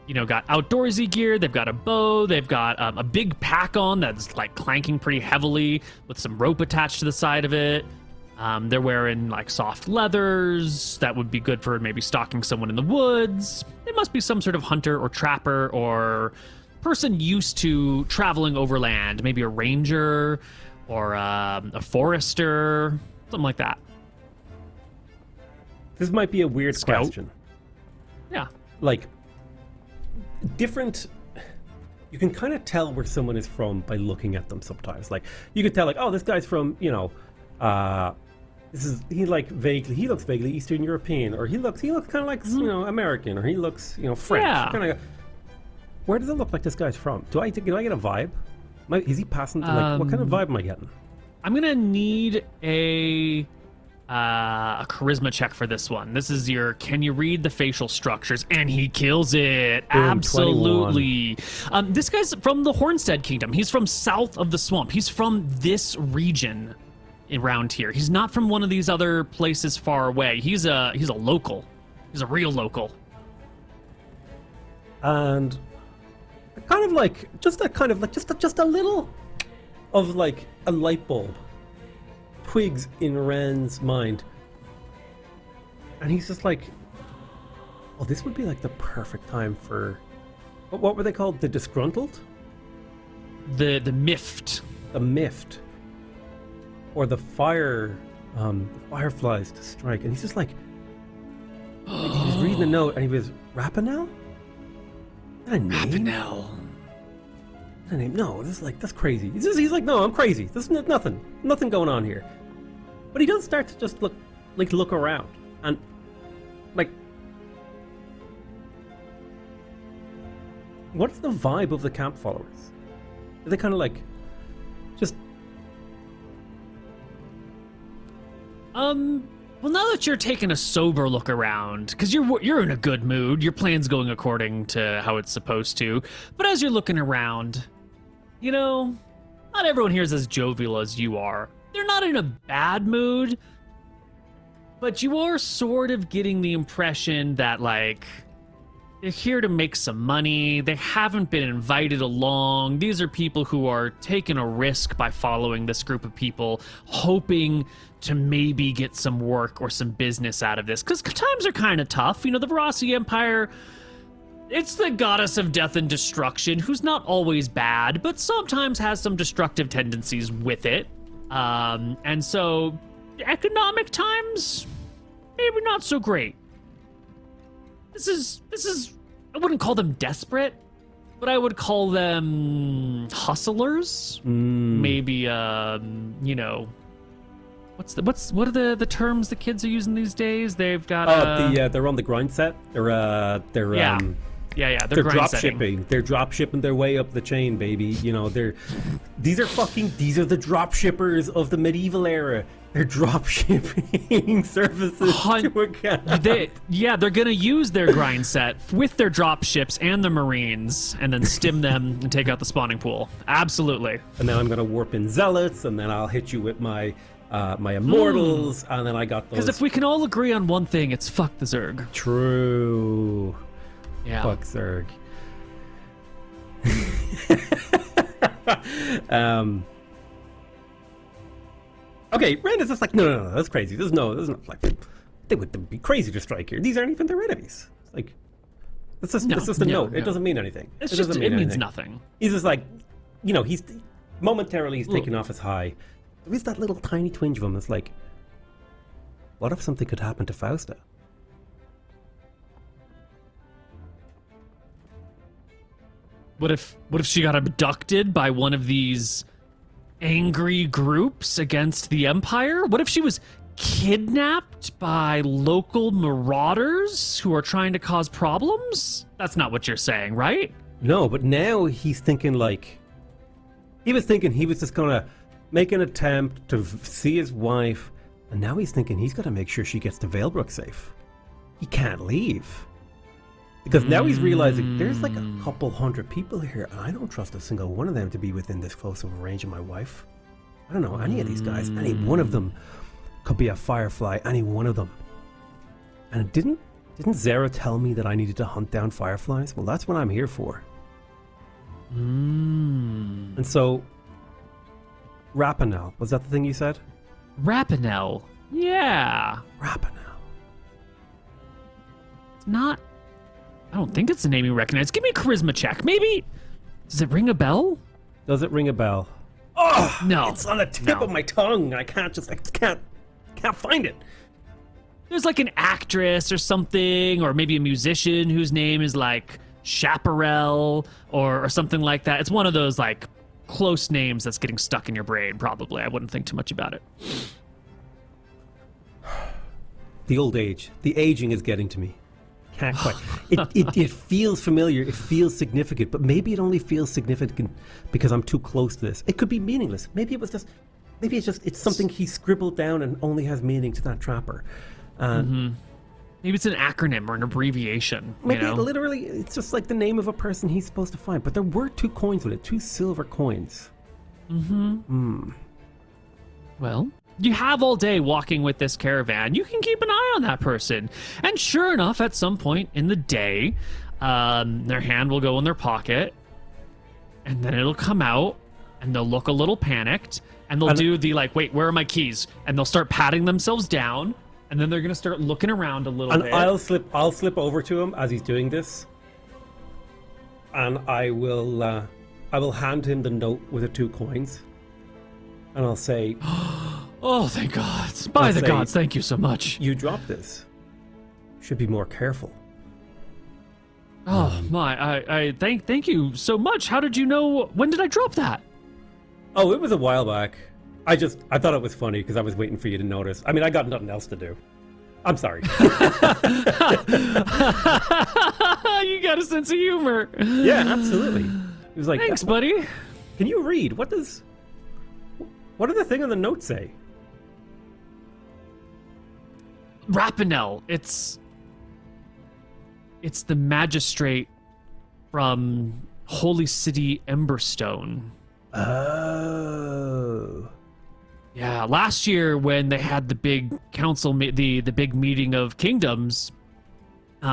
got outdoorsy gear. They've got a bow. They've got a big pack on that's like clanking pretty heavily with some rope attached to the side of it. They're wearing like soft leathers that would be good for maybe stalking someone in the woods. They must be some sort of hunter or trapper or person used to traveling overland, maybe a ranger or a forester, something like that. This might be a weird Scout. question. Yeah. Like, different... You can kind of tell where someone is from by looking at them sometimes. Like, you could tell, like, oh, this guy's from, he looks vaguely Eastern European, or he looks kind of like, American, or he looks, French. Yeah. Kind of. Where does it look like this guy's from? Do I get a vibe? Is he passing to, like, what kind of vibe am I getting? I'm gonna need a charisma check for this one. This is can you read the facial structures? And he kills it. Boom, Absolutely. This guy's from the Hornstead Kingdom. He's from south of the swamp. He's from this region around here. He's not from one of these other places far away. He's a local. He's a real local. And kind of like just a little of like a light bulb twigs in Ren's mind, and he's just like, oh, this would be like the perfect time for what were they called? The disgruntled? The miffed. The miffed. Or the fireflies to strike. And he's just like he was reading the note and he was, Rapinel? Is that a name? Rapinel. Is that a name? No, this is like, that's crazy. He's like, no, I'm crazy. There's nothing going on here. But he does start to just look around and like, what's the vibe of the camp followers? Are they kind of like just well, now that you're taking a sober look around, because you're in a good mood, your plan's going according to how it's supposed to, but as you're looking around, not everyone here is as jovial as you are. They're not in a bad mood, but you are sort of getting the impression that, like, they're here to make some money. They haven't been invited along. These are people who are taking a risk by following this group of people, hoping to maybe get some work or some business out of this. Because times are kind of tough. The Verasi Empire, it's the goddess of death and destruction, who's not always bad, but sometimes has some destructive tendencies with it. And so, economic times, maybe not so great. This is, I wouldn't call them desperate, but I would call them hustlers. Maybe, what are the terms the kids are using these days? They've got they're on the grind set. They're they're drop shipping. They're drop shipping their way up the chain, baby. These are the drop shippers of the medieval era. They're drop shipping services to a camp. They're gonna use their grind set with their drop ships and the marines, and then stim them and take out the spawning pool. Absolutely. And then I'm gonna warp in zealots, and then I'll hit you with my immortals, and then I got those. Because if we can all agree on one thing, it's fuck the Zerg. True. Yeah. Fuck Zerg. Okay, Rand is just like, no, that's crazy. There's no like, they would be crazy to strike here. These aren't even their enemies. Like, it's just a note. It doesn't mean anything. It means nothing. He's just like, he's momentarily taking off his high. There is that little tiny twinge of him that's like, what if something could happen to Fausta? What if she got abducted by one of these angry groups against the Empire? What if she was kidnapped by local marauders who are trying to cause problems? That's not what you're saying, right? No, but now he's thinking like... He was thinking he was just going to make an attempt to see his wife, and now he's thinking he's got to make sure she gets to Valebrook safe. He can't leave. Because now he's realizing there's like a couple hundred people here, and I don't trust a single one of them to be within this close of a range of my wife. I don't know any of these guys. Any one of them could be a Firefly, any one of them. And didn't Zara tell me that I needed to hunt down Fireflies? Well, that's what I'm here for. And so, Rapinel, was that the thing you said? Rapinel, yeah. Rapinel. It's not... I don't think it's a name you recognize. Give me a charisma check. Maybe... Does it ring a bell? Does it ring a bell? Oh, no. It's on the tip of my tongue. I can't find it. There's like an actress or something, or maybe a musician whose name is like Chaparral or something like that. It's one of those like close names that's getting stuck in your brain, probably. I wouldn't think too much about it. The old age. The aging is getting to me. Can't quite. It feels familiar. It feels significant, but maybe it only feels significant because I'm too close to this. It could be meaningless. Maybe it's something he scribbled down and only has meaning to that trapper. Maybe it's an acronym or an abbreviation. Maybe literally it's just like the name of a person he's supposed to find. But there were 2 coins with it, 2 silver coins. Well, you have all day walking with this caravan. You can keep an eye on that person. And sure enough, at some point in the day, their hand will go in their pocket, and then it'll come out, and they'll look a little panicked, and they'll do the like, wait, where are my keys? And they'll start patting themselves down, and then they're gonna start looking around a little bit. I'll slip over to him as he's doing this, and I will hand him the note with the 2 coins, and I'll say. Oh, thank God. By the gods, thank you so much. You dropped this. Should be more careful. Oh, I thank you so much. How did you know? When did I drop that? Oh, it was a while back. I thought it was funny because I was waiting for you to notice. I mean, I got nothing else to do. I'm sorry. You got a sense of humor. Yeah, absolutely. It was like, thanks, buddy. Can you read? What did the thing on the note say? Rapinel. It's the magistrate from Holy City Emberstone. Oh. Yeah, last year when they had the big council, the big meeting of kingdoms,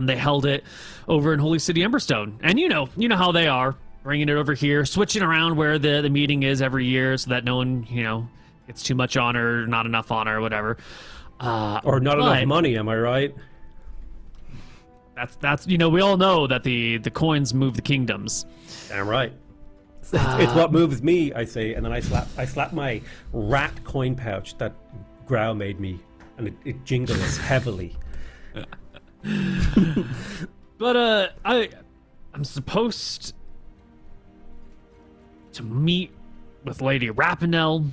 they held it over in Holy City Emberstone. And you know how they are, bringing it over here, switching around where the meeting is every year so that no one, gets too much honor, not enough honor, whatever. Or not enough money, am I right? That's we all know that the coins move the kingdoms. Damn right. It's what moves me, I say, and then I slap my rat coin pouch that Grau made me, and it jingles heavily. But I'm supposed to meet with Lady Rapinel.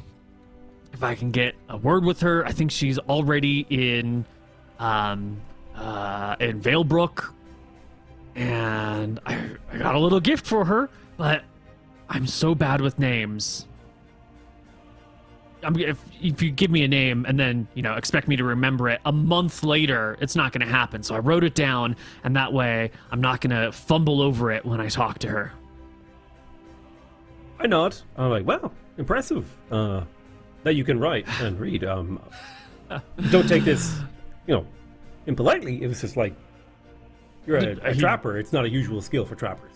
If I can get a word with her, I think she's already in Valebrook, and I got a little gift for her, but I'm so bad with names. If you give me a name and then expect me to remember it a month later, it's not going to happen. So I wrote it down, and that way I'm not going to fumble over it when I talk to her. I nod. I'm like, wow, impressive. That you can write and read. Don't take this, impolitely. It was just like, you're a trapper. It's not a usual skill for trappers.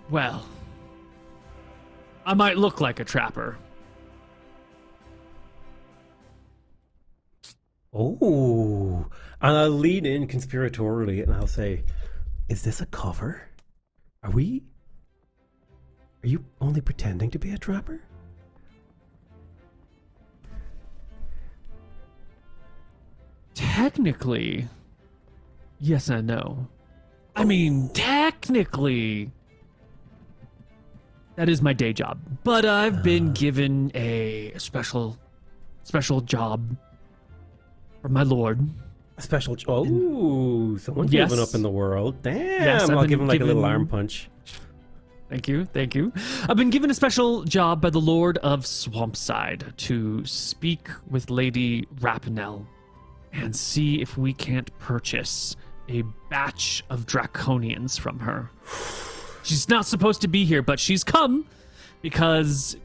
Well, I might look like a trapper. Oh, and I'll lean in conspiratorially and I'll say, is this a cover? Are you only pretending to be a trapper? Technically, yes and no. I mean, technically, that is my day job. But I've been given a special job from my lord. A special... Oh, someone's Yes. moving up in the world. Damn, Yes, I'll I've give him like been a little given- arm punch. Thank you. I've been given a special job by the Lord of Swampside to speak with Lady Rapinel and see if we can't purchase a batch of draconians from her. She's not supposed to be here, but she's come because,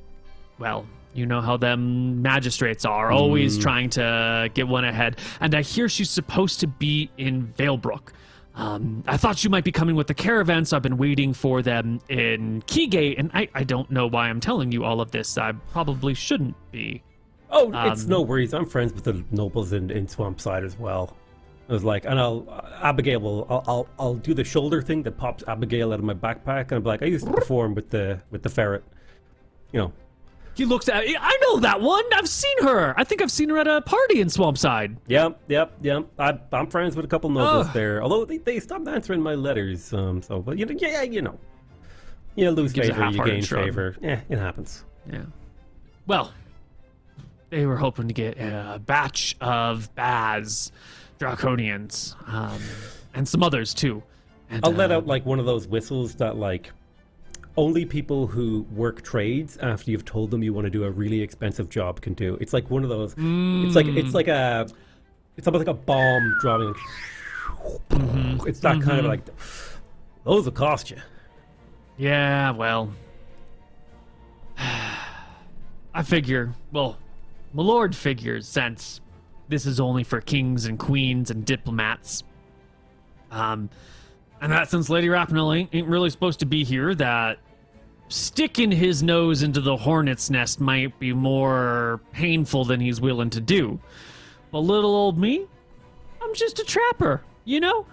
well, you know how them magistrates are, always trying to get one ahead. And I hear she's supposed to be in Valebrook. I thought she might be coming with the caravan, so I've been waiting for them in Keygate, and I don't know why I'm telling you all of this. I probably shouldn't be. Oh, it's no worries. I'm friends with the nobles in Swampside as well. I was like, and I'll do the shoulder thing that pops Abigail out of my backpack, and I'm like, I used to perform with the ferret, you know. He looks at I know that one. I've seen her. I think I've seen her at a party in Swampside. Yep. I'm friends with a couple nobles there. Although they stopped answering my letters. But you know, you lose Gives a favor, you half-hearted gain shrug. favor. Yeah, it happens. Yeah. Well, they were hoping to get a batch of Baz Draconians, and some others too. And, I'll let out like one of those whistles that like only people who work trades after you've told them you want to do a really expensive job can do. It's like one of those. It's almost like a bomb dropping. It's that kind of like those will cost you. Yeah, well, I figure. Well, my lord figures since this is only for kings and queens and diplomats. And that since Lady Rapinel ain't really supposed to be here, that sticking his nose into the hornet's nest might be more painful than he's willing to do. But little old me, I'm just a trapper, you know?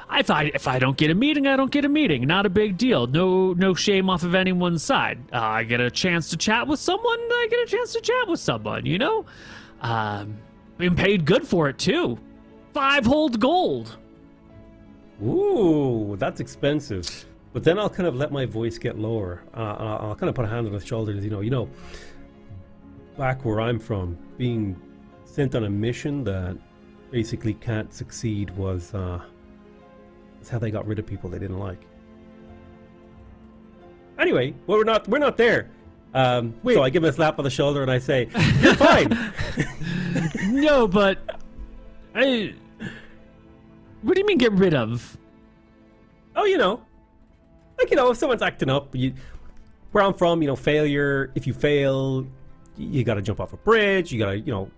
If I don't get a meeting, I don't get a meeting. Not a big deal. No shame off of anyone's side. I get a chance to chat with someone, I get a chance to chat with someone, you know? Been paid good for it, too. 5 whole gold. Ooh, that's expensive. But then I'll kind of let my voice get lower. I'll kind of put a hand on his shoulder and you know, back where I'm from, being sent on a mission that basically can't succeed was that's how they got rid of people they didn't like. Anyway, well, we're not there. So I give him a slap on the shoulder and I say, "You're fine." No, but what do you mean get rid of? Oh, you know, like, you know, if someone's acting up, where I'm from, you know, failure. If you fail, you got to jump off a bridge. You got to, you know,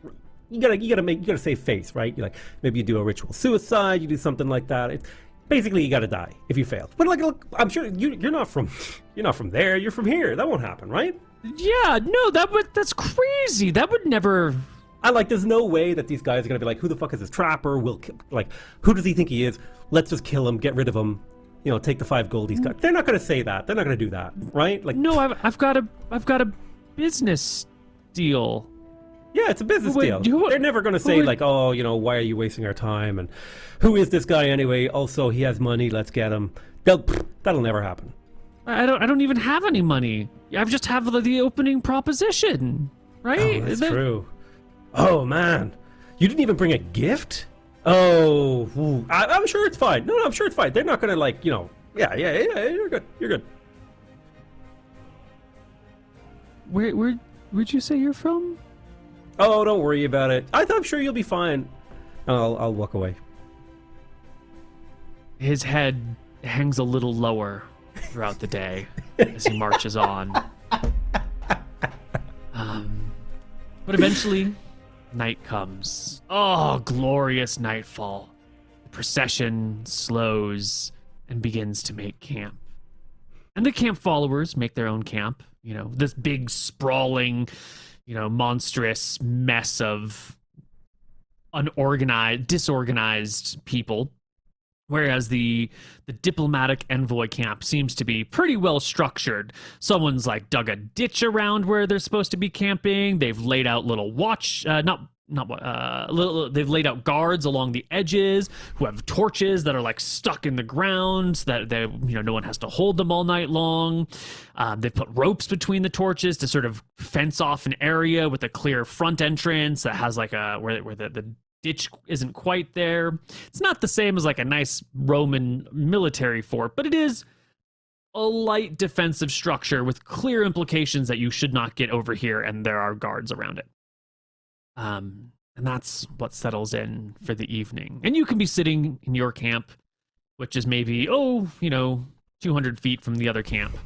you got to save face, right? You like maybe you do a ritual suicide. You do something like that. Basically, you got to die if you fail. But like, look, I'm sure you're not from there. You're from here. That won't happen, right? Yeah, no, that's crazy. That would never. There's no way that these guys are gonna be like, who the fuck is this trapper? Who does he think he is? Let's just kill him, get rid of him, you know, take the 5 gold he's got. They're not gonna say that. They're not gonna do that, right? Like, no, I've got a business deal. yeah, it's a business deal. They're never gonna say like, oh, you know, why are you wasting our time? And who is this guy anyway? Also, he has money. Let's get him. That'll never happen. I don't even have any money. I just have the opening proposition, right? Oh, that's true. Oh man, you didn't even bring a gift? Oh, I'm sure it's fine. No, I'm sure it's fine. They're not gonna like, you know. Yeah, you're good. You're good. Where'd you say you're from? Oh, don't worry about it. I'm sure you'll be fine. I'll walk away. His head hangs a little lower throughout the day as he marches on. But eventually, night comes. Oh, glorious nightfall. The procession slows and begins to make camp. And the camp followers make their own camp. You know, this big, sprawling, monstrous mess of disorganized people. Whereas the diplomatic envoy camp seems to be pretty well structured. Someone's like dug a ditch around where they're supposed to be camping. They've laid out little they've laid out guards along the edges who have torches that are like stuck in the ground so that no one has to hold them all night long. They've put ropes between the torches to sort of fence off an area with a clear front entrance that has like where the ditch isn't quite there. It's not the same as like a nice Roman military fort, but it is a light defensive structure with clear implications that you should not get over here, and there are guards around it. And that's what settles in for the evening. And you can be sitting in your camp, which is maybe 200 feet from the other camp.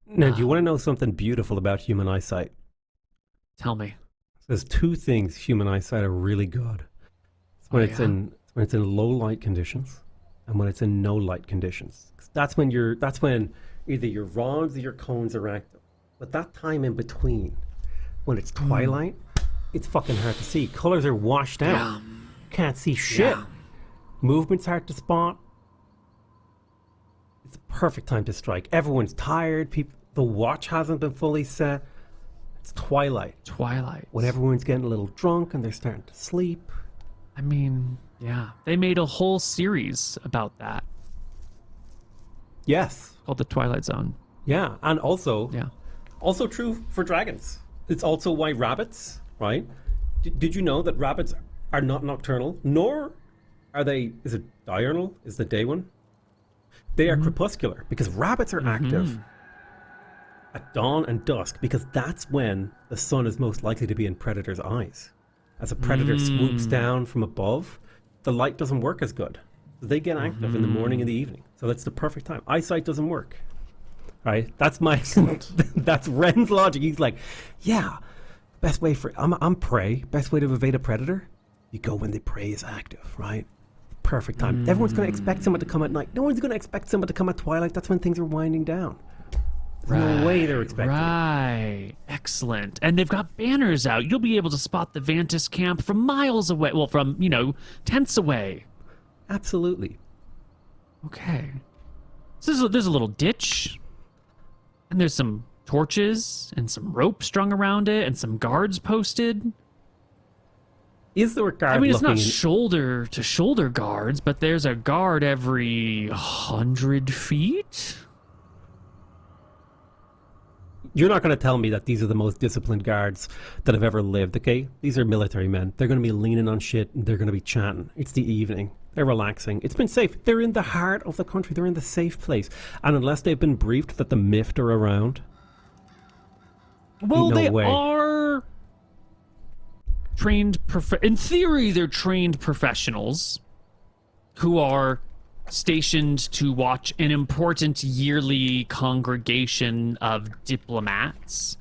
Now, do you want to know something beautiful about human eyesight? Tell me. There's two things human eyesight are really good. When it's in low light conditions and when it's in no light conditions. That's when either your rods or your cones are active. But that time in between, when it's twilight, it's fucking hard to see. Colors are washed out. Yeah. Can't see shit. Yeah. Movement's hard to spot. It's a perfect time to strike. Everyone's tired. The watch hasn't been fully set. It's twilight. When everyone's getting a little drunk and they're starting to sleep. I mean, yeah. They made a whole series about that. Yes. Called The Twilight Zone. Yeah, and also true for dragons. It's also why rabbits, right? Did you know that rabbits are not nocturnal, nor are they, is it diurnal? Is the day one? They are crepuscular, because rabbits are active at dawn and dusk, because that's when the sun is most likely to be in predators' eyes. As a predator swoops down from above, the light doesn't work as good. So they get active in the morning and the evening. So that's the perfect time. Eyesight doesn't work. Right? That's that's Ren's logic. He's like, yeah, best way I'm prey. Best way to evade a predator? You go when the prey is active, right? Perfect time. Everyone's going to expect someone to come at night. No one's going to expect someone to come at twilight. That's when things are winding down. There's no way they're expecting. Right. Excellent. And they've got banners out. You'll be able to spot the Vantis camp from miles away. Well, from, tenths away. Absolutely. Okay. So there's a little ditch. And there's some torches and some rope strung around it and some guards posted. Is there a guard? I mean, it's not shoulder to shoulder guards, but there's a guard every 100 feet. You're not going to tell me that these are the most disciplined guards that have ever lived, okay? These are military men. They're going to be leaning on shit and they're going to be chatting. It's the evening. They're relaxing. It's been safe. They're in the heart of the country. They're in the safe place. And unless they've been briefed that the Mift are around... Well, they are trained... In theory, they're trained professionals who are stationed to watch an important yearly congregation of diplomats.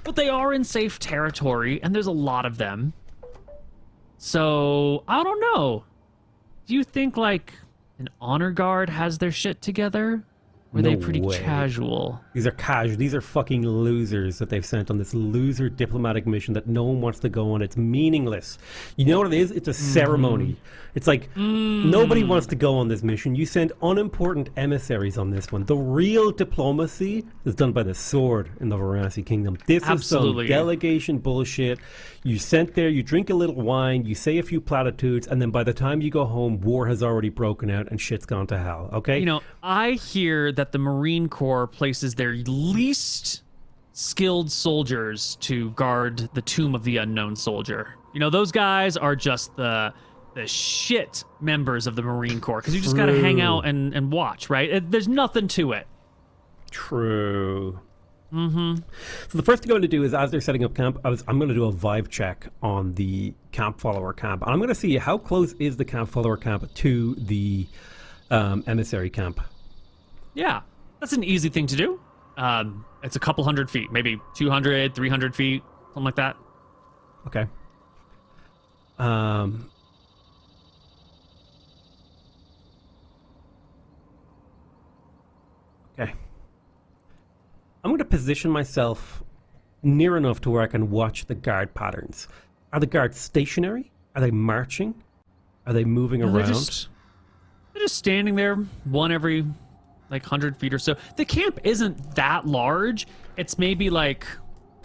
But they are in safe territory, and there's a lot of them. So, I don't know. Do you think, like, an honor guard has their shit together? Or are they pretty casual? These are casual. These are fucking losers that they've sent on this loser diplomatic mission that no one wants to go on. It's meaningless. You know what it is? It's a ceremony. It's like nobody wants to go on this mission. You send unimportant emissaries on this one. The real diplomacy is done by the sword in the Varanasi Kingdom. This is some delegation bullshit. You sent there, you drink a little wine, you say a few platitudes, and then by the time you go home, war has already broken out and shit's gone to hell, okay? I hear that the Marine Corps places their least skilled soldiers to guard the tomb of the unknown soldier. Those guys are just the shit members of the Marine Corps, because you just got to hang out and watch, right? There's nothing to it. True. So the first thing I'm going to do is, as they're setting up camp, I'm going to do a vibe check on the camp follower camp. And I'm going to see how close is the camp follower camp to the emissary camp. Yeah, that's an easy thing to do. It's a couple 100 feet, maybe 200, 300 feet, something like that. Okay. Okay. position myself near enough to where I can watch the guard patterns. Are the guards stationary? Are they marching? Are they moving No, around? They're just standing there, one every like 100 feet or so. The camp isn't that large. It's maybe like,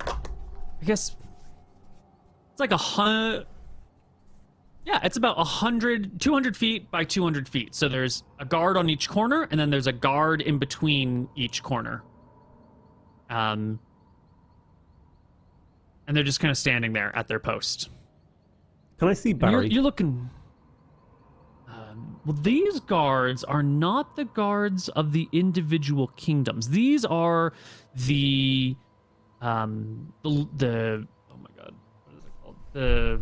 I guess, it's like 100. Yeah, it's about 200 feet by 200 feet. So there's a guard on each corner, and then there's a guard in between each corner. And they're just kind of standing there at their post. Can I see Barry? You're looking. Well, these guards are not the guards of the individual kingdoms. These are the oh my god, what is it called? The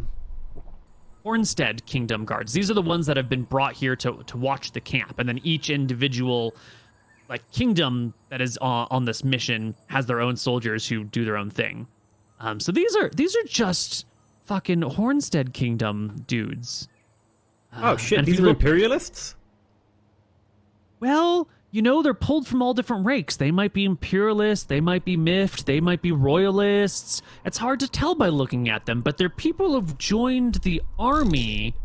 Hornstead Kingdom guards. These are the ones that have been brought here to watch the camp, and then each individual like kingdom that is on this mission has their own soldiers who do their own thing. So these are just fucking Hornstead Kingdom dudes. Oh shit, these are imperialists? Well, you know, they're pulled from all different rakes. They might be imperialists, they might be miffed, they might be royalists. It's hard to tell by looking at them, but they're people who've joined the army,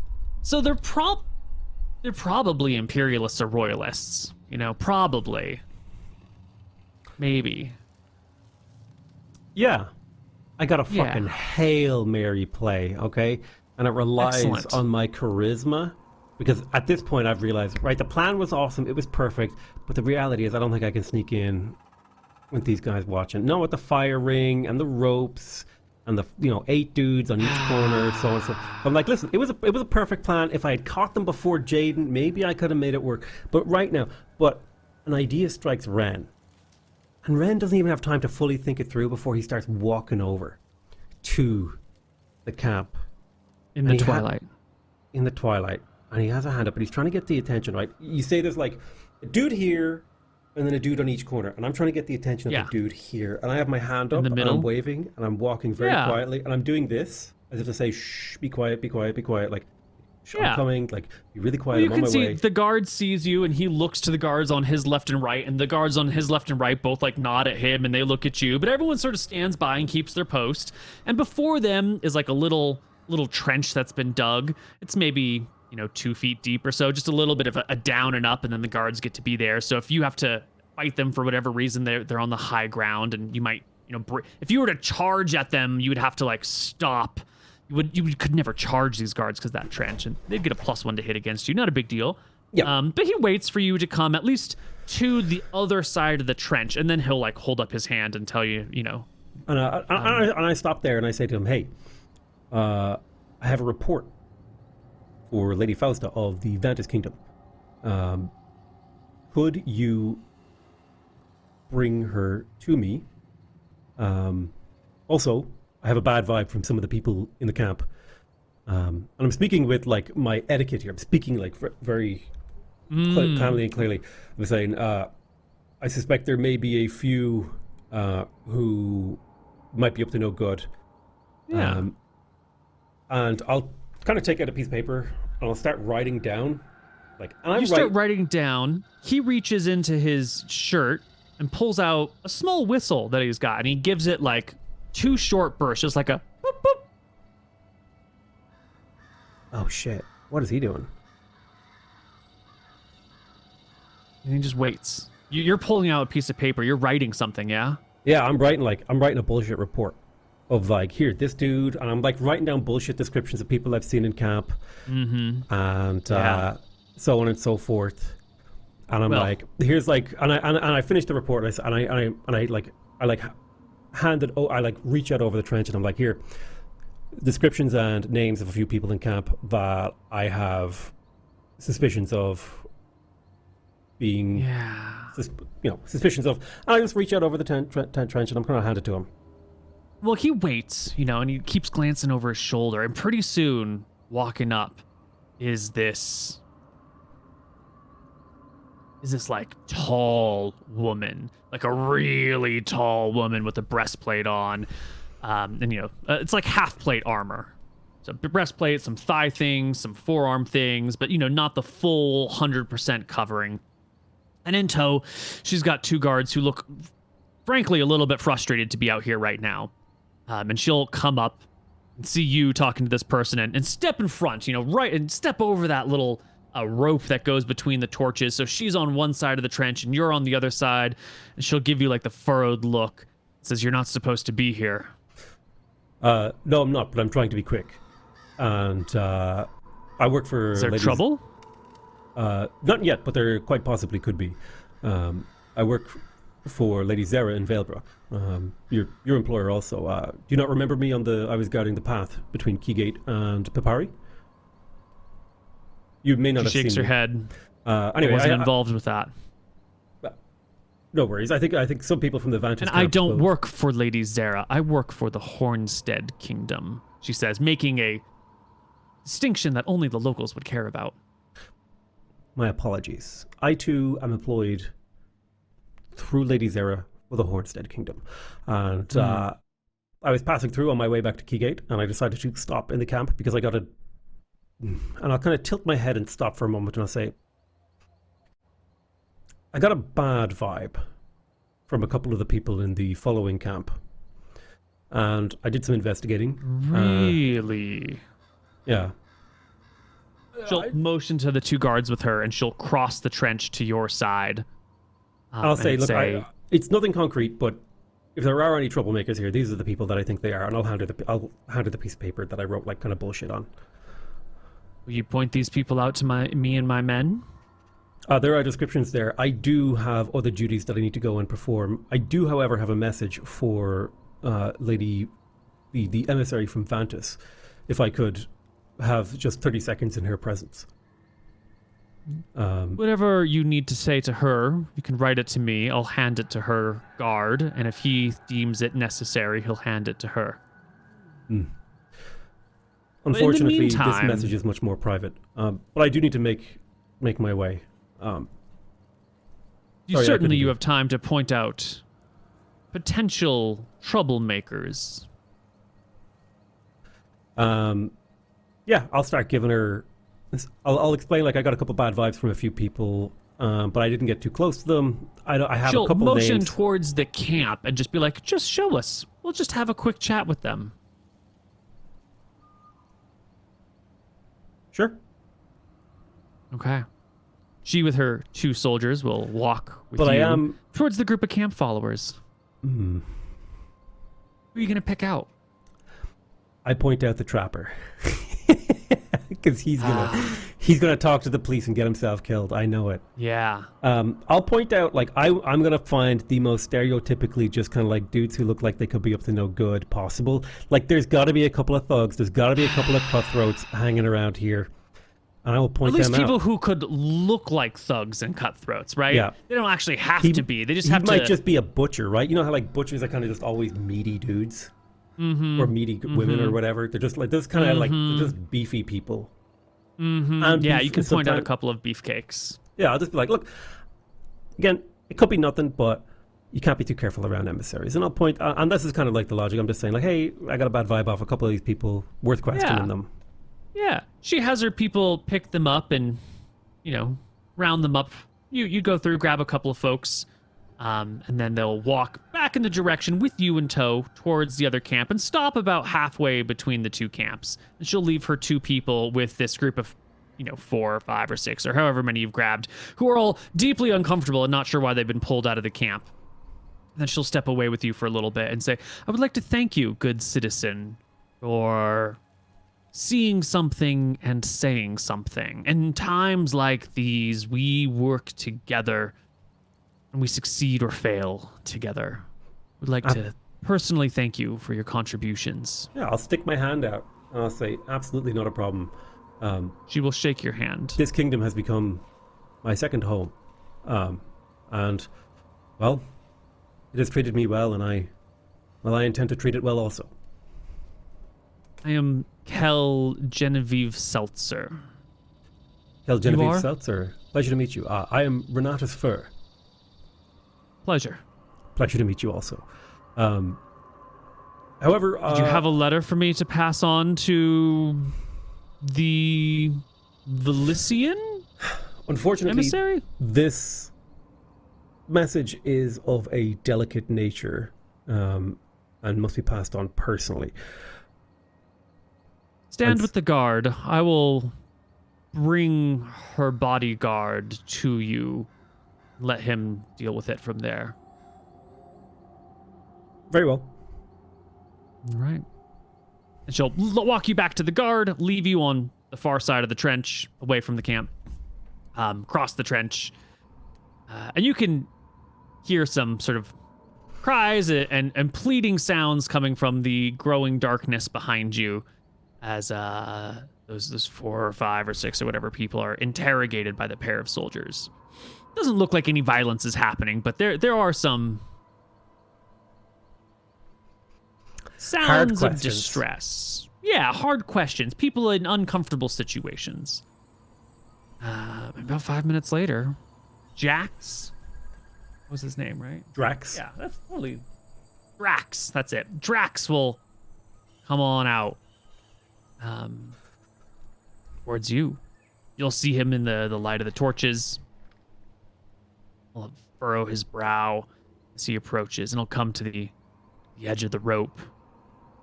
so they're probably imperialists or royalists. You know, probably. Maybe. Yeah. I got a fucking Hail Mary play, okay? And it relies on my charisma. Because at this point I've realized, right, the plan was awesome, it was perfect, but the reality is I don't think I can sneak in with these guys watching. No, with the fire ring and the ropes and the 8 dudes on each corner, so on and so. So I'm like, listen, it was a perfect plan. If I had caught them before Jaden, maybe I could have made it work. But right now, an idea strikes Ren. And Ren doesn't even have time to fully think it through before he starts walking over to the camp. In the twilight. In the twilight. And he has a hand up, but he's trying to get the attention, right? You say there's like a dude here, and then a dude on each corner. And I'm trying to get the attention of the dude here. And I have my hand up, and I'm waving, and I'm walking very quietly. And I'm doing this, as if to say, shh, be quiet, be quiet, be quiet. Like, I'm coming, like, be really quiet, I'm on my way. You can see the guard sees you, and he looks to the guards on his left and right, and the guards on his left and right both, like, nod at him, and they look at you. But everyone sort of stands by and keeps their post. And before them is, like, a little trench that's been dug. It's maybe 2 feet deep or so, just a little bit of a down and up, and then the guards get to be there. So if you have to fight them for whatever reason, they're on the high ground, and you might, if you were to charge at them, you would have to like stop. You could never charge these guards because that trench, and they'd get a +1 to hit against you. Not a big deal. Yeah. But he waits for you to come at least to the other side of the trench, and then he'll like hold up his hand and tell you, And I stop there and I say to him, hey, I have a report for Lady Fausta of the Vantis Kingdom. Could you bring her to me? Also, I have a bad vibe from some of the people in the camp. And I'm speaking with like my etiquette here. I'm speaking like very calmly and clearly. I'm saying, I suspect there may be a few who might be up to no good. Yeah. And I'll kind of take out a piece of paper and I'll start writing down. Start writing down. He reaches into his shirt and pulls out a small whistle that he's got, and he gives it like 2 short bursts, just like a boop, boop. Oh shit! What is he doing? And he just waits. You're pulling out a piece of paper. You're writing something, yeah? Yeah, I'm writing a bullshit report of like, here, this dude, and I'm like writing down bullshit descriptions of people I've seen in camp, and so on and so forth. And I'm like, here's like, and I finished the report, and I reach out over the trench, and I'm like, here, descriptions and names of a few people in camp that I have suspicions of being, suspicions of. And I just reach out over the trench, and I'm going to hand it to him. Well, he waits, and he keeps glancing over his shoulder, and pretty soon, walking up, is this like tall woman, like a really tall woman with a breastplate on, and it's like half plate armor. So breastplate, some thigh things, some forearm things, but not the full 100% covering. And in tow, she's got 2 guards who look frankly a little bit frustrated to be out here right now. And she'll come up and see you talking to this person and step in front, right, and step over that little rope that goes between the torches. So she's on one side of the trench and you're on the other side, and she'll give you like the furrowed look. It says, "You're not supposed to be here." No, I'm not, but I'm trying to be quick. And I work for Is there ladies... trouble? Not yet, but there quite possibly could be. I work for Lady Zera in Valebrook. Your employer also. Do you not remember me I was guarding the path between Keygate and Pipari? You may not have seen me. She shakes her head. Anyway, I wasn't involved with that. No worries. I think some people from the Vantage And camp I don't will... work for Lady Zera. I work for the Hornstead Kingdom, she says, making a distinction that only the locals would care about. My apologies. I too am employed through Lady Zera for the Hornstead Kingdom. And I was passing through on my way back to Keygate, and I decided to stop in the camp because I got a... And I'll kind of tilt my head and stop for a moment, and I'll say, I got a bad vibe from a couple of the people in the following camp. And I did some investigating. Really? Yeah. She'll motion to the two guards with her, and she'll cross the trench to your side. I'll say, look, it's nothing concrete, but if there are any troublemakers here, these are the people that I think they are, and I'll hand her the piece of paper that I wrote like kind of bullshit on. Will you point these people out to me and my men? There are descriptions there. I do have other duties that I need to go and perform. I do, however, have a message for the emissary from Vantis, if I could have just 30 seconds in her presence. Whatever you need to say to her, you can write it to me. I'll hand it to her guard, and if he deems it necessary, he'll hand it to her. Unfortunately, this meantime, message is much more private. But I do need to make my way. You have time to point out potential troublemakers. Yeah, I'll start giving her... I'll explain, like, I got a couple bad vibes from a few people, but I didn't get too close to them. I have a couple names. She'll motion towards the camp and just be like, just show us. We'll just have a quick chat with them. Sure. Okay. She, with her two soldiers, will walk with you towards the group of camp followers. Who are you going to pick out? I point out the trapper. Because he's gonna talk to the police and get himself killed. I know it. Yeah. I'll point out, like, I'm gonna find the most stereotypically just kind of like dudes who look like they could be up to no good possible. Like, there's got to be a couple of thugs. There's got to be a couple of cutthroats hanging around here. And I will point them out. At least people who could look like thugs and cutthroats, right? Yeah. They don't actually have to be. They just have to... He might just be a butcher, right? You know how, like, butchers are kind of just always meaty dudes? Or meaty women or whatever. They're just like, this kind of like, they're just beefy people. And yeah, you can point out a couple of beefcakes. Yeah, I'll just be like, look, again, it could be nothing, but you can't be too careful around emissaries. And I'll point, and this is kind of like the logic. I'm just saying, like, hey, I got a bad vibe off a couple of these people. Worth questioning them. Yeah, she has her people pick them up and, round them up. You go through, grab a couple of folks, and then they'll walk back in the direction with you in tow towards the other camp and stop about halfway between the two camps. And she'll leave her two people with this group of, 4 or 5 or 6 or however many you've grabbed, who are all deeply uncomfortable and not sure why they've been pulled out of the camp. And then she'll step away with you for a little bit and say, I would like to thank you, good citizen, for seeing something and saying something. In times like these, we work together and we succeed or fail together. We'd like to personally thank you for your contributions. Yeah, I'll stick my hand out and I'll say, absolutely not a problem. She will shake your hand. This kingdom has become my second home. And, well, it has treated me well, and I intend to treat it well also. I am Kel Genevieve Seltzer. Kel Genevieve Seltzer. Pleasure to meet you. I am Renatus Fur. Pleasure. Pleasure to meet you also. However... Did you have a letter for me to pass on to the Lycian unfortunately, emissary? This message is of a delicate nature, and must be passed on personally. Stand with the guard. I will bring her bodyguard to you. Let him deal with it from there. Very well. All right. And she'll walk you back to the guard, leave you on the far side of the trench, away from the camp, cross the trench. And you can hear some sort of cries and pleading sounds coming from the growing darkness behind you as those 4 or 5 or 6 or whatever people are interrogated by the pair of soldiers. Doesn't look like any violence is happening, but there are some sounds of distress. Yeah, hard questions. People in uncomfortable situations. About 5 minutes later, Jax. What was his name, right? Drax. Yeah, that's totally Drax. That's it. Drax will come on out towards you. You'll see him in the light of the torches. He'll furrow his brow as he approaches, and he'll come to the edge of the rope.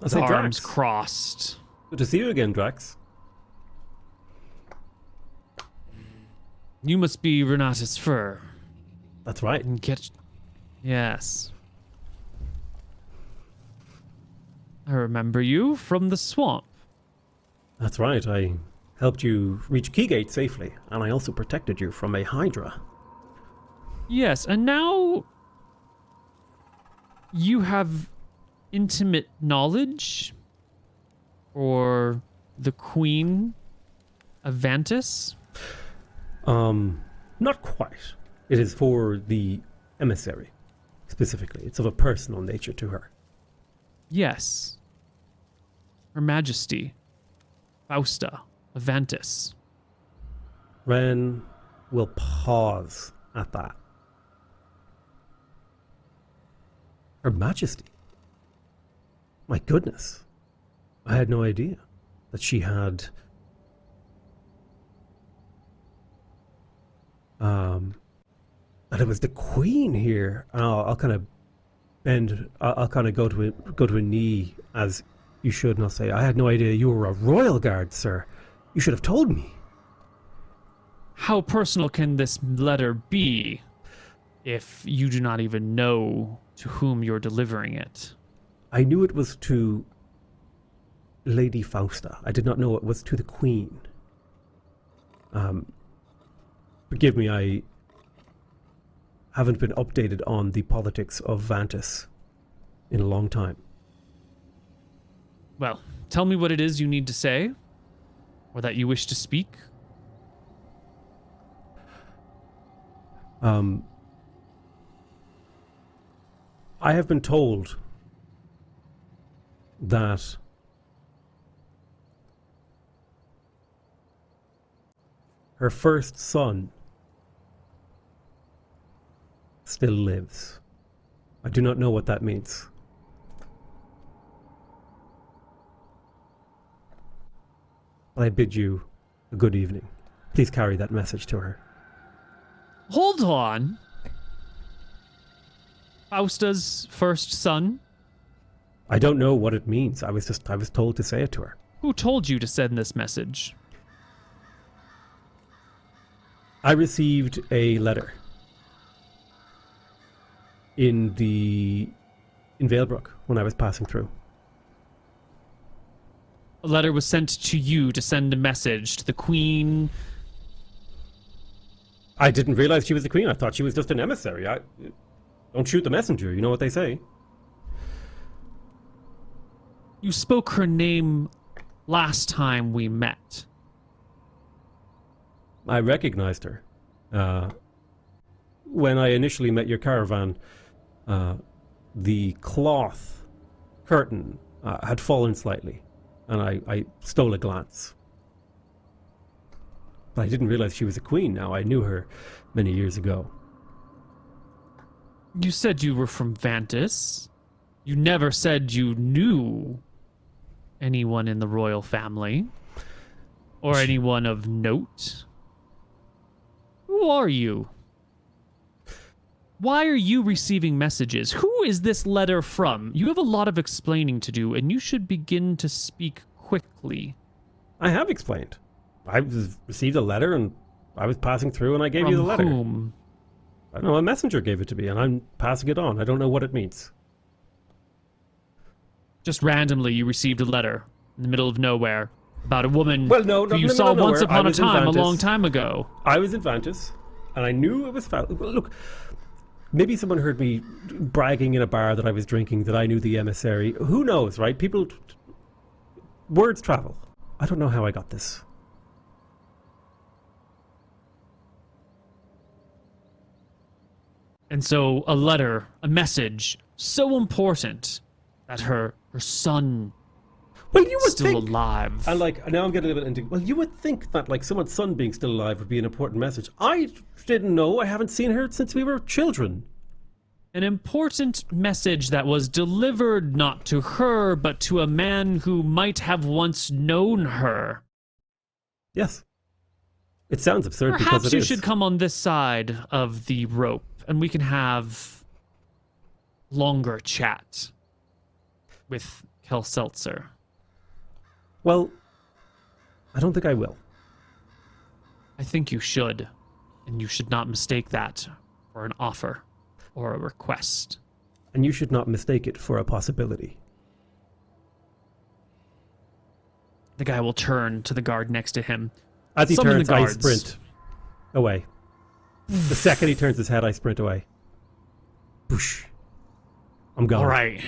His arms crossed. Good to see you again, Drax. You must be Renatus Fur. That's right. Yes. I remember you from the swamp. That's right. I helped you reach Keygate safely, and I also protected you from a Hydra. Yes, and now you have intimate knowledge for the Queen of Vantis? Not quite. It is for the emissary, specifically. It's of a personal nature to her. Yes. Her Majesty, Fausta of Vantis. Ren will pause at that. Her Majesty? My goodness. I had no idea that she had that it was the Queen here. I'll kind of bend. I'll kind of go to a knee, as you should, and I'll say, I had no idea you were a royal guard, sir. You should have told me. How personal can this letter be if you do not even know to whom you're delivering it? I knew it was to Lady Fausta. I did not know it was to the Queen. Forgive me, I haven't been updated on the politics of Vantis in a long time. Well, tell me what it is you need to say, or that you wish to speak. I have been told that her first son still lives. I do not know what that means. But I bid you a good evening. Please carry that message to her. Hold on. Fausta's first son? I don't know what it means. I was told to say it to her. Who told you to send this message? I received a letter in Valebrook when I was passing through. A letter was sent to you to send a message to the Queen. I didn't realize she was the Queen. I thought she was just an emissary. Don't shoot the messenger. You know what they say. You spoke her name last time we met. I recognized her. When I initially met your caravan, the cloth curtain had fallen slightly, and I stole a glance. But I didn't realize she was a queen now. I knew her many years ago. You said you were from Vantis. You never said you knew anyone in the royal family, or anyone of note. Who are you? Why are you receiving messages? Who is this letter from? You have a lot of explaining to do, and you should begin to speak quickly. I have explained. I received a letter, and I was passing through, and I gave you the letter. Whom? I don't know, a messenger gave it to me, and I'm passing it on. I don't know what it means. Just randomly, you received a letter in the middle of nowhere about a woman who you saw once nowhere. upon a time, a long time ago. I was in Vantis, and I knew it was foul. Look, maybe someone heard me bragging in a bar that I was drinking, that I knew the emissary. Who knows, right? People... Words travel. I don't know how I got this. And so a letter, a message, so important that her son Well, you would is still think, alive. and like now I'm getting a little bit into. Well, you would think that like someone's son being still alive would be an important message. I didn't know. I haven't seen her since we were children. An important message that was delivered not to her, but to a man who might have once known her. Yes. It sounds absurd because Perhaps it you is. should come on this side of the rope, and we can have longer chat with Kelseltzer. Well, I don't think I will. I think you should, and you should not mistake that for an offer or a request. And you should not mistake it for a possibility. The guy will turn to the guard next to him. As he Summon the turns, I guards. sprint away. The second he turns his head, I sprint away. Boosh. I'm gone. All right.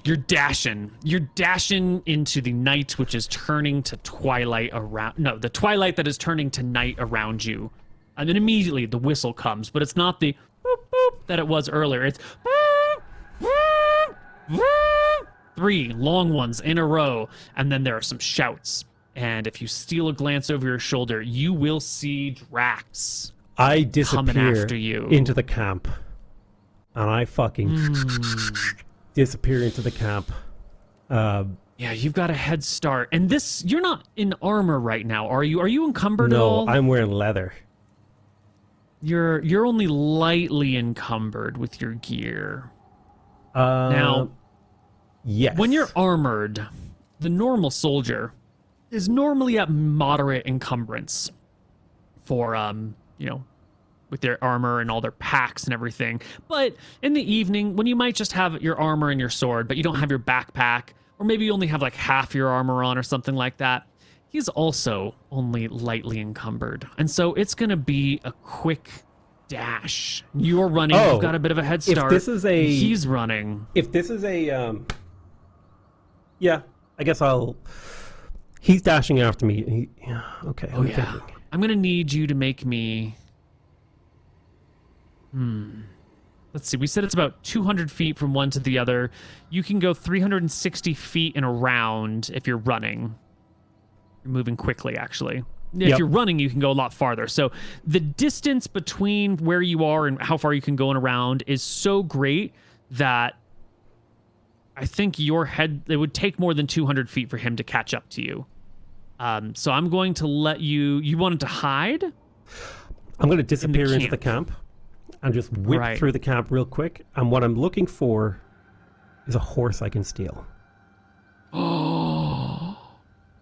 You're dashing. You're dashing into the night, which is turning to twilight around... No, the twilight that is turning to night around you. And then immediately the whistle comes, but it's not the boop, boop that it was earlier. It's boop, boop, boop. 3 long ones in a row. And then there are some shouts. And if you steal a glance over your shoulder, you will see Drax I coming disappear after you. into the camp. And I fucking disappear into the camp. Yeah, you've got a head start. And this, you're not in armor right now, are you? Are you encumbered at No, all? I'm wearing leather. You're only lightly encumbered with your gear. Now, Now, yes. when you're armored, the normal soldier is normally at moderate encumbrance for, with their armor and all their packs and everything. But in the evening, when you might just have your armor and your sword, but you don't have your backpack, or maybe you only have like half your armor on or something like that, he's also only lightly encumbered. And so it's going to be a quick dash. You're running. Oh, you've got a bit of a head start. If this is a... He's running. If this is a... yeah, I guess I'll... He's dashing after me. Yeah, okay, I'm thinking. I'm going to need you to make me... Let's see. We said it's about 200 feet from one to the other. You can go 360 feet in a round if you're running. You're moving quickly, actually. If Yep. you're running, you can go a lot farther. So the distance between where you are and how far you can go in a round is so great that I think your head... It would take more than 200 feet for him to catch up to you. So I'm going to let you... You wanted to hide? I'm going to disappear into camp. the camp and just whip Right. through the camp real quick. And what I'm looking for is a horse I can steal. Oh,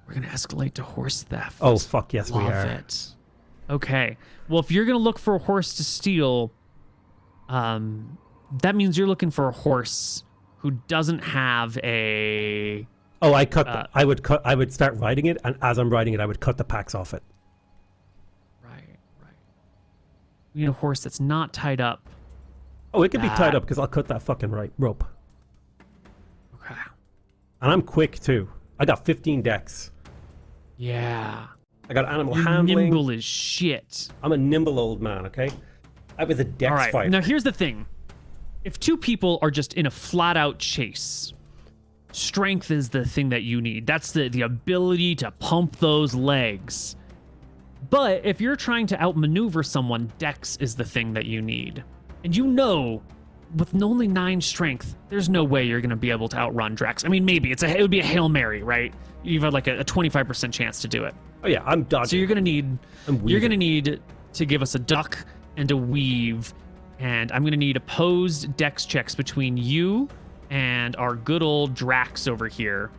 we're going to escalate to horse theft. Oh, fuck yes, we Love are. it. Okay. Well, if you're going to look for a horse to steal, that means you're looking for a horse who doesn't have a... Oh, I would start riding it, and as I'm riding it, I would cut the packs off it. Right. You need a horse that's not tied up. Oh, it can be tied up because I'll cut that fucking rope. Okay. And I'm quick too. I got 15 decks. Yeah. I got animal You're handling. nimble as shit. I'm a nimble old man, okay? I was a dex All right. fighter. Now, here's the thing. If 2 people are just in a flat-out chase, strength is the thing that you need. That's the ability to pump those legs. But if you're trying to outmaneuver someone, dex is the thing that you need. And you know, with only 9 strength, there's no way you're going to be able to outrun Drax. I mean, maybe. It would be a Hail Mary, right? You've had like a 25% chance to do it. Oh yeah, I'm dodging. So you're going to need... I'm You're going to weaving. need to give us a duck and a weave And I'm going to need opposed dex checks between you and our good old Drax over here.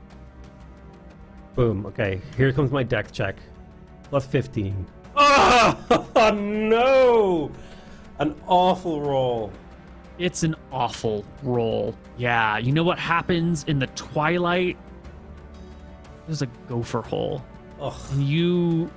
Boom. Okay, here comes my dex check. Plus 15. Oh, no! An awful roll. It's an awful roll. Yeah, you know what happens in the twilight? There's a gopher hole. Ugh. And you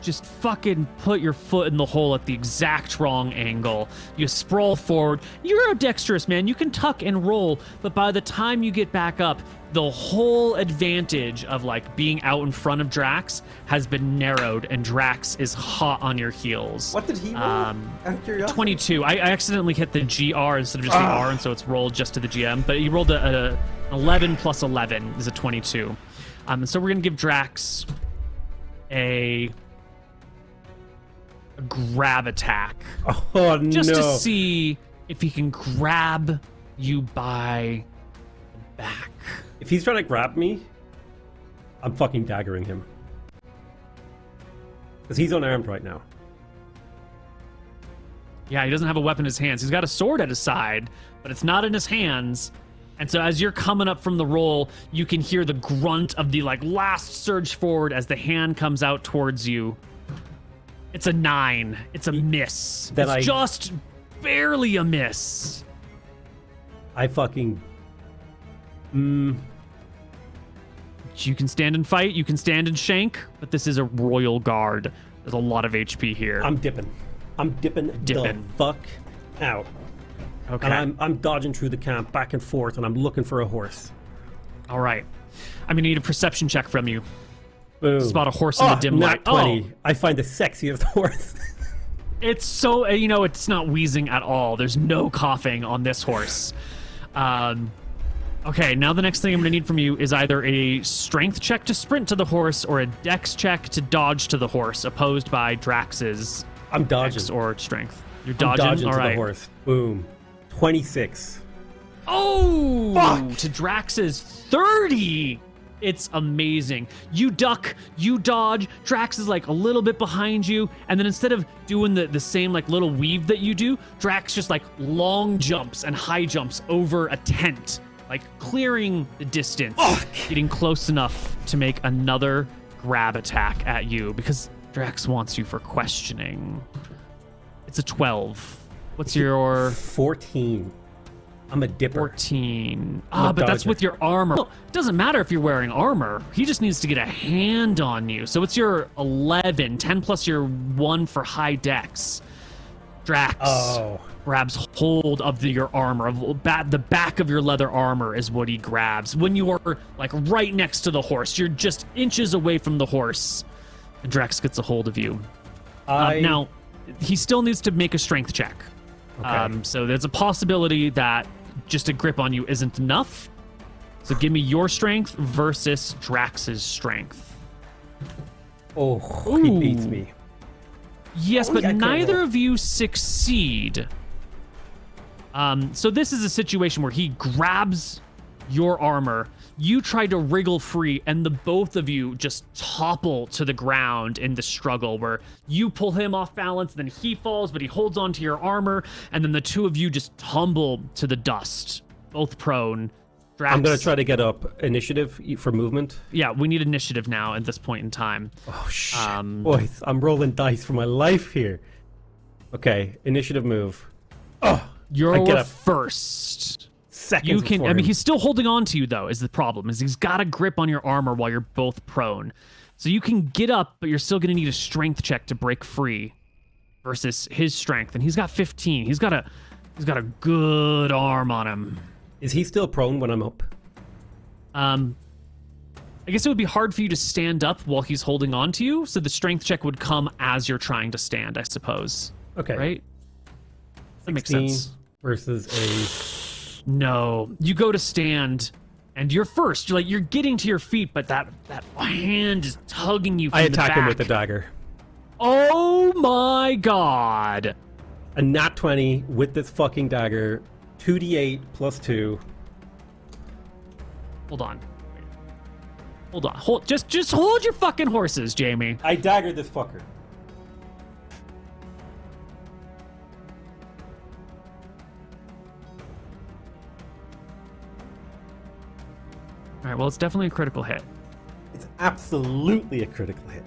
just fucking put your foot in the hole at the exact wrong angle. You sprawl forward. You're dexterous, man. You can tuck and roll, but by the time you get back up, the whole advantage of like being out in front of Drax has been narrowed, and Drax is hot on your heels. What did he roll? Out of curiosity? 22. I accidentally hit the GR instead of just the R, and so it's rolled just to the GM. But he rolled a 11 plus 11 is a 22. And so we're gonna give Drax a grab attack. Oh, just no. to see if he can grab you by the back. If he's trying to grab me, I'm fucking daggering him. Because he's unarmed right now. Yeah, he doesn't have a weapon in his hands. He's got a sword at his side, but it's not in his hands. And so as you're coming up from the roll, you can hear the grunt of the like last surge forward as the hand comes out towards you. It's a 9. It's a miss. It's just barely a miss. I fucking... You can stand and fight. You can stand and shank. But this is a royal guard. There's a lot of HP here. I'm dipping. I'm dipping the fuck out. Okay. And I'm dodging through the camp back and forth, and I'm looking for a horse. All right. I'm going to need a perception check from you. Boom. Spot a horse in the dim light. 20. Oh. I find the sexiest horse. It's so, it's not wheezing at all. There's no coughing on this horse. Okay, now the next thing I'm going to need from you is either a strength check to sprint to the horse or a dex check to dodge to the horse, opposed by Drax's I'm dodging. dex or strength. You're I'm dodging? All to right. The horse. Boom. 26. Oh! Fuck! To Drax's 30! It's amazing. You duck, you dodge, Drax is like a little bit behind you, and then instead of doing the same like little weave that you do, Drax just like long jumps and high jumps over a tent, like clearing the distance, getting close enough to make another grab attack at you because Drax wants you for questioning. It's a 12. What's your... 14. I'm a dipper. 14. I'm a but that's dodger. with your armor. Well, it doesn't matter if you're wearing armor. He just needs to get a hand on you. So it's your 11, 10 plus your 1 for high dex. Drax grabs hold of your armor. The back of your leather armor is what he grabs. When you are like right next to the horse, you're just inches away from the horse, and Drax gets a hold of you. Now, he still needs to make a strength check. Okay. So there's a possibility that just a grip on you isn't enough. So give me your strength versus Drax's strength. Oh, Ooh. he beats me. Yes, Oh, but yeah, neither roll. of you succeed. So this is a situation where he grabs your armor. You try to wriggle free, and the both of you just topple to the ground in the struggle where you pull him off balance, then he falls, but he holds onto your armor, and then the two of you just tumble to the dust, both prone. Drax, I'm going to try to get up initiative for movement. Yeah, we need initiative now at this point in time. Oh, shit. Boys, I'm rolling dice for my life here. Okay, initiative move. Oh, You're I get a first. second. You can. I mean, he's still holding on to you though. Is the problem? Is he's got a grip on your armor while you're both prone, so you can get up, but you're still going to need a strength check to break free, versus his strength, and he's got 15. He's got a good arm on him. Is he still prone when I'm up? I guess it would be hard for you to stand up while he's holding on to you, so the strength check would come as you're trying to stand, I suppose. Okay. Right? That makes 16 sense. versus No, you go to stand, and you're first. You're getting to your feet, but that hand is tugging you from I the attack him back. with the dagger. Oh my god! A nat 20 with this fucking dagger. 2d8 plus 2. Hold on. Hold on. Just hold your fucking horses, Jamie. I dagger this fucker. right, well, it's definitely a critical hit. It's absolutely a critical hit.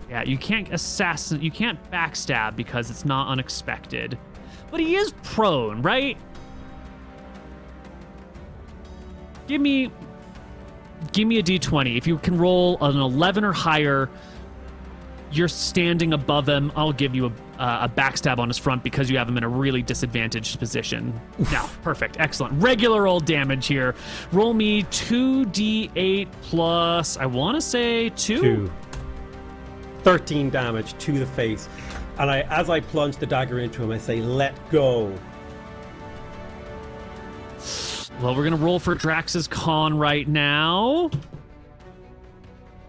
Yeah, you can't you can't backstab because it's not unexpected. But he is prone, right? Give me a d20. If you can roll an 11 or higher, you're standing above him. I'll give you a backstab on his front because you have him in a really disadvantaged position. Now, perfect, excellent. Regular old damage here. Roll me 2d8 plus, I want to say 2. 13 damage to the face. And as I plunge the dagger into him, I say, let go. Well, we're going to roll for Drax's con right now.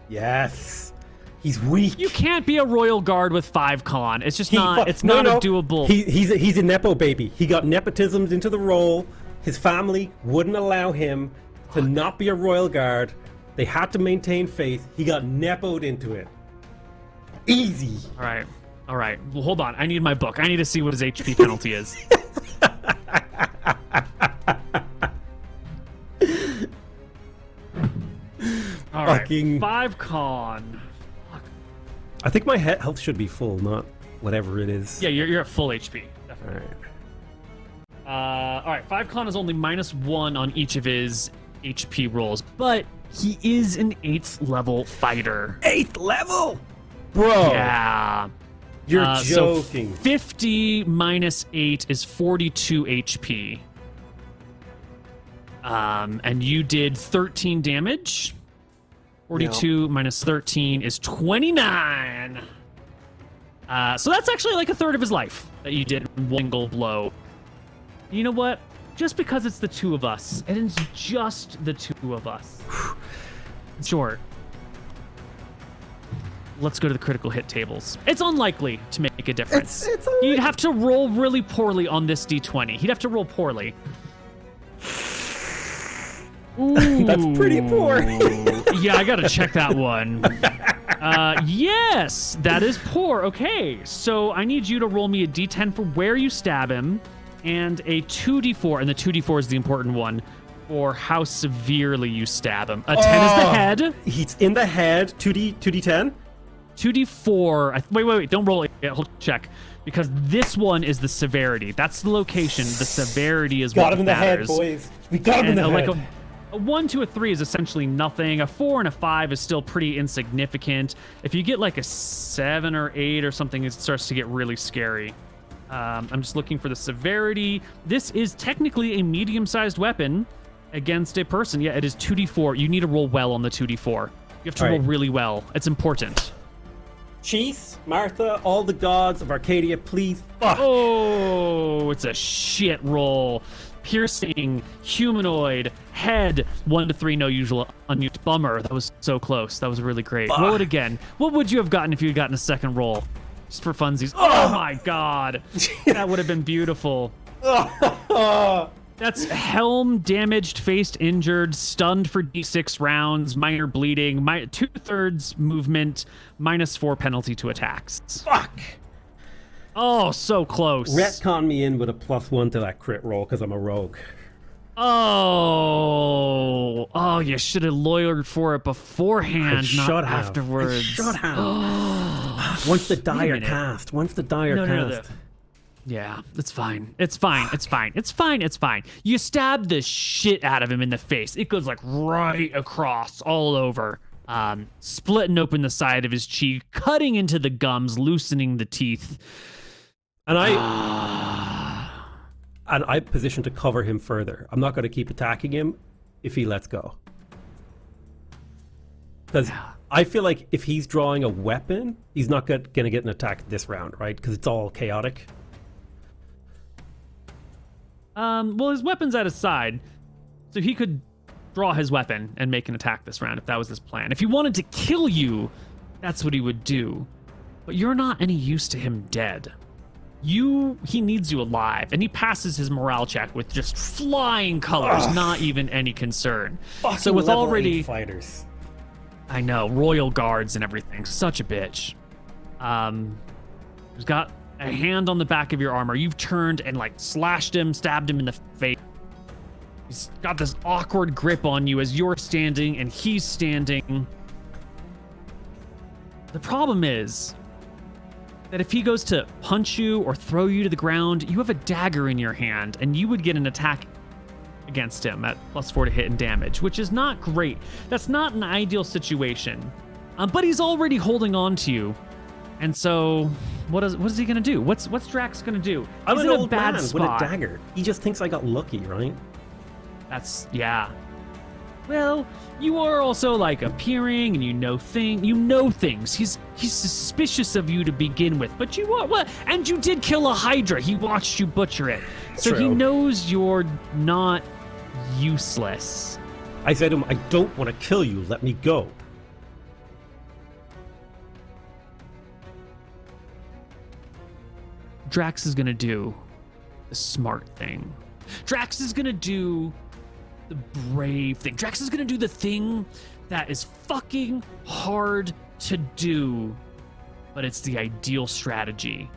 Yes. He's weak. You can't be a royal guard with 5 con. It's just not. It's not a doable. He's a nepo baby. He got nepotismed into the role. His family wouldn't allow him to not be a royal guard. They had to maintain faith. He got nepoed into it. Easy. All right. Well, hold on. I need my book. I need to see what his HP penalty is. All right. 5 con. I think my health should be full, not whatever it is. Yeah, you're at full HP. Definitely. All right. 5 con is only -1 on each of his HP rolls, but he is an 8th level fighter. 8th level? Bro. Yeah. You're joking. So 50 minus 8 is 42 HP. And you did 13 damage. 42 minus 13 is 29. So that's actually like a third of his life that you did in one single blow. You know what? Just because it's the two of us, and it's just the two of us. Short. Let's go to the critical hit tables. It's unlikely to make a difference. He'd have to roll really poorly on this d20. He'd have to roll poorly. Ooh. That's pretty poor. Yeah, I gotta check that one. Yes, that is poor. Okay, so I need you to roll me a d10 for where you stab him, and a 2d4, and the 2d4 is the important one, for how severely you stab him. A 10 is the head. He's in the head. 2d10? 2d4. Wait, don't roll it yet. Hold check. Because this one is the severity. That's the location. The severity is what matters. Got him in the head, boys. We got him in the head. Like a 1 to a 3 is essentially nothing. A 4 and a 5 is still pretty insignificant. If you get like a 7 or 8 or something, it starts to get really scary. I'm just looking for the severity. This is technically a medium-sized weapon against a person. Yeah, it is 2d4. You need to roll well on the 2d4. You have to roll really well. It's important. Chief, Martha, all the gods of Arcadia, please fuck. Oh, it's a shit roll. Piercing, humanoid, head, 1 to 3, no usual unused. Bummer. That was so close. That was really great. Roll it again. What would you have gotten if you had gotten a second roll? Just for funsies. Oh my god. That would have been beautiful. That's helm, damaged, faced, injured, stunned for d6 rounds, minor bleeding, 2/3 movement, -4 penalty to attacks. Fuck. Oh, so close. Retcon me in with a +1 to that crit roll because I'm a rogue. Oh, you should have lawyered for it beforehand, not afterwards. I should have. Once the die are cast. No. Yeah, it's fine. It's fine. You stab the shit out of him in the face. It goes like right across, all over. Splitting open the side of his cheek, cutting into the gums, loosening the teeth. And I'm positioned to cover him further. I'm not going to keep attacking him if he lets go. Because I feel like if he's drawing a weapon, he's not going to get an attack this round, right? Because it's all chaotic. Well, his weapon's at his side, so he could draw his weapon and make an attack this round if that was his plan. If he wanted to kill you, that's what he would do. But you're not any use to him dead. He needs you alive, and he passes his morale check with just flying colors, not even any concern. So with already fighters, I know, royal guards and everything, such a bitch. He's got a hand on the back of your armor. You've turned and like slashed him, stabbed him in the face. He's got this awkward grip on you as you're standing and he's standing. The problem is that if he goes to punch you or throw you to the ground, you have a dagger in your hand and you would get an attack against him at +4 to hit and damage, which is not great. That's not an ideal situation. But he's already holding on to you. And so what is he gonna do? What's Drax gonna do? I'm He's an in old a bad man spot. with a dagger. He just thinks I got lucky, right? Yeah. Well, you are also like appearing and you know things. He's suspicious of you to begin with, but you are what? And you did kill a Hydra. He watched you butcher it. So he True. knows you're not useless. I said to him, I don't want to kill you. Let me go. Drax is gonna do the smart thing. Drax is gonna do the brave thing. Drax is gonna do the thing that is fucking hard to do, but it's the ideal strategy.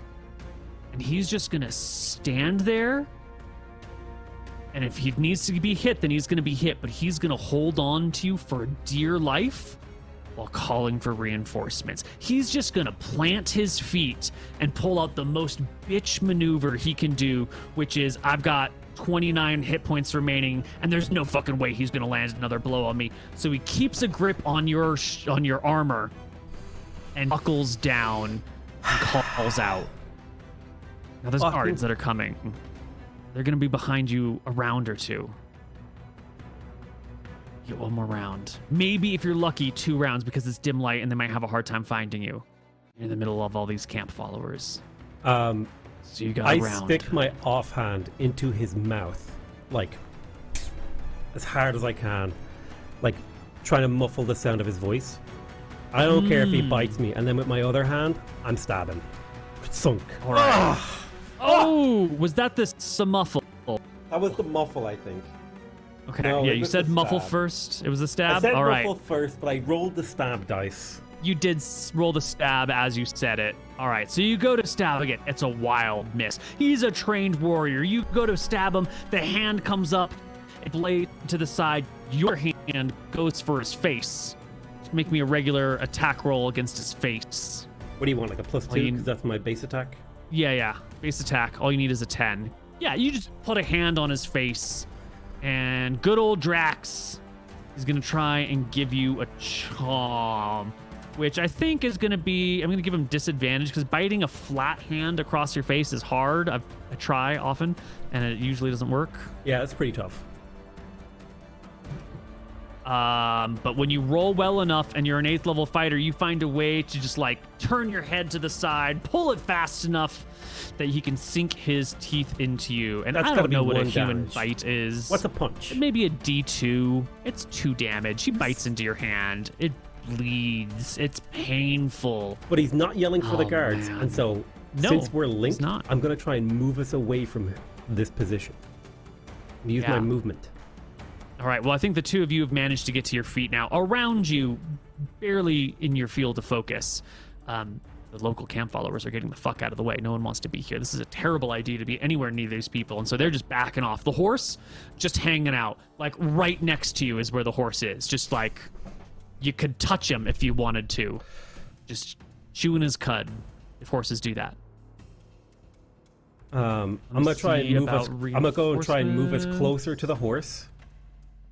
And he's just gonna stand there, and if he needs to be hit, then he's gonna be hit, but he's gonna hold on to you for dear life while calling for reinforcements. He's just gonna plant his feet and pull out the most bitch maneuver he can do, which is, I've got 29 hit points remaining, and there's no fucking way he's gonna land another blow on me. So he keeps a grip on your armor and buckles down and calls out. Now there's guards that are coming. They're gonna be behind you a round or two. Get one more round. Maybe if you're lucky, 2 rounds, because it's dim light and they might have a hard time finding you. You're in the middle of all these camp followers. So you got a round. I stick my offhand into his mouth, like as hard as I can, like trying to muffle the sound of his voice. I don't care if he bites me, and then with my other hand, I'm stabbing. It's sunk. All right. Oh, was that the muffle? That was the muffle, I think. Okay, No, yeah, it you was said the muffle stab. first. It was a stab? I said All right. muffle first, but I rolled the stab dice. You did roll the stab as you said it. All right, so you go to stab again. It's a wild miss. He's a trained warrior. You go to stab him. The hand comes up, blade to the side. Your hand goes for his face. Just make me a regular attack roll against his face. What do you want, like a +2? Because that's my base attack. Yeah. Base attack. All you need is a 10. Yeah, you just put a hand on his face. And good old Drax is going to try and give you a charm, which I think is going to be, I'm going to give him disadvantage because biting a flat hand across your face is hard. I try often, and it usually doesn't work. Yeah, that's pretty tough. But when you roll well enough and you're an 8th level fighter, you find a way to just like turn your head to the side, pull it fast enough that he can sink his teeth into you. And That's I gotta don't be know what a 1 human damage. bite is. What's a punch? Maybe a D2. It's 2 damage. He bites into your hand. It bleeds. It's painful. But he's not yelling for the Oh, guards, man. and so No, since we're he's linked, not. I'm gonna try and move us away from this position. And use my Yeah. movement. All right, well, I think the 2 of you have managed to get to your feet now. Around you, barely in your field of focus, the local camp followers are getting the fuck out of the way. No one wants to be here. This is a terrible idea to be anywhere near these people, and so they're just backing off. The horse, just hanging out. Like, right next to you is where the horse is. Just like, you could touch him if you wanted to. Just chewing his cud, if horses do that. I'm gonna try and see move us. about I'm gonna go and try and move us reinforcements. closer to the horse.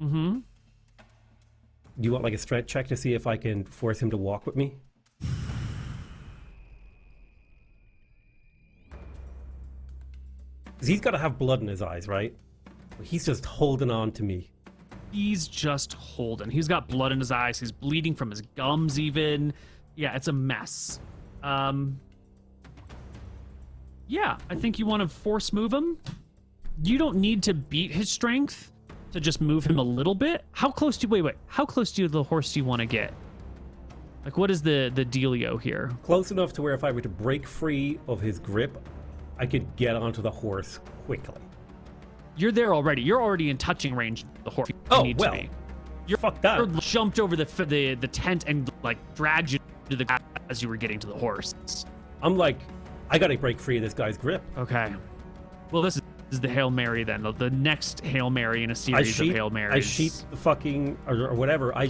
Mm-hmm. Do you want like a strength check to see if I can force him to walk with me? Because he's got to have blood in his eyes, right? He's just holding on to me. He's just holding. He's got blood in his eyes. He's bleeding from his gums even. Yeah, it's a mess. Yeah, I think you want to force move him. You don't need to beat his strength to just move him a little bit. How close do wait? How close to the horse do you want to get? Like, what is the dealio here? Close enough to where if I were to break free of his grip, I could get onto the horse quickly. You're there already. You're already in touching range of the horse. You Oh, need well. to be. Fuck that. You're jumped over the tent and like dragged you to the ground as you were getting to the horse. I'm like, I gotta break free of this guy's grip. Okay. Well, this is the Hail Mary then, the next Hail Mary in a series of Hail Marys. I sheep the fucking or whatever. I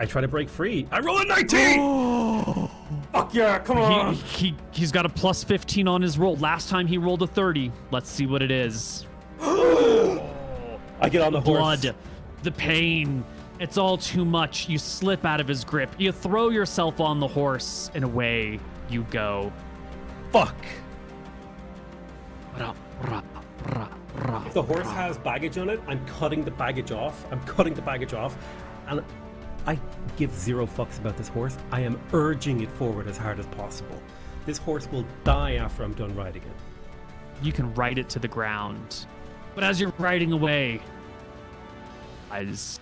try to break free. I roll a 19. Fuck yeah! Come on. He's got a plus 15 on his roll. Last time he rolled a 30. Let's see what it is. I get on the horse. Blood, the pain. It's all too much. You slip out of his grip. You throw yourself on the horse, and away you go. Fuck. If the horse has baggage on it, I'm cutting the baggage off. And I give zero fucks about this horse. I am urging it forward as hard as possible. This horse will die after I'm done riding it. You can ride it to the ground. But as you're riding away, as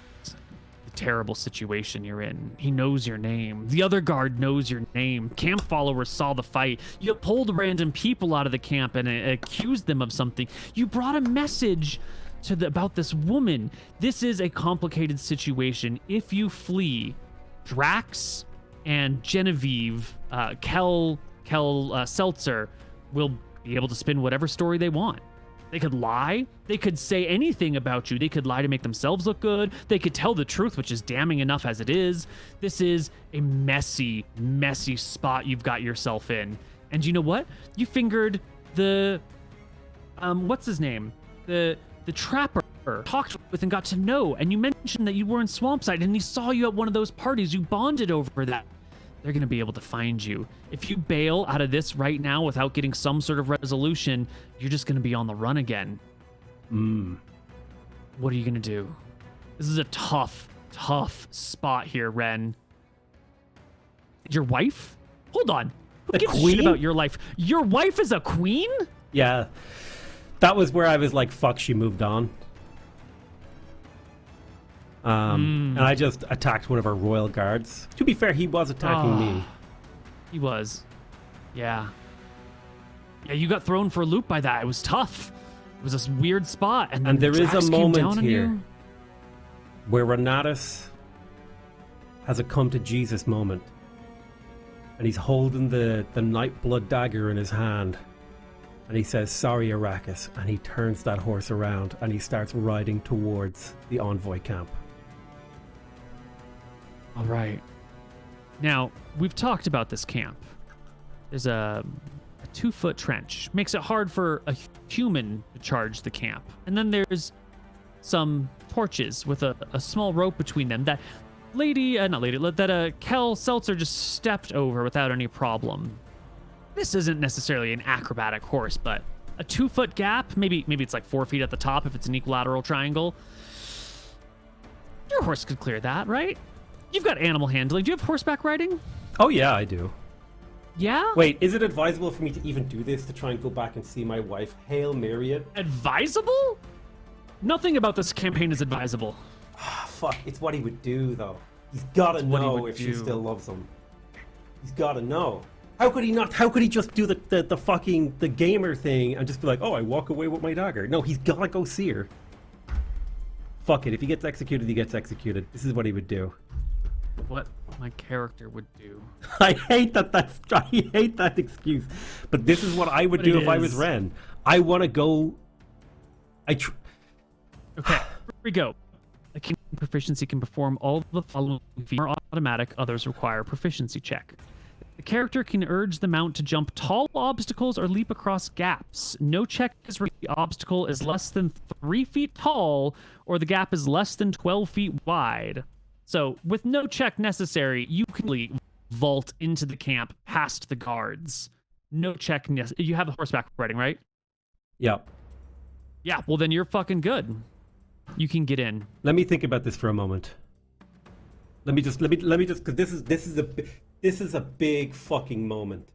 the terrible situation you're in, he knows your name. The other guard knows your name. Camp followers saw the fight. You pulled random people out of the camp and accused them of something. You brought a message about this woman. This is a complicated situation. If you flee, Drax and Genevieve, Kel Seltzer will be able to spin whatever story they want. They could lie. They could say anything about you. They could lie to make themselves look good. They could tell the truth, which is damning enough as it is. This is a messy, messy spot you've got yourself in. And you know what? You fingered the, what's his name? The trapper, talked with and got to know. And you mentioned that you were in Swampside and he saw you at one of those parties. You bonded over that. They're going to be able to find you. If you bail out of this right now without getting some sort of resolution, you're just going to be on the run again. What are you going to do? This is a tough, tough spot here, Ren. Your wife? Hold on. Who gives a shit about your life? Your wife is a queen? Yeah. That was where I was like, fuck, she moved on. And I just attacked one of our royal guards. To be fair, he was attacking me. He was. Yeah. Yeah, you got thrown for a loop by that. It was tough. It was this weird spot. And there is a moment here you. Where Renatus has a come to Jesus moment. And he's holding the Nightblood dagger in his hand. And he says, sorry, Arrakis. And he turns that horse around and he starts riding towards the envoy camp. All right. Now, we've talked about this camp. There's a 2-foot trench. Makes it hard for a human to charge the camp. And then there's some torches with a small rope between them that Kel Seltzer just stepped over without any problem. This isn't necessarily an acrobatic horse, but a 2-foot gap, maybe it's like 4 feet at the top if it's an equilateral triangle. Your horse could clear that, right? You've got animal handling. Do you have horseback riding? Oh, yeah, I do. Yeah? Wait, is it advisable for me to even do this to try and go back and see my wife? Hail Mary it? Advisable? Nothing about this campaign is advisable. Fuck, it's what he would do, though. He's gotta know if she still loves him. He's gotta know. How could he not? How could he just do the fucking gamer thing and just be like, oh, I walk away with my dagger? No, he's gotta go see her. Fuck it. If he gets executed, he gets executed. This is what he would do. What my character would do. I hate that excuse. But this is what I would do if I was Ren. I want to go. Okay, here we go. A king proficiency can perform all the following feats are automatic, others require proficiency check. The character can urge the mount to jump tall obstacles or leap across gaps. No check is required if the obstacle is less than 3 feet tall or the gap is less than 12 feet wide. So, with no check necessary, you can vault into the camp past the guards. No check necessary. You have the horseback riding, right? Yep. Yeah, well then you're fucking good. You can get in. Let me think about this for a moment. Let me just because this is a big fucking moment.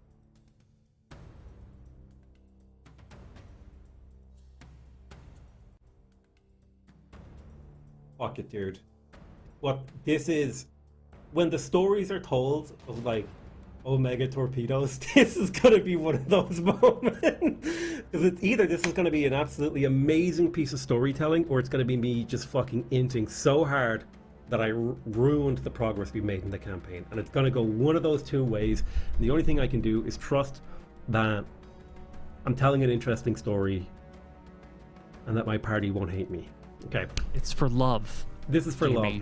Fuck it, dude. What this is, when the stories are told of like Omega torpedoes, this is gonna be one of those moments. Because it's either this is gonna be an absolutely amazing piece of storytelling, or it's gonna be me just fucking inting so hard that I ruined the progress we made in the campaign. And it's gonna go one of those two ways. And the only thing I can do is trust that I'm telling an interesting story and that my party won't hate me. Okay. It's for love. This is for Jamie.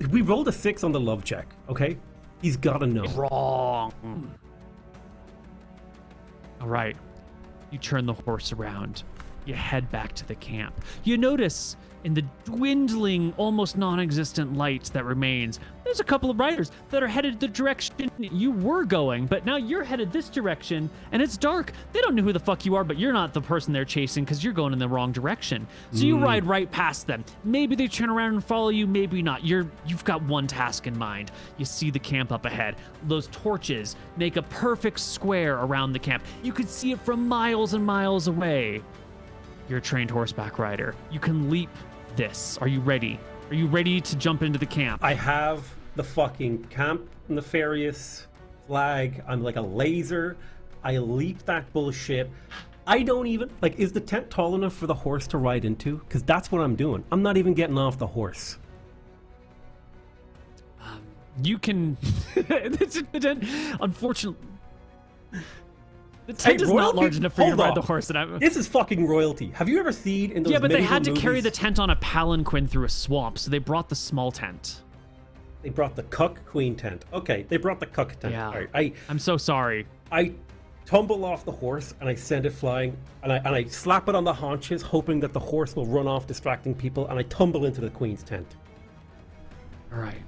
love. We rolled a 6 on the love check, okay? He's gotta know. Wrong. All right. You turn the horse around. You head back to the camp. You notice in the dwindling, almost non-existent light that remains, there's a couple of riders that are headed the direction you were going, but now you're headed this direction, and it's dark. They don't know who the fuck you are, but you're not the person they're chasing because you're going in the wrong direction. So you ride right past them. Maybe they turn around and follow you, maybe not. You've got one task in mind. You see the camp up ahead. Those torches make a perfect square around the camp. You could see it from miles and miles away. You're a trained horseback rider. You can leap this. Are you ready? Are you ready to jump into the camp? I have the fucking Camp Nefarious flag. I'm like a laser. I leap that bullshit. I don't even, like, is the tent tall enough for the horse to ride into? Because that's what I'm doing. I'm not even getting off the horse. You can... Unfortunately... The tent is not large enough for you to ride the horse. This is fucking royalty. Have you ever seen in those Yeah, but they had to movies, carry the tent on a palanquin through a swamp, so they brought the small tent. They brought the cuck queen tent. Okay, they brought the cuck tent. Yeah. All right, I'm so sorry. I tumble off the horse and I send it flying, and I slap it on the haunches, hoping that the horse will run off, distracting people, and I tumble into the queen's tent. All right.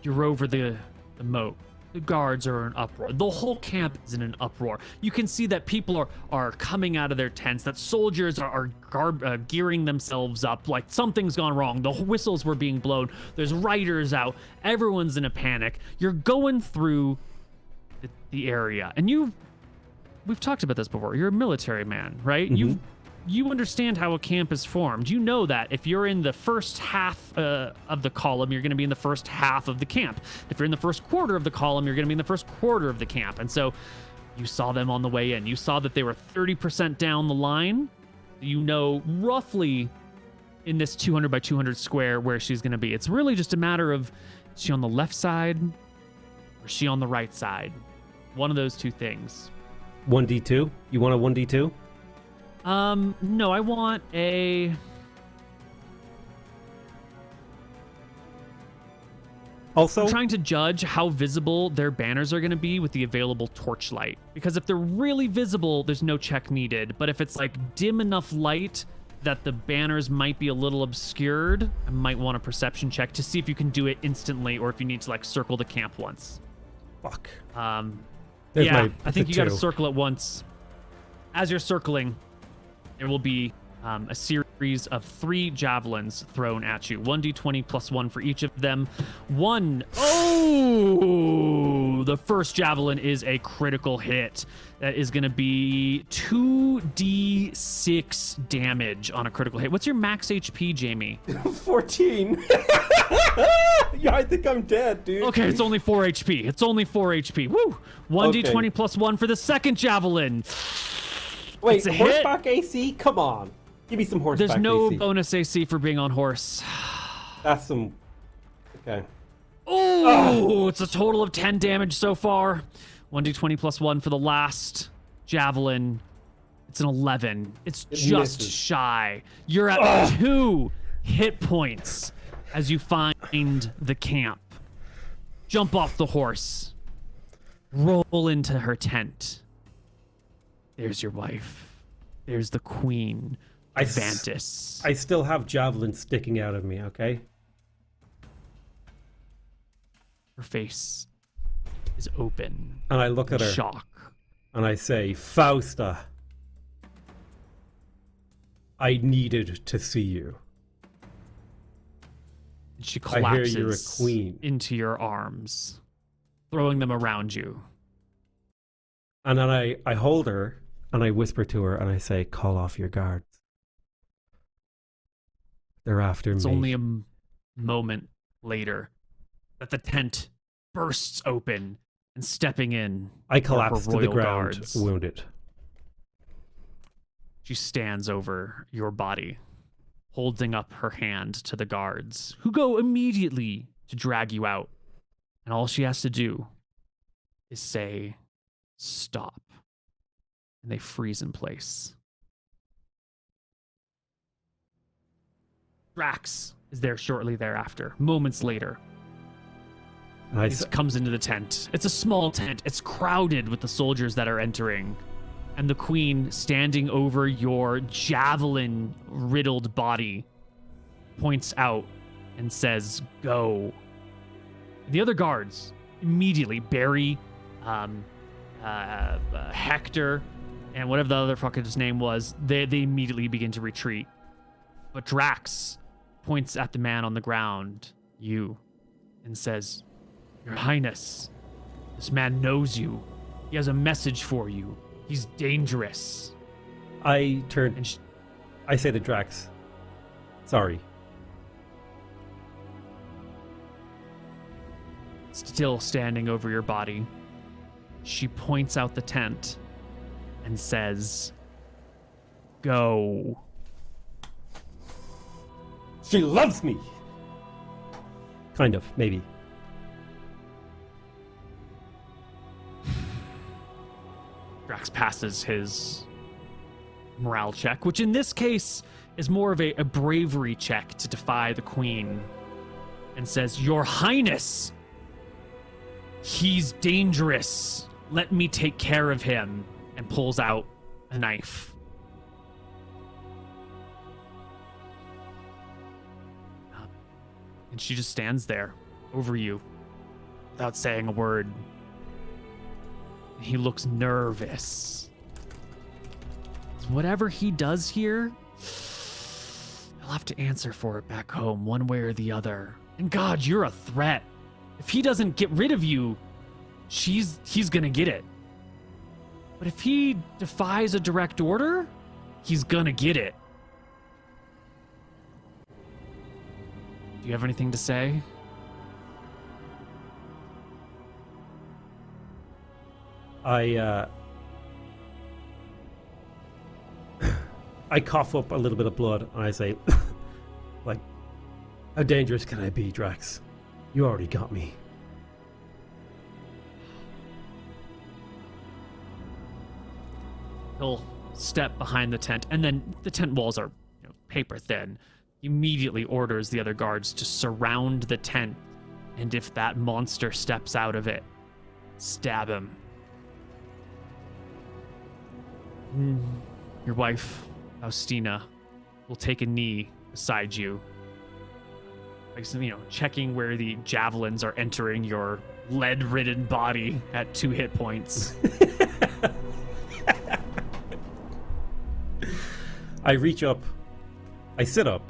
You're over the moat. The guards are in an uproar. The whole camp is in an uproar. You can see that people are coming out of their tents, that soldiers are gearing themselves up, like something's gone wrong. The whistles were being blown. There's riders out. Everyone's in a panic. You're going through the area. And we've talked about this before. You're a military man, right? Mm-hmm. You understand how a camp is formed. You know that if you're in the first half of the column, you're going to be in the first half of the camp. If you're in the first quarter of the column, you're going to be in the first quarter of the camp. And so you saw them on the way in. You saw that they were 30% down the line. You know roughly in this 200 by 200 square where she's going to be. It's really just a matter of, is she on the left side or is she on the right side? One of those two things. 1d2? You want a 1d2? No, I want a... Also, I'm trying to judge how visible their banners are going to be with the available torchlight. Because if they're really visible, there's no check needed. But if it's like dim enough light that the banners might be a little obscured, I might want a perception check to see if you can do it instantly or if you need to like circle the camp once. fuck. Yeah, I think you got to circle it once. As you're circling, there will be a series of 3 javelins thrown at you. 1d20 plus 1 for each of them. The first javelin is a critical hit. That is going to be 2d6 damage on a critical hit. What's your max HP, Jamie? 14. Yeah, I think I'm dead, dude. Okay, it's only 4 HP. It's only 4 HP. Woo! 1d20 plus 1 for the second javelin. Wait, It's a horseback AC? Come on. Give me some horseback AC. There's no bonus AC for being on horse. That's some... Okay. Oh, it's a total of 10 damage so far. 1d20 plus 1 for the last javelin. It's an 11. It's just misses. shy. You're at 2 hit points as you find the camp. Jump off the horse. Roll into her tent. There's your wife. There's the queen, Vantis. I still have javelins sticking out of me, okay? Her face is open. And I look at her. Shock. And I say, Fausta, I needed to see you. And she I hear collapses you're a queen. into your arms, throwing them around you. And then I hold her and I whisper to her and I say, call off your guards. They're after me. It's only a moment later that the tent bursts open, and stepping in I are collapse her to the royal ground, guards. wounded. She stands over your body, holding up her hand to the guards, who go immediately to drag you out. And all she has to do is say, stop. And they freeze in place. Drax is there shortly thereafter, moments later. And He comes into the tent. It's a small tent. It's crowded with the soldiers that are entering. And the queen, standing over your javelin-riddled body, points out and says, "Go." The other guards immediately, Barry, Hector, and whatever the other fucker's name was, they immediately begin to retreat. But Drax points at the man on the ground, you, and says, "Your Highness, this man knows you. He has a message for you. He's dangerous." I turn And I say to Drax, "Sorry." still standing over your body, she points out the tent and says, "Go." She loves me. Kind of, maybe. Drax passes his morale check, which in this case is more of a bravery check to defy the queen, and says, "Your Highness, he's dangerous. Let me take care of him," and pulls out a knife. And she just stands there over you without saying a word. He looks nervous. Whatever he does here, he'll have to answer for it back home, one way or the other. And God, you're a threat. If he doesn't get rid of you, he's gonna get it. But if he defies a direct order, he's gonna get it. Do you have anything to say? I cough up a little bit of blood and I say, like, "How dangerous can I be, Drax? You already got me." He'll step behind the tent, and then the tent walls are, paper thin. He immediately orders the other guards to surround the tent, and if that monster steps out of it, stab him. Your wife, Faustina, will take a knee beside you, like, checking where the javelins are entering your lead-ridden body at 2 hit points. I reach up, I sit up,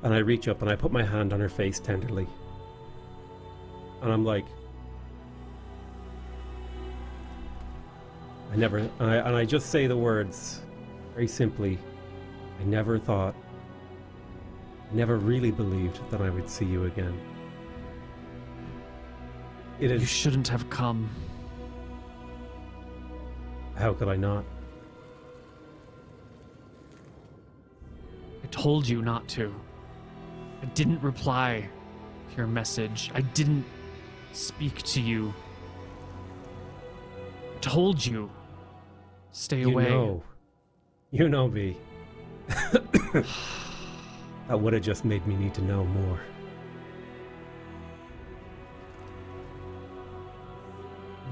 and I reach up and I put my hand on her face tenderly. And I'm like, I just say the words very simply, I never really believed that I would see you again. You shouldn't have come. How could I not? I told you not to. I didn't reply to your message. I didn't speak to you. I told you, stay away. You know me. That would have just made me need to know more.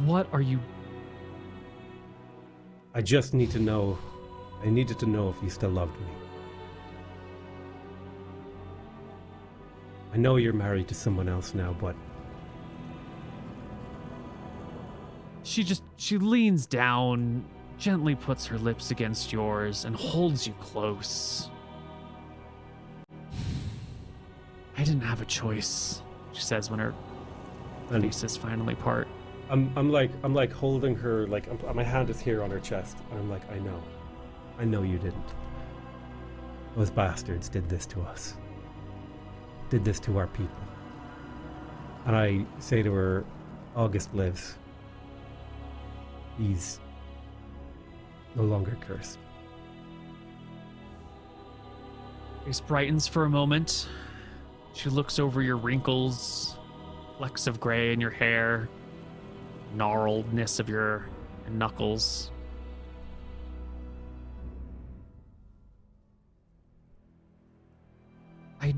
What are you? I just need to know. I needed to know if you still loved me. I know you're married to someone else now, but... She leans down, gently puts her lips against yours, and holds you close. I didn't have a choice, she says when her faces finally part. I'm like holding her, like my hand is here on her chest, and I'm like, I know you didn't. Those bastards did this to us. Did this to our people. And I say to her, August lives. He's no longer cursed. Face brightens for a moment. She looks over your wrinkles, flecks of gray in your hair, gnarledness of your knuckles. I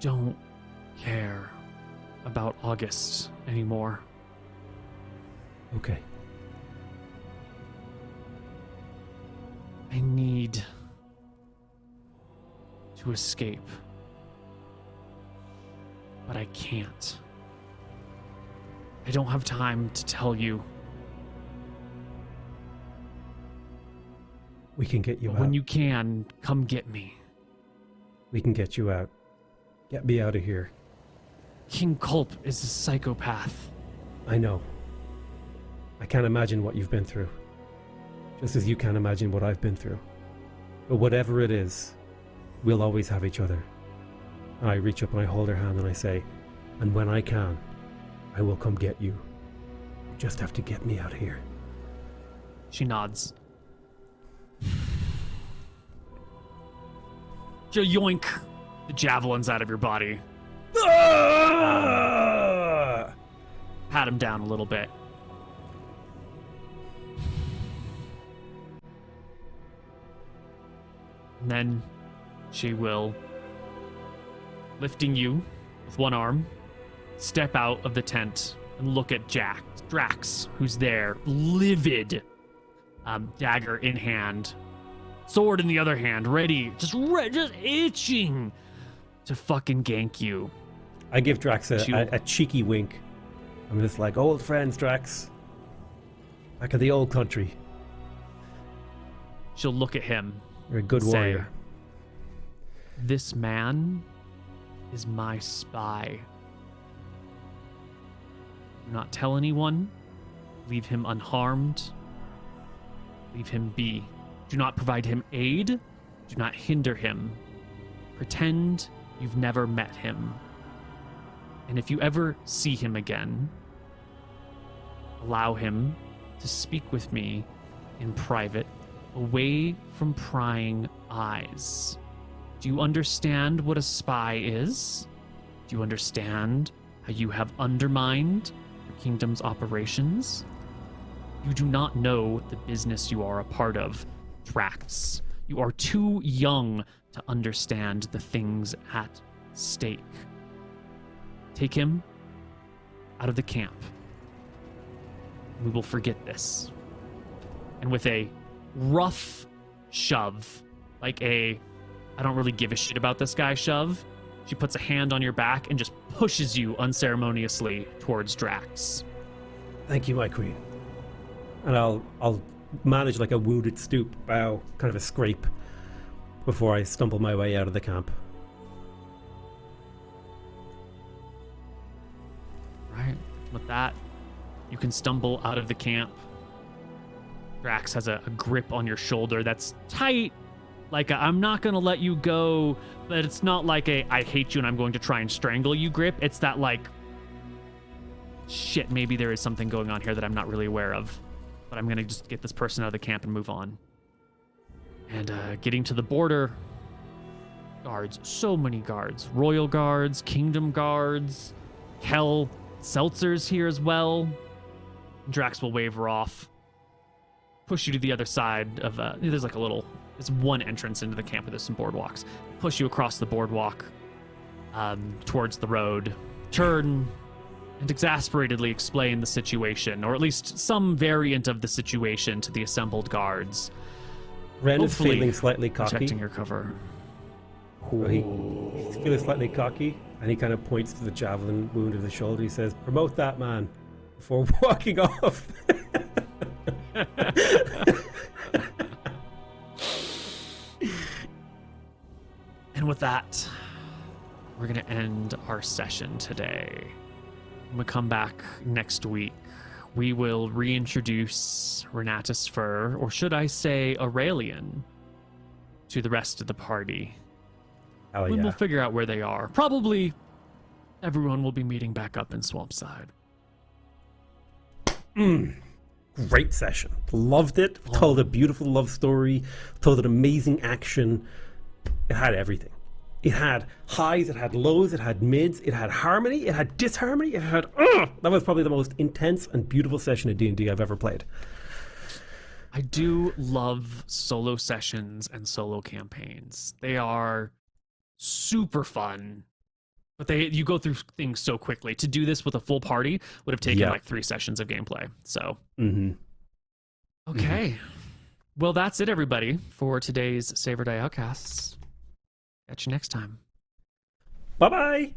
don't care about August anymore. Okay. I need to escape. But I can't. I don't have time to tell you. We can get you But out. when you can, come get me. We can get you out. Get me out of here. King Culp is a psychopath. I know. I can't imagine what you've been through. Just as you can't imagine what I've been through. But whatever it is, we'll always have each other. And I reach up and I hold her hand and I say, and when I can, I will come get you. You just have to get me out of here. She nods. Yoink! The javelin's out of your body. Pat him down a little bit. And then she will, lifting you with one arm, step out of the tent and look at Drax, who's there, livid, dagger in hand, sword in the other hand, ready, just itching to fucking gank you. I give Drax a cheeky wink. I'm just like, old friends, Drax. Back in the old country. She'll look at him. You're a good say, warrior. This man is my spy. Do not tell anyone. Leave him unharmed. Leave him be. Do not provide him aid. Do not hinder him. Pretend you've never met him. And if you ever see him again, allow him to speak with me in private, away from prying eyes. Do you understand what a spy is? Do you understand how you have undermined your kingdom's operations? You do not know the business you are a part of, Drax. You are too young to understand the things at stake. Take him out of the camp. We will forget this. And with a rough shove, like a I don't really give a shit about this guy shove, she puts a hand on your back and just pushes you unceremoniously towards Drax. Thank you, my queen. And I'll manage like a wounded stoop, bow, kind of a scrape, before I stumble my way out of the camp. Right. With that, you can stumble out of the camp. Drax has a grip on your shoulder that's tight. Like I'm not going to let you go, but it's not like a I hate you and I'm going to try and strangle you grip. It's that like, shit, maybe there is something going on here that I'm not really aware of. But I'm going to just get this person out of the camp and move on. And getting to the border, guards, so many guards. Royal guards, kingdom guards, hell, Seltzer's here as well. Drax will wave her off. Push you to the other side of, there's one entrance into the camp where there's some boardwalks. Push you across the boardwalk towards the road. Turn and exasperatedly explain the situation, or at least some variant of the situation to the assembled guards. Ren is Hopefully feeling slightly cocky. protecting your cover. So he's feeling slightly cocky, and he kind of points to the javelin wound in the shoulder. He says, "Promote that man," before walking off. And with that, we're going to end our session today. When we come back next week, we will reintroduce Renatus Fur, or should I say Aurelian, to the rest of the party. Hell We'll yeah. figure out where they are. Probably everyone will be meeting back up in Swampside. Great session. Loved it. Told a beautiful love story. Told an amazing action. It had everything. It had highs, it had lows, it had mids, it had harmony, it had disharmony, it had... That was probably the most intense and beautiful session of D&D I've ever played. I do love solo sessions and solo campaigns. They are super fun But you go through things so quickly. To do this with a full party would have taken Yeah. like 3 sessions of gameplay. So, Mm-hmm. okay. Well, that's it, everybody, for today's Save or Die Outcasts. Catch you next time. Bye-bye.